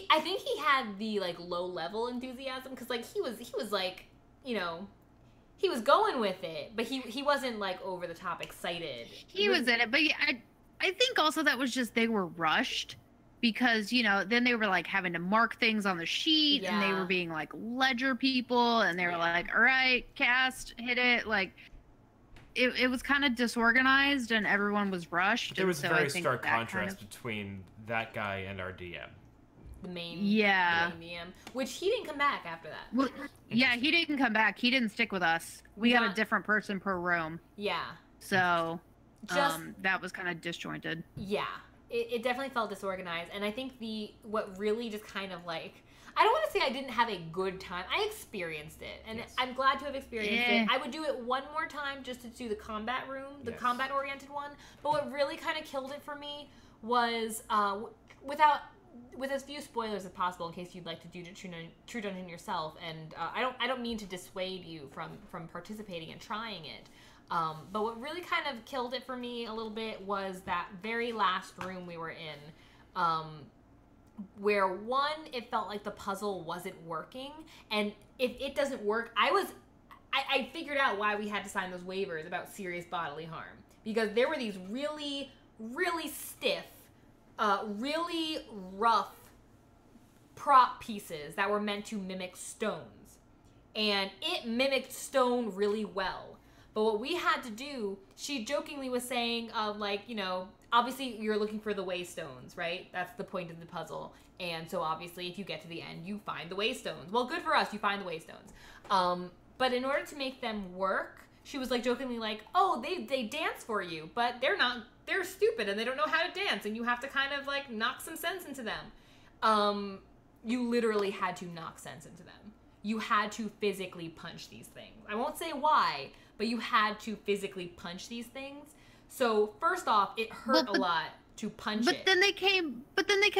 I think he had the low level enthusiasm, because he was he was going with it, but he wasn't like over the top excited. He was in it, but yeah, I think also that was just they were rushed because then they were like having to mark things on the sheet and they Yeah. were being like ledger people and they were like, all right, cast, hit it, like it was kind of disorganized and everyone was rushed. There was and a so I very think stark that contrast between that guy and our DM. The main Yeah. the main DM, which he didn't come back after that. Well, yeah, he didn't come back. He didn't stick with us. We got Not- a different person per room. Yeah, So just that was kind of disjointed. yeah, it definitely felt disorganized, and I think what really just kind of like. I don't want to say I didn't have a good time. I experienced it, and Yes. I'm glad to have experienced Yeah. it. I would do it one more time just to do the combat room, the Yes. combat-oriented one. But what really kind of killed it for me was, with as few spoilers as possible, in case you'd like to do True Dungeon yourself. And I don't mean to dissuade you from participating and trying it. But what really kind of killed it for me a little bit was that very last room we were in. Where one, it felt like the puzzle wasn't working, and if it doesn't work, I figured out why we had to sign those waivers about serious bodily harm, because there were these really, really stiff, really rough prop pieces that were meant to mimic stones, and it mimicked stone really well. But what we had to do, she jokingly was saying, obviously you're looking for the waystones, right? That's the point of the puzzle. And so obviously if you get to the end, you find the waystones. Well, good for us, you find the waystones. But in order to make them work, she was like jokingly like, oh, they dance for you, but they're stupid and they don't know how to dance, and you have to kind of like knock some sense into them. You literally had to knock sense into them. You had to physically punch these things. I won't say why, but you had to physically punch these things. So first off, it hurt a lot to punch But it. then they came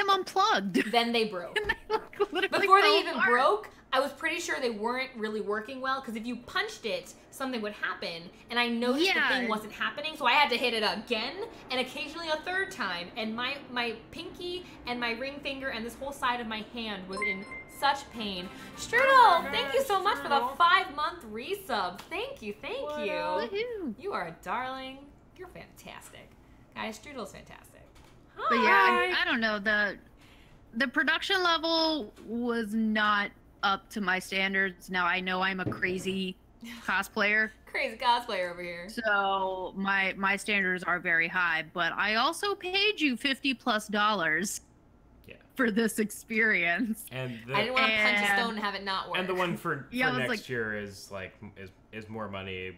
unplugged. Then they broke. And they, like, literally Before they fell even apart. broke, I was pretty sure they weren't really working well, because if you punched it, something would happen, and I noticed the Yeah. thing wasn't happening, so I had to hit it again, and occasionally a third time, and my pinky and my ring finger and this whole side of my hand was in such pain. Strudel, thank you so much for the 5-month resub. Thank you, thank you. Woohoo. You are a darling. You're fantastic. Guys, Strudel's fantastic. But yeah, Hi. I don't know, the production level was not up to my standards. Now I know I'm a crazy cosplayer, Crazy cosplayer over here. so my standards are very high, but I also paid you $50+ Yeah. for this experience. And I didn't want to punch a And- stone and have it not work. and the one for Yeah, I was next like- year is like is more money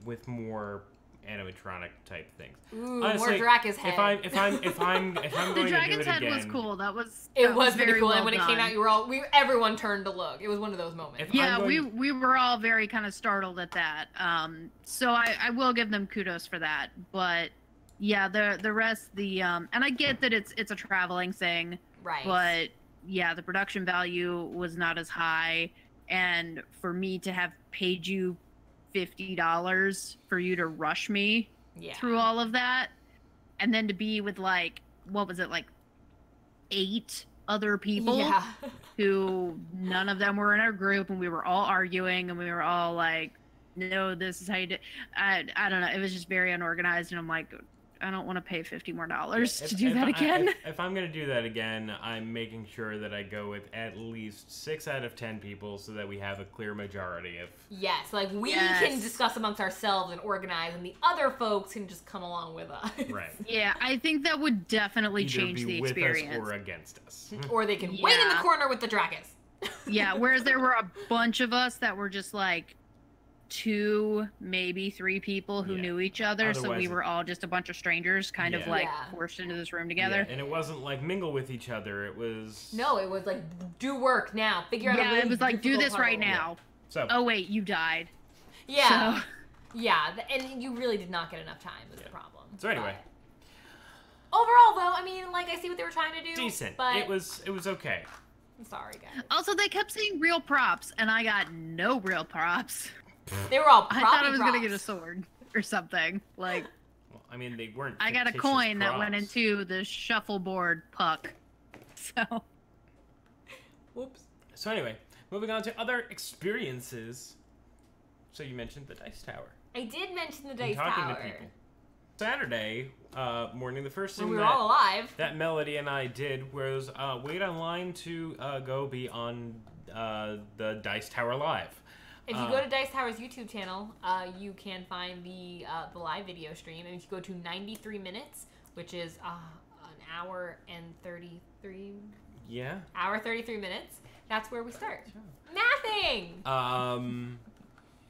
with more animatronic type things. Ooh, Honestly, more Dracus head. If I'm The going to do dragon's it head again, was cool. That was It that was pretty very cool, well and when it came done. out, everyone turned to look. It was one of those moments. If- Yeah, I'm going- we were all very kind of startled at that. So I will give them kudos for that. But yeah, the rest, and I get that it's a traveling thing, Right. but yeah, the production value was not as high, and for me to have paid you $50 for you to rush me yeah. through all of that, and then to be with like, what was it, like 8 other people Yeah. who none of them were in our group, and we were all arguing, and we were all like, no, this is how you do. I don't know, it was just very unorganized, and I'm like, I don't want to pay $50 more to do that again. If I'm going to do that again, I'm making sure that I go with at least 6 out of 10 people so that we have a clear majority of. Yes, like we Yes. can discuss amongst ourselves and organize, and the other folks can just come along with us. Right. Yeah, I think that would definitely Either change be the with experience. us or against us. Or they can wait in the Yeah. corner with the Dracus. Yeah, whereas there were a bunch of us that were just like 2, maybe 3 people who Yeah. knew each other, so Otherwise we it- were all just a bunch of strangers kind of Yeah. like Yeah. forced into this room together. Yeah, and it wasn't like mingle with each other. It was No, it was like, do work now. Figure out a Yeah, really it was like, do difficult this right puzzle. now. So Oh wait, you died. Yeah. So, Yeah, and you really did not get enough time was the Yeah. problem. So anyway. But overall, though, I mean, like, I see what they were trying to do. decent. But It was okay. I'm sorry, guys. also, they kept saying real props, and I got no real props. They were all I thought I proppy was gonna get a props. sword or something. Like, Well, I mean, they weren't. I got a fictitious coin that went props. into the shuffleboard puck. So, Whoops. So anyway, moving on to other experiences. So you mentioned the Dice Tower. I did mention the And Dice talking Tower. to people. Saturday morning, the first When thing we were all alive. that Melody and I did was wait online to go be on the Dice Tower Live. If you go to Dice Tower's YouTube channel, you can find the live video stream. And if you go to 93 minutes, which is an hour and 33... Yeah. Hour 33 minutes. That's where we start. Mathing!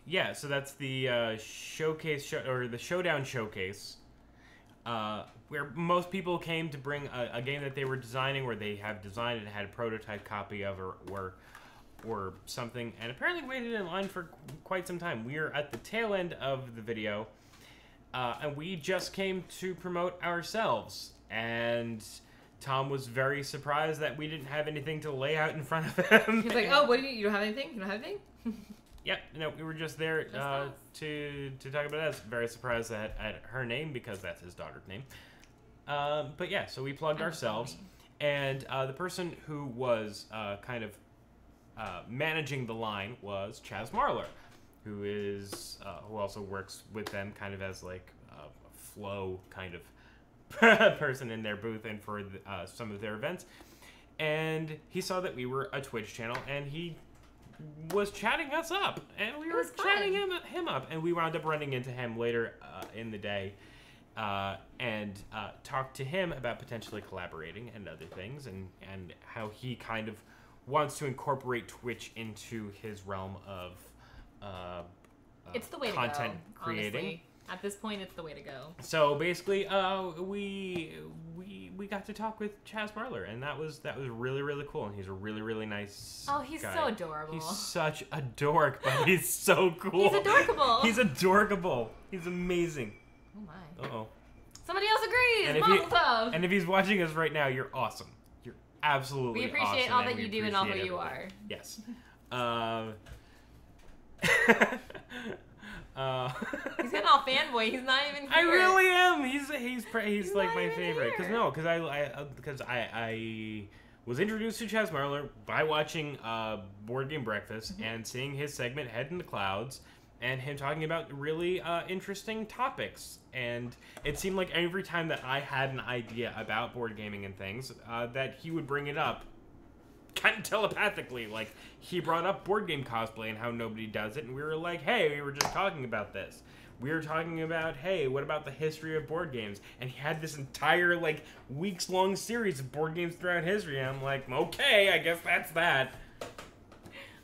Yeah, so that's the showcase, or the Showdown Showcase, where most people came to bring a game that they were designing, or they have designed and had a prototype copy of, or something, and apparently waited in line for quite some time. We are at the tail end of the video, and we just came to promote ourselves, and Tom was very surprised that we didn't have anything to lay out in front of him. He's like, oh, what do you don't have anything? You don't have anything? Yep, no, we were just there to talk about that. Very surprised at her name, because that's his daughter's name. But yeah, so we plugged ourselves, and the person who was kind of managing the line was Chaz Marler, who is who also works with them kind of as like a flow kind of person in their booth and for some of their events. And he saw that we were a Twitch channel, and he was chatting us up, and we were chatting him up, and we wound up running into him later in the day and talked to him about potentially collaborating and other things, and how he kind of wants to incorporate Twitch into his realm of it's the way content to go, creating. Honestly. At this point, it's the way to go. So basically, we got to talk with Chaz Marler, and that was really, really cool. And he's a really, really nice he's guy. so adorable. He's such a dork, but he's so cool. He's adorable. He's adorkable. He's amazing. Oh my. Uh-oh. Somebody else agrees. And And if he's watching us right now, you're awesome. You're absolutely we appreciate awesome, all and that we you do and all who appreciate you everything. are. Yes. He's getting all fanboy. He's not even here. I really am. He's like not my even favorite. here. Because I was introduced to Chaz Marler by watching Board Game Breakfast and seeing his segment Head in the Clouds, and him talking about really interesting topics. And it seemed like every time that I had an idea about board gaming and things, that he would bring it up kind of telepathically. Like, he brought up board game cosplay and how nobody does it, and we were like, hey, we were just talking about this. We were talking about, hey, what about the history of board games? And he had this entire, like, weeks-long series of board games throughout history, and I'm like, okay, I guess that's that.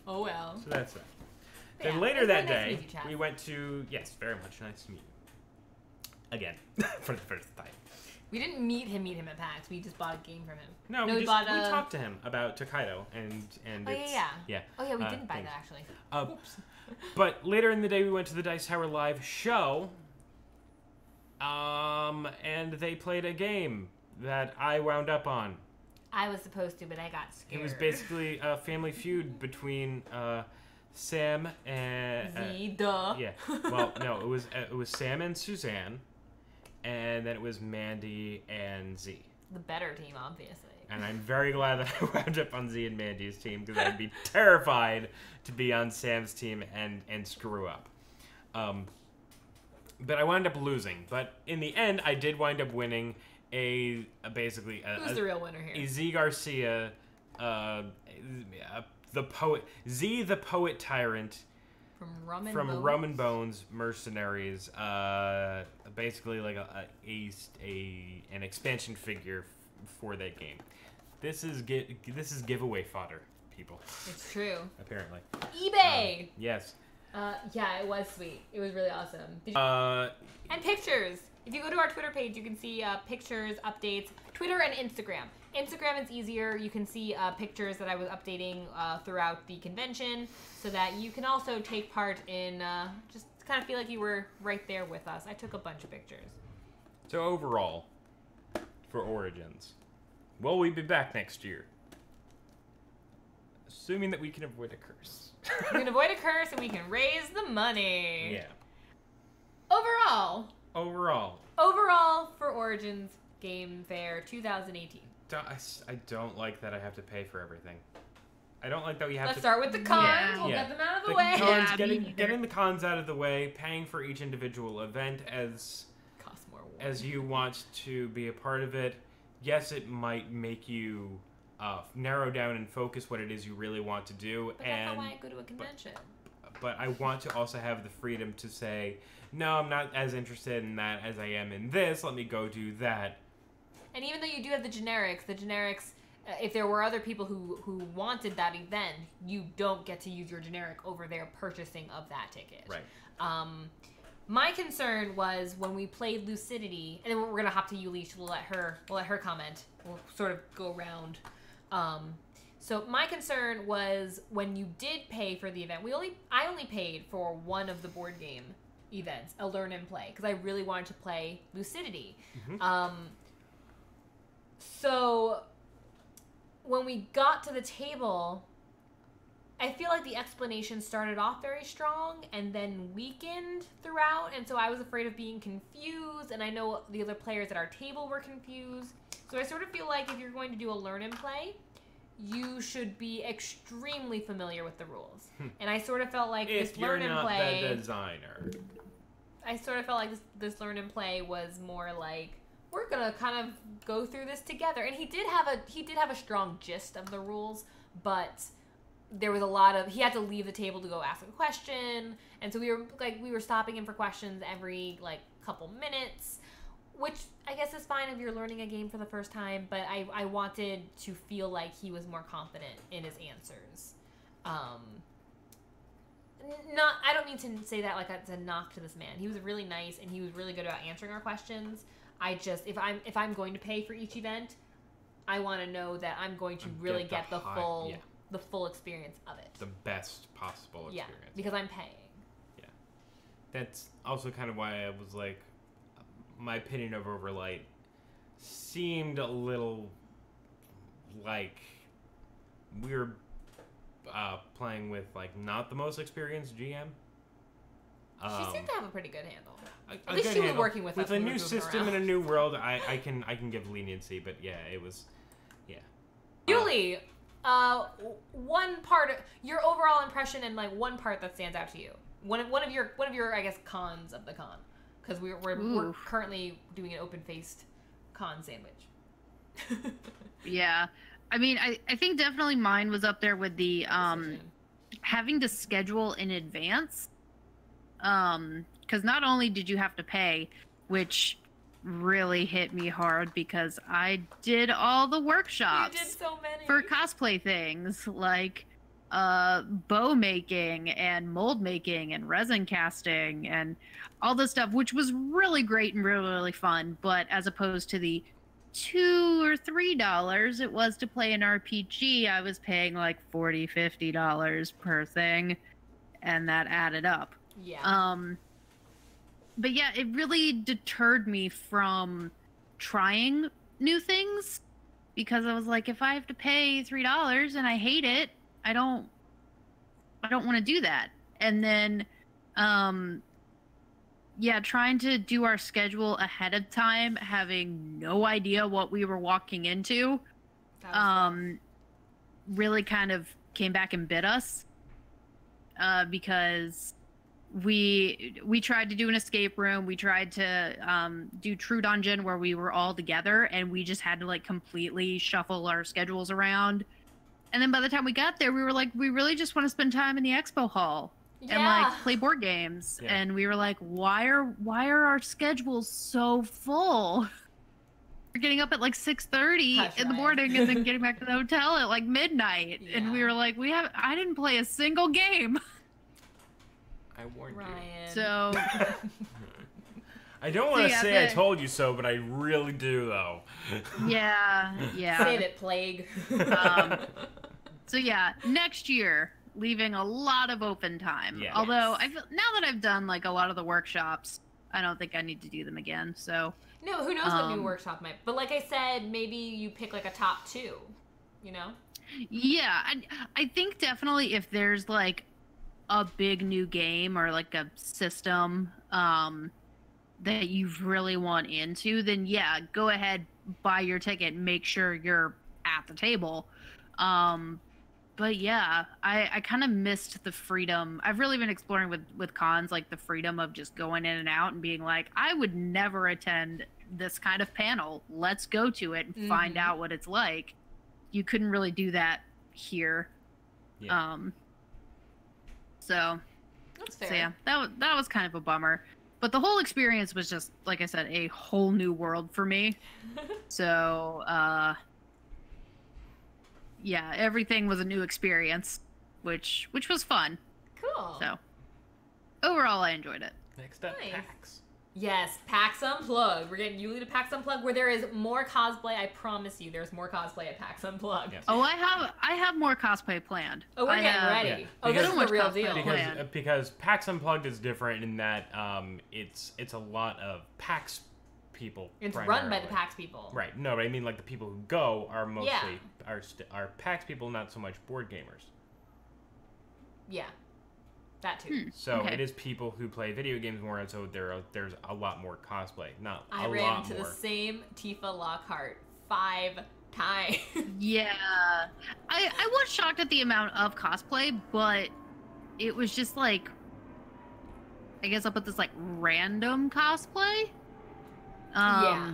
Oh, well. So that's that. Yeah, Then later it's that very nice to day, meet you, Chaz. we went to, yes, very much nice to meet you. Again, for the first time. We didn't meet him at PAX. We just bought a game from him. No, we talked to him about Tokaido and Oh, it's, yeah. Oh, yeah, we didn't buy things. that, actually. Oops. But later in the day, we went to the Dice Tower Live show, and they played a game that I wound up on. I was supposed to, but I got scared. It was basically a family feud between Sam and duh. yeah. Well, no, it was Sam and Suzanne, and then it was Mandy and Z. The better team, obviously. And I'm very glad that I wound up on Z and Mandy's team, because I'd be terrified to be on Sam's team and screw up. But I wound up losing. But in the end, I did wind up winning who's the real winner here? a Z Garcia, the poet, Z the Poet Tyrant From Rum and from Bones? Rum and Bones Mercenaries. Basically like an expansion figure for that game. This is giveaway fodder, people. It's true. Apparently. eBay! Yes. Yeah, it was sweet. It was really awesome. And pictures. If you go to our Twitter page, you can see pictures, updates, Twitter and Instagram. Instagram is easier. You can see pictures that I was updating throughout the convention, so that you can also take part in just kind of feel like you were right there with us. I took a bunch of pictures. So overall, for Origins, will we be back next year? Assuming that we can avoid a curse. We can avoid a curse and we can raise the money. Yeah. Overall for Origins Game Fair 2018. I don't like that I have to pay for everything. I don't like that we have Let's to start with the cons. Yeah. We'll Yeah. get them out of the the way. cons, Yeah, me neither. getting the cons out of the way, paying for each individual event Costs more. as you want to be a part of it. Yes, it might make you narrow down and focus what it is you really want to do, But that's not why I go to a convention. but I want to also have the freedom to say, no, I'm not as interested in that as I am in this. Let me go do that. And even though you do have the generics, if there were other people who wanted that event, you don't get to use your generic over their purchasing of that ticket. Right. My concern was when we played Lucidity, and then we're gonna hop to Yulish. We'll let her comment. We'll sort of go around. So my concern was when you did pay for the event. I only paid for one of the board game events, a learn and play, because I really wanted to play Lucidity. Mm-hmm. So when we got to the table, I feel like the explanation started off very strong and then weakened throughout, and so I was afraid of being confused, and I know the other players at our table were confused. So I sort of feel like if you're going to do a learn and play, you should be extremely familiar with the rules. And I sort of felt like If this you're learn and not play... the designer. I sort of felt like this learn and play was more like, we're gonna kind of go through this together. And he did have a strong gist of the rules, but there was a lot of, he had to leave the table to go ask a question, and so we were stopping him for questions every couple minutes, which I guess is fine if you're learning a game for the first time, but I wanted to feel like he was more confident in his answers. I don't mean to say that like that's a knock to this man. He was really nice and he was really good about answering our questions. I just, if I'm going to pay for each event, I want to know that I'm going to really get the full experience of it. The best possible experience. Yeah, because I'm paying. Yeah. That's also kind of why I was like, my opinion of Overlight seemed a little like we were playing with not the most experienced GM. She seemed to have a pretty good handle. A At least good she was handle. working with us a when we new were moving system around. and a new world. I can give leniency, but yeah, it was Yuli, one part, your overall impression and one part that stands out to you. One of your I guess cons of the con, because we're currently doing an open-faced con sandwich. Yeah. I mean, I think definitely mine was up there with the having to schedule in advance. Because not only did you have to pay, which really hit me hard because I did all the workshops You did so many. for cosplay things like bow making and mold making and resin casting and all this stuff, which was really great and really, really fun. But as opposed to the $2 or $3 it was to play an RPG, I was paying like $40-50 per thing, and that added up. Yeah. But yeah, it really deterred me from trying new things because I was like, if I have to pay $3 and I hate it, I don't want to do that. And then yeah, trying to do our schedule ahead of time, having no idea what we were walking into, That was really kind of came back and bit us. Because we tried to do an escape room, we tried to do True Dungeon where we were all together, and we just had to completely shuffle our schedules around. And then by the time we got there, we were like, we really just want to spend time in the expo hall and play board games. Yeah. And we were like, why are our schedules so full? We're getting up at 6:30 Hush, in the Ryan. morning and then getting back to the hotel at midnight. And we Yeah. were like, I didn't play a single game. I warned you. Ryan. So I don't want to yeah, say I the- told you so, but I really do though. yeah. Save it, plague. So yeah, next year, leaving a lot of open time. Yes. Although I feel now that I've done a lot of the workshops, I don't think I need to do them again. So No, who knows what new workshop might. But like I said, maybe you pick a top 2. You know? yeah, I think definitely if there's a big new game or a system that you really want into, then yeah, go ahead, buy your ticket, make sure you're at the table. but yeah, I kind of missed the freedom. I've really been exploring with cons, like the freedom of just going in and out and being like, I would never attend this kind of panel. Let's go to it and find out what it's like. You couldn't really do that here. Yeah. So That's fair. so yeah, that was kind of a bummer. But the whole experience was just, like I said, a whole new world for me. So yeah, everything was a new experience, which was fun. Cool. So overall, I enjoyed it. Next up, Nice. PAX. Yes, PAX Unplugged. We're getting Yuli to PAX Unplugged, where there is more cosplay. I promise you, there's more cosplay at PAX Unplugged. Yes. Oh, I have more cosplay planned. Oh, we're I getting have- ready. Yeah, Oh, this because- is the real Because- deal. Because PAX Unplugged is different in that it's a lot of PAX people. It's run by the primarily. PAX people. Right. No, but I mean like the people who go are mostly are PAX people, not so much board gamers. Yeah. That too. So Okay. it is people who play video games more, and so there's a lot more cosplay. Not I a ran lot into more. the same Tifa Lockhart 5 times. Yeah, I was shocked at the amount of cosplay, but it was just like, I guess I'll put this like random cosplay. Yeah.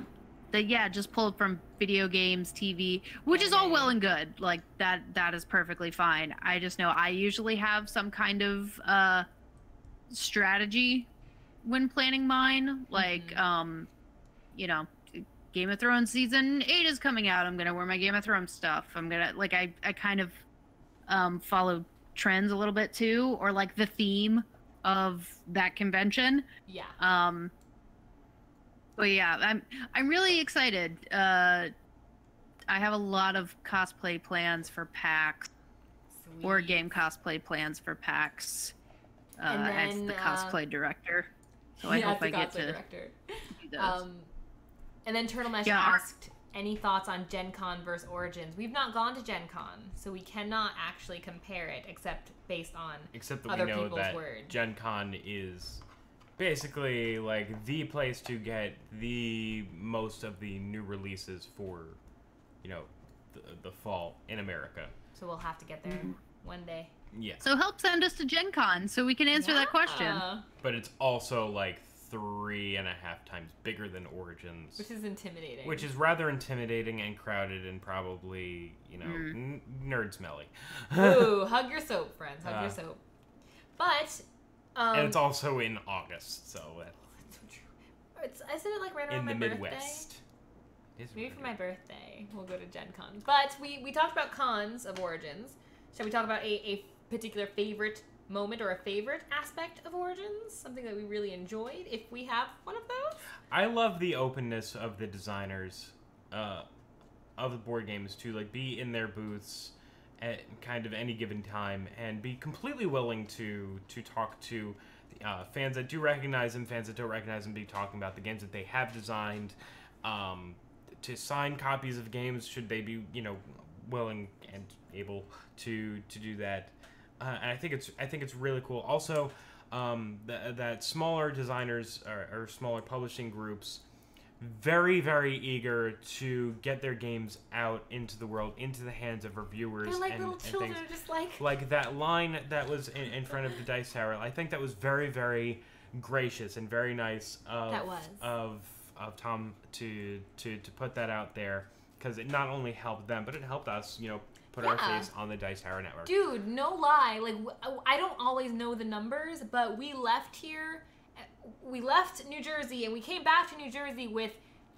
That just pulled from video games, TV, which is all well and good. Like that is perfectly fine. I just know I usually have some kind of strategy when planning mine. Like you know, Game of Thrones season 8 is coming out. I'm gonna wear my Game of Thrones stuff. I'm gonna like I kind of follow trends a little bit too, or like the theme of that convention. Yeah. But yeah, I'm really excited. I have a lot of cosplay plans for PAX, board Sweet. game cosplay plans for PAX. And As then, the cosplay director, so I Yeah, hope as the I get cosplay to director. do those. And then Turtle Mesh Yeah, our- asked any thoughts on Gen Con versus Origins. We've not gone to Gen Con, so we cannot actually compare it except based on Except that other we know people's that word. Gen Con is basically like the place to get the most of the new releases for, the fall in America. So we'll have to get there one day. Yeah. So help send us to Gen Con so we can answer that question. Yeah. But it's also like 3.5 times bigger than Origins. Which is intimidating. Which is rather intimidating and crowded and probably, nerd smelly. Ooh, hug your soap, friends. Hug your Uh, soap. But and it's also in August, so that's so true. Isn't it like right around in my the birthday? Midwest. It's Maybe for weird. my birthday, we'll go to Gen Con. But we talked about cons of Origins. Shall we talk about a particular favorite moment or a favorite aspect of Origins? Something that we really enjoyed, if we have one of those? I love the openness of the designers of the board games to like be in their booths at kind of any given time and be completely willing to talk to fans that do recognize them, fans that don't recognize them, be talking about the games that they have designed, to sign copies of games should they be willing and able to do that. And I think it's really cool. Also, that smaller designers or smaller publishing groups very, very eager to get their games out into the world, into the hands of reviewers. They're like and, little and children, things. just like... Like that line that was in front of the Dice Tower. I think that was very, very gracious and very nice That was. of Tom to put that out there, because it not only helped them, but it helped us, put our Yeah. face on the Dice Tower network. Dude, no lie. Like, I don't always know the numbers, but we left here. We left New Jersey and we came back to New Jersey with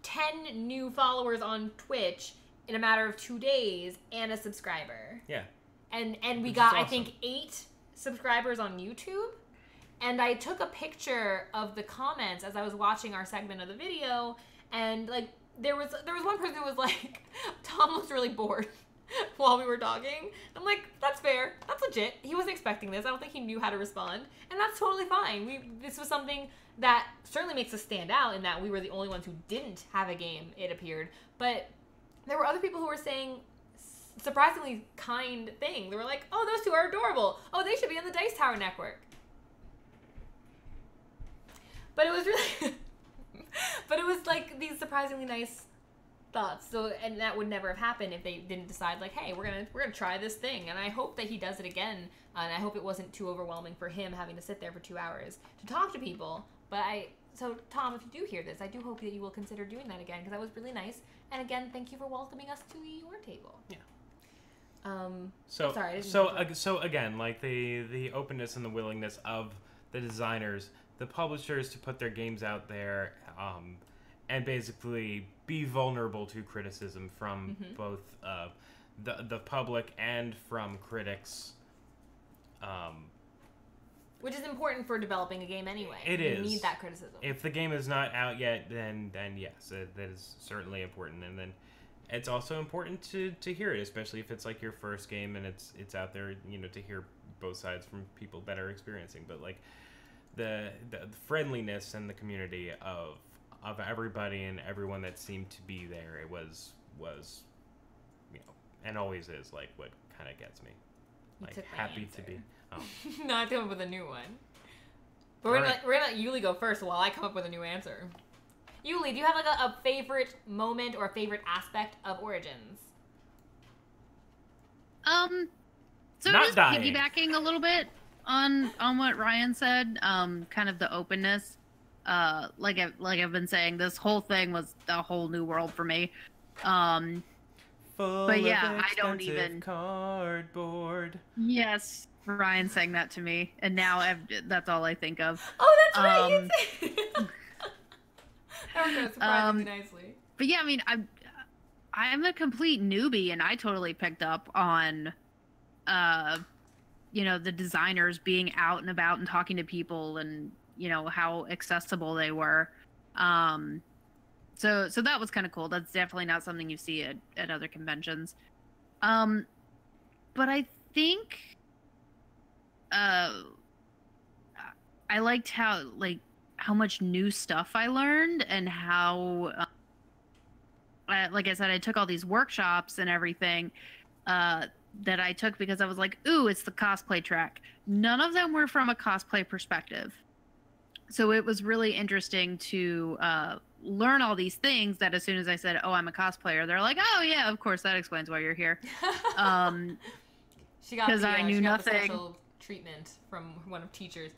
10 new followers on Twitch in a matter of 2 days and a subscriber. Yeah. And we Which got, is I think, 8 subscribers on YouTube. And I took a picture of the comments as I was watching our segment of the video, and like there was one person who was like, Tom looks really bored while we were talking. I'm like, that's fair. That's legit. He wasn't expecting this. I don't think he knew how to respond. And that's totally fine. This was something that certainly makes us stand out in that we were the only ones who didn't have a game, it appeared. But there were other people who were saying surprisingly kind things. They were like, oh, those two are adorable. Oh, they should be on the Dice Tower network. But it was really... but it was like these surprisingly nice thoughts. So, and that would never have happened if they didn't decide like, hey, we're gonna try this thing. And I hope that he does it again. And I hope it wasn't too overwhelming for him having to sit there for 2 hours to talk to people. So Tom, if you do hear this, I do hope that you will consider doing that again because that was really nice. And again, thank you for welcoming us to your table. Yeah. Sorry. Again, like the openness and the willingness of the designers, the publishers to put their games out there, and basically be vulnerable to criticism from both the public and from critics. Which is important for developing a game anyway. You need that criticism. If the game is not out yet, then yes, that is certainly important. And then it's also important to hear it, especially if it's like your first game and it's out there, to hear both sides from people that are experiencing. But like the friendliness and the community of everybody and everyone that seemed to be there, it was and always is like what kind of gets me. Like happy to be. Oh. No, I come up with a new one. But we're gonna let Yuli go first while I come up with a new answer. Yuli, do you have like a favorite moment or a favorite aspect of Origins? So Not just dying. piggybacking a little bit on what Ryan said, kind of the openness. Like I've been saying, this whole thing was a whole new world for me. But yeah, I don't even cardboard. Yes, Ryan sang that to me, and now that's all I think of. Oh, that's right. That was gonna surprise me nicely. But yeah, I mean, I'm a complete newbie, and I totally picked up on, the designers being out and about and talking to people, and how accessible they were. So that was kind of cool. That's definitely not something you see at other conventions. But I think I liked how much new stuff I learned, and how like I said, I took all these workshops and everything that I took because I was like, ooh, it's the cosplay track. None of them were from a cosplay perspective. So it was really interesting to learn all these things that as soon as I said, oh, I'm a cosplayer, they're like, oh, yeah, of course, that explains why you're here. She got I knew nothing. The special treatment from one of teachers.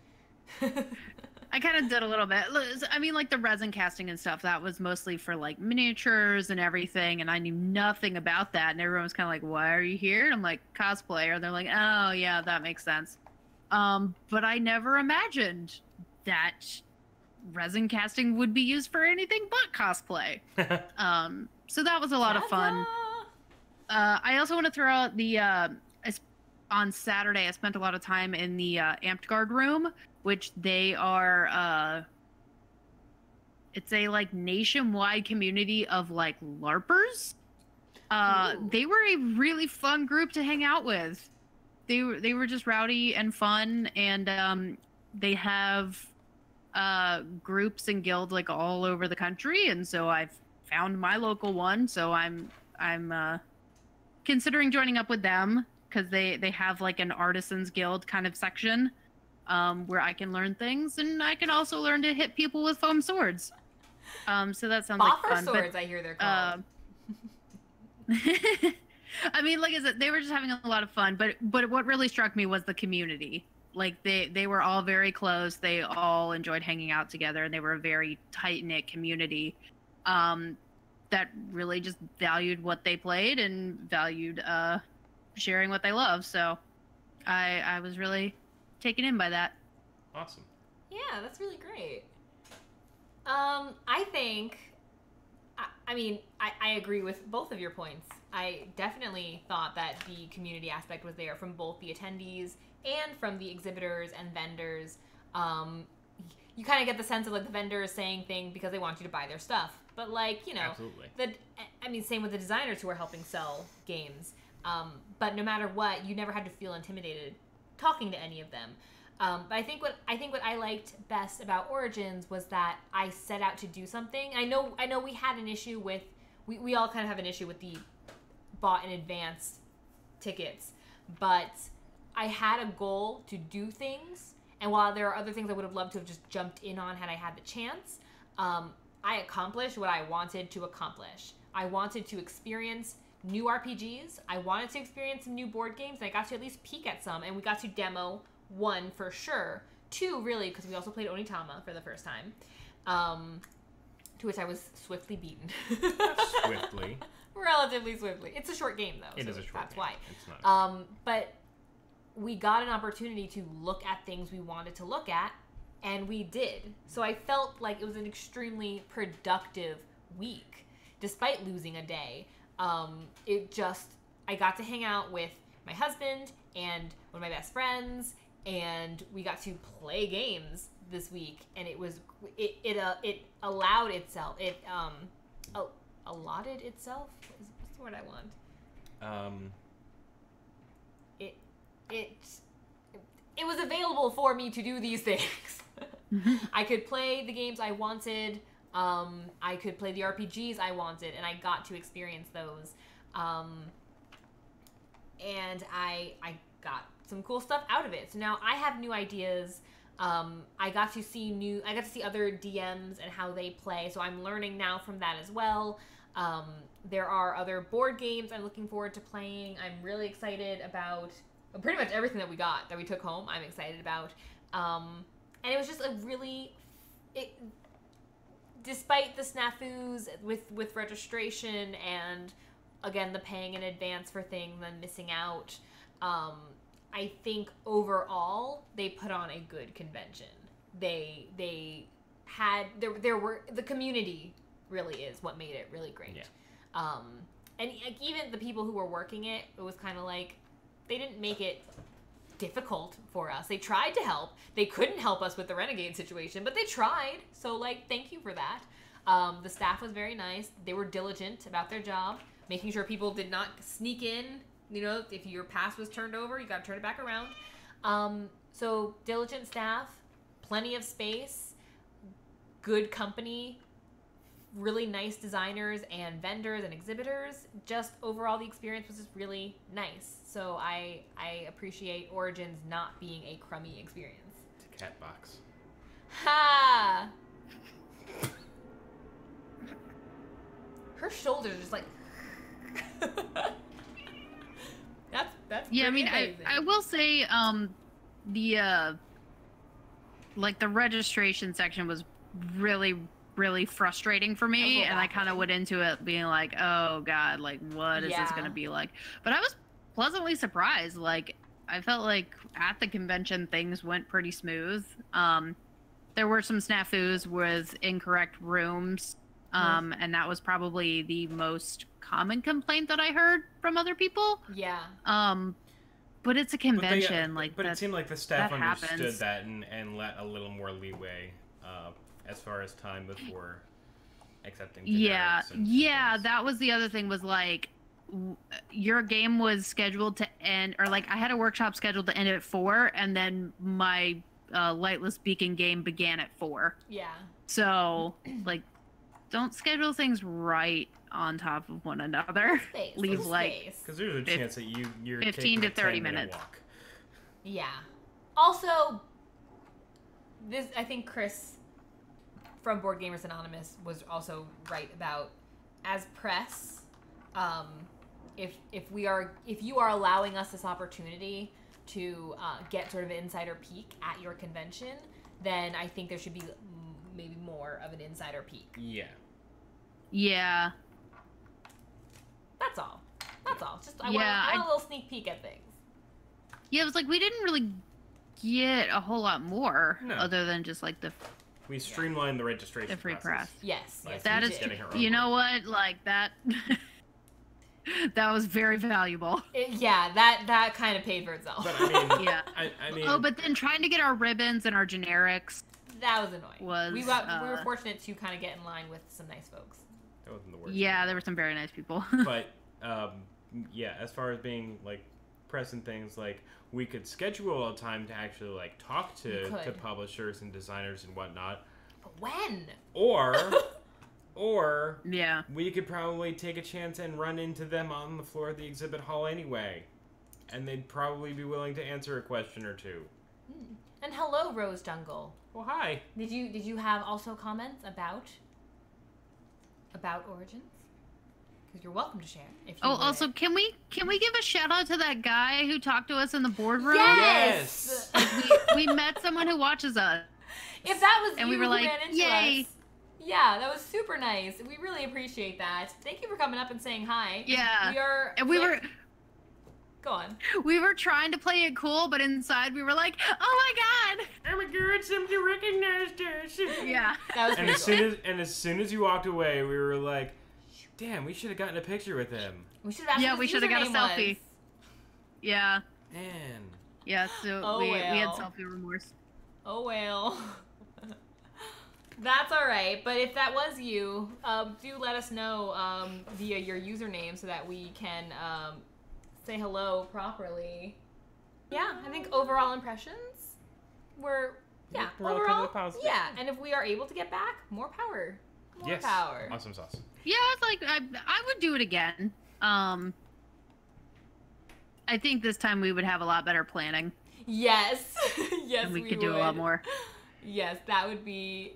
I kind of did a little bit. I mean, like the resin casting and stuff, that was mostly for like miniatures and everything, and I knew nothing about that. And everyone was kind of like, why are you here? And I'm like, cosplayer. They're like, oh, yeah, that makes sense. But I never imagined that resin casting would be used for anything but cosplay. So that was a lot of fun. I also want to throw out the on Saturday I spent a lot of time in the Amped Guard room, which they are it's a like nationwide community of like LARPers. They were a really fun group to hang out with. They were just rowdy and fun, and they have groups and guilds like all over the country, and so I've found my local one. So I'm considering joining up with them because they have like an artisans guild kind of section where I can learn things, and I can also learn to hit people with foam swords. So that sounds like fun. Swords, I hear they're called. I mean, like I said, they were just having a lot of fun, but what really struck me was the community. Like they were all very close. They all enjoyed hanging out together, and they were a very tight-knit community that really just valued what they played and valued sharing what they love. So I was really taken in by that. Awesome. Yeah, that's really great. I think, I agree with both of your points. I definitely thought that the community aspect was there from both the attendees and from the exhibitors and vendors. You kind of get the sense of like the vendors saying things because they want you to buy their stuff. But like, Absolutely. Same with the designers who are helping sell games. But no matter what, you never had to feel intimidated talking to any of them. But I think what I liked best about Origins was that I set out to do something. I know we had an issue with we all kind of have an issue with the bought in advance tickets, but I had a goal to do things, and while there are other things I would have loved to have just jumped in on had I had the chance, I accomplished what I wanted to accomplish. I wanted to experience new RPGs. I wanted to experience some new board games. And I got to at least peek at some, and we got to demo 1 for sure. 2, really, because we also played Onitama for the first time. To which I was swiftly beaten. Swiftly. Relatively swiftly. It's a short game, though. It so is a short that's game. why. It's not. But we got an opportunity to look at things we wanted to look at, and we did. So I felt like it was an extremely productive week, despite losing a day. I got to hang out with my husband and one of my best friends, and we got to play games this week, and it allowed itself, allotted itself? What's the word I want? It was available for me to do these things. I could play the games I wanted. I could play the RPGs I wanted, and I got to experience those. And I got some cool stuff out of it. So now I have new ideas. I got to see other DMs and how they play. So I'm learning now from that as well. There are other board games I'm looking forward to playing. I'm really excited about pretty much everything that we took home. I'm excited about. And it was just despite the snafus with registration and, again, the paying in advance for things and missing out, I think overall they put on a good convention. The community really is what made it really great. Yeah. And even the people who were working it was kind of like, they didn't make it difficult for us. They tried to help. They couldn't help us with the Renegade situation, but they tried. So, thank you for that. The staff was very nice. They were diligent about their job, making sure people did not sneak in. If your pass was turned over, you got to turn it back around. So, diligent staff, plenty of space, good company, really nice designers and vendors and exhibitors. Just overall, the experience was just really nice. So I appreciate Origins not being a crummy experience. It's a cat box. Ha! Her shoulders are just like... That's Yeah, I mean, amazing. I will say, the registration section was really, really frustrating for me, and I kind of went into it being like, oh god, what is this gonna be like? But I was pleasantly surprised. I felt like at the convention things went pretty smooth. There were some snafus with incorrect rooms, and that was probably the most common complaint that I heard from other people. Yeah. But it's a convention. But it seemed like the staff understood happens. that and let a little more leeway as far as time before accepting. Yeah, generics and things. that was the other thing was your game was scheduled to end, or I had a workshop scheduled to end at 4, and then my Lightless Beacon game began at 4. Yeah. So, don't schedule things right on top of one another. Leave space. Because there's a chance that you're 15 taking to a 30 10-minute minutes. walk. Yeah. Also, I think Chris from Board Gamers Anonymous was also right about, as press, if you are allowing us this opportunity to get sort of an insider peek at your convention, then I think there should be maybe more of an insider peek. Yeah. Yeah. That's all. Just I Yeah, want a little sneak peek at things. Yeah, it was we didn't really get a whole lot more No. other than just We streamlined the registration the free process. press. Yes. Like, That we is, just getting her own you know work. what? That that was very valuable. That kind of paid for itself. But I mean, Yeah. I mean, Oh, but then trying to get our ribbons and our generics. that was annoying. We Was, were fortunate to kind of get in line with some nice folks. that wasn't the worst. Yeah, there were some very nice people. But yeah, as far as being press and things, we could schedule a time to actually talk to publishers and designers and whatnot, But when? or Yeah. we could probably take a chance and run into them on the floor of the exhibit hall anyway, and they'd probably be willing to answer a question or two. And hello, Rose Jungle. Well, hi. Did you have also comments about Origins? because you're welcome to share. If you Oh, would. also, can we give a shout out to that guy who talked to us in the boardroom? Yes! We met someone who watches us. If that was And you we were who like, ran into "Yay." us. Yeah, that was super nice. We really appreciate that. Thank you for coming up and saying hi. Yeah. We are. And we were Go on. trying to play it cool, but inside we were like, oh my god. Oh my god, somebody recognized us. Yeah. That was And pretty as soon as you walked away, we were like, damn, we should have gotten a picture with him. We should have. Yeah, we should have got a selfie. Yeah. Man. Yeah, so Oh, we had well. selfie remorse. Oh well. That's all right. But if that was you, do let us know via your username so that we can say hello properly. Yeah, I think overall impressions were Relatively overall positive. yeah. And if we are able to get back, more power. More Yes. power. Awesome sauce. Yeah, it's like I would do it again. I think this time we would have a lot better planning. Yes. Yes, And we could do a lot would. more. Yes, that would be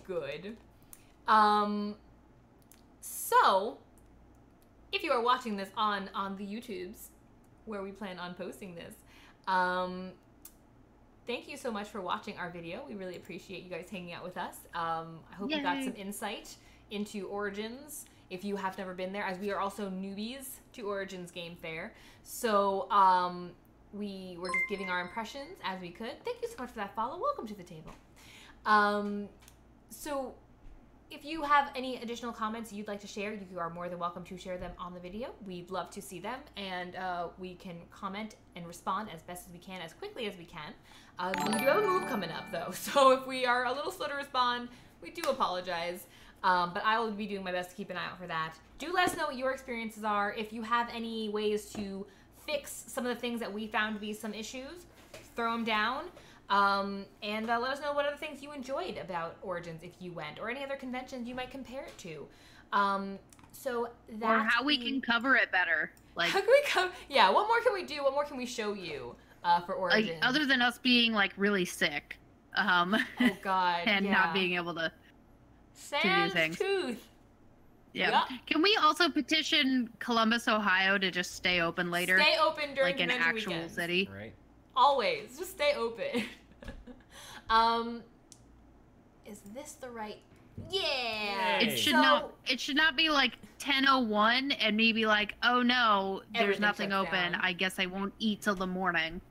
good. So if you are watching this on the YouTubes where we plan on posting this, thank you so much for watching our video. We really appreciate you guys hanging out with us. I hope you got Yay. some insight into Origins if you have never been there, as we are also newbies to Origins Game Fair. So we were just giving our impressions as we could. Thank you so much for that follow. Welcome to the table. So if you have any additional comments you'd like to share, you are more than welcome to share them on the video. We'd love to see them, and we can comment and respond as best as we can, as quickly as we can. We do have a move coming up, though, so if we are a little slow to respond, we do apologize. But I will be doing my best to keep an eye out for that. Do let us know what your experiences are. If you have any ways to fix some of the things that we found to be some issues, throw them down. And let us know what other things you enjoyed about Origins if you went, or any other conventions you might compare it to. So that Or how we can cover it better. Like, how can we come? Yeah, what more can we do? What more can we show you for Origins? like other than us being like really sick, oh God, and yeah. not being able to. Sans things. tooth. Yeah. Yep. Can we also petition Columbus, Ohio, to just stay open later, Stay open during like an convention actual weekends. city? Right. Always, just stay open. Is this the right? Yeah. Yay. It should So- not. It should not be like 10:01 and me be like, oh no, there's Everything nothing shuts open. down. I guess I won't eat till the morning.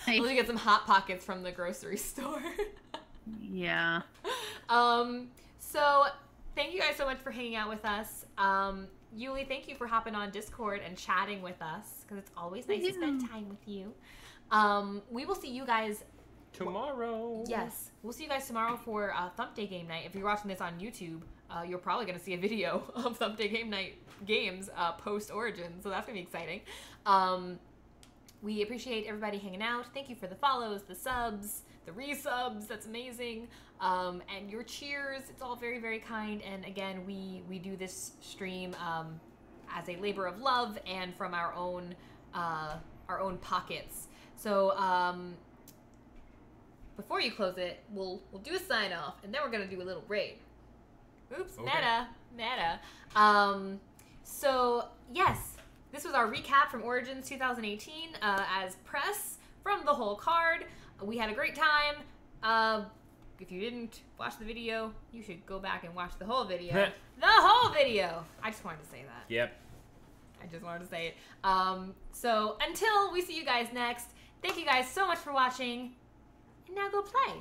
Like, We'll get some Hot Pockets from the grocery store. yeah. So thank you guys so much for hanging out with us. Yuli, thank you for hopping on Discord and chatting with us, because it's always nice to spend time with you. We will see you guys Tomorrow. Yes. We'll see you guys tomorrow for Thump Day Game Night. If you're watching this on YouTube, you're probably going to see a video of Thump Day Game Night games post-Origin, so that's going to be exciting. We appreciate everybody hanging out. Thank you for the follows, the subs, the resubs. That's amazing. And your cheers. It's all very, very kind. And again, we do this stream as a labor of love and from our own pockets. So, before you close it, we'll do a sign off, and then we're gonna do a little raid. Oops, Okay. meta. So yes, this was our recap from Origins 2018 as press from the whole card. We had a great time. If you didn't watch the video, you should go back and watch the whole video. The whole video. I just wanted to say that. Yep. I just wanted to say it. So until we see you guys next, thank you guys so much for watching. And now go play.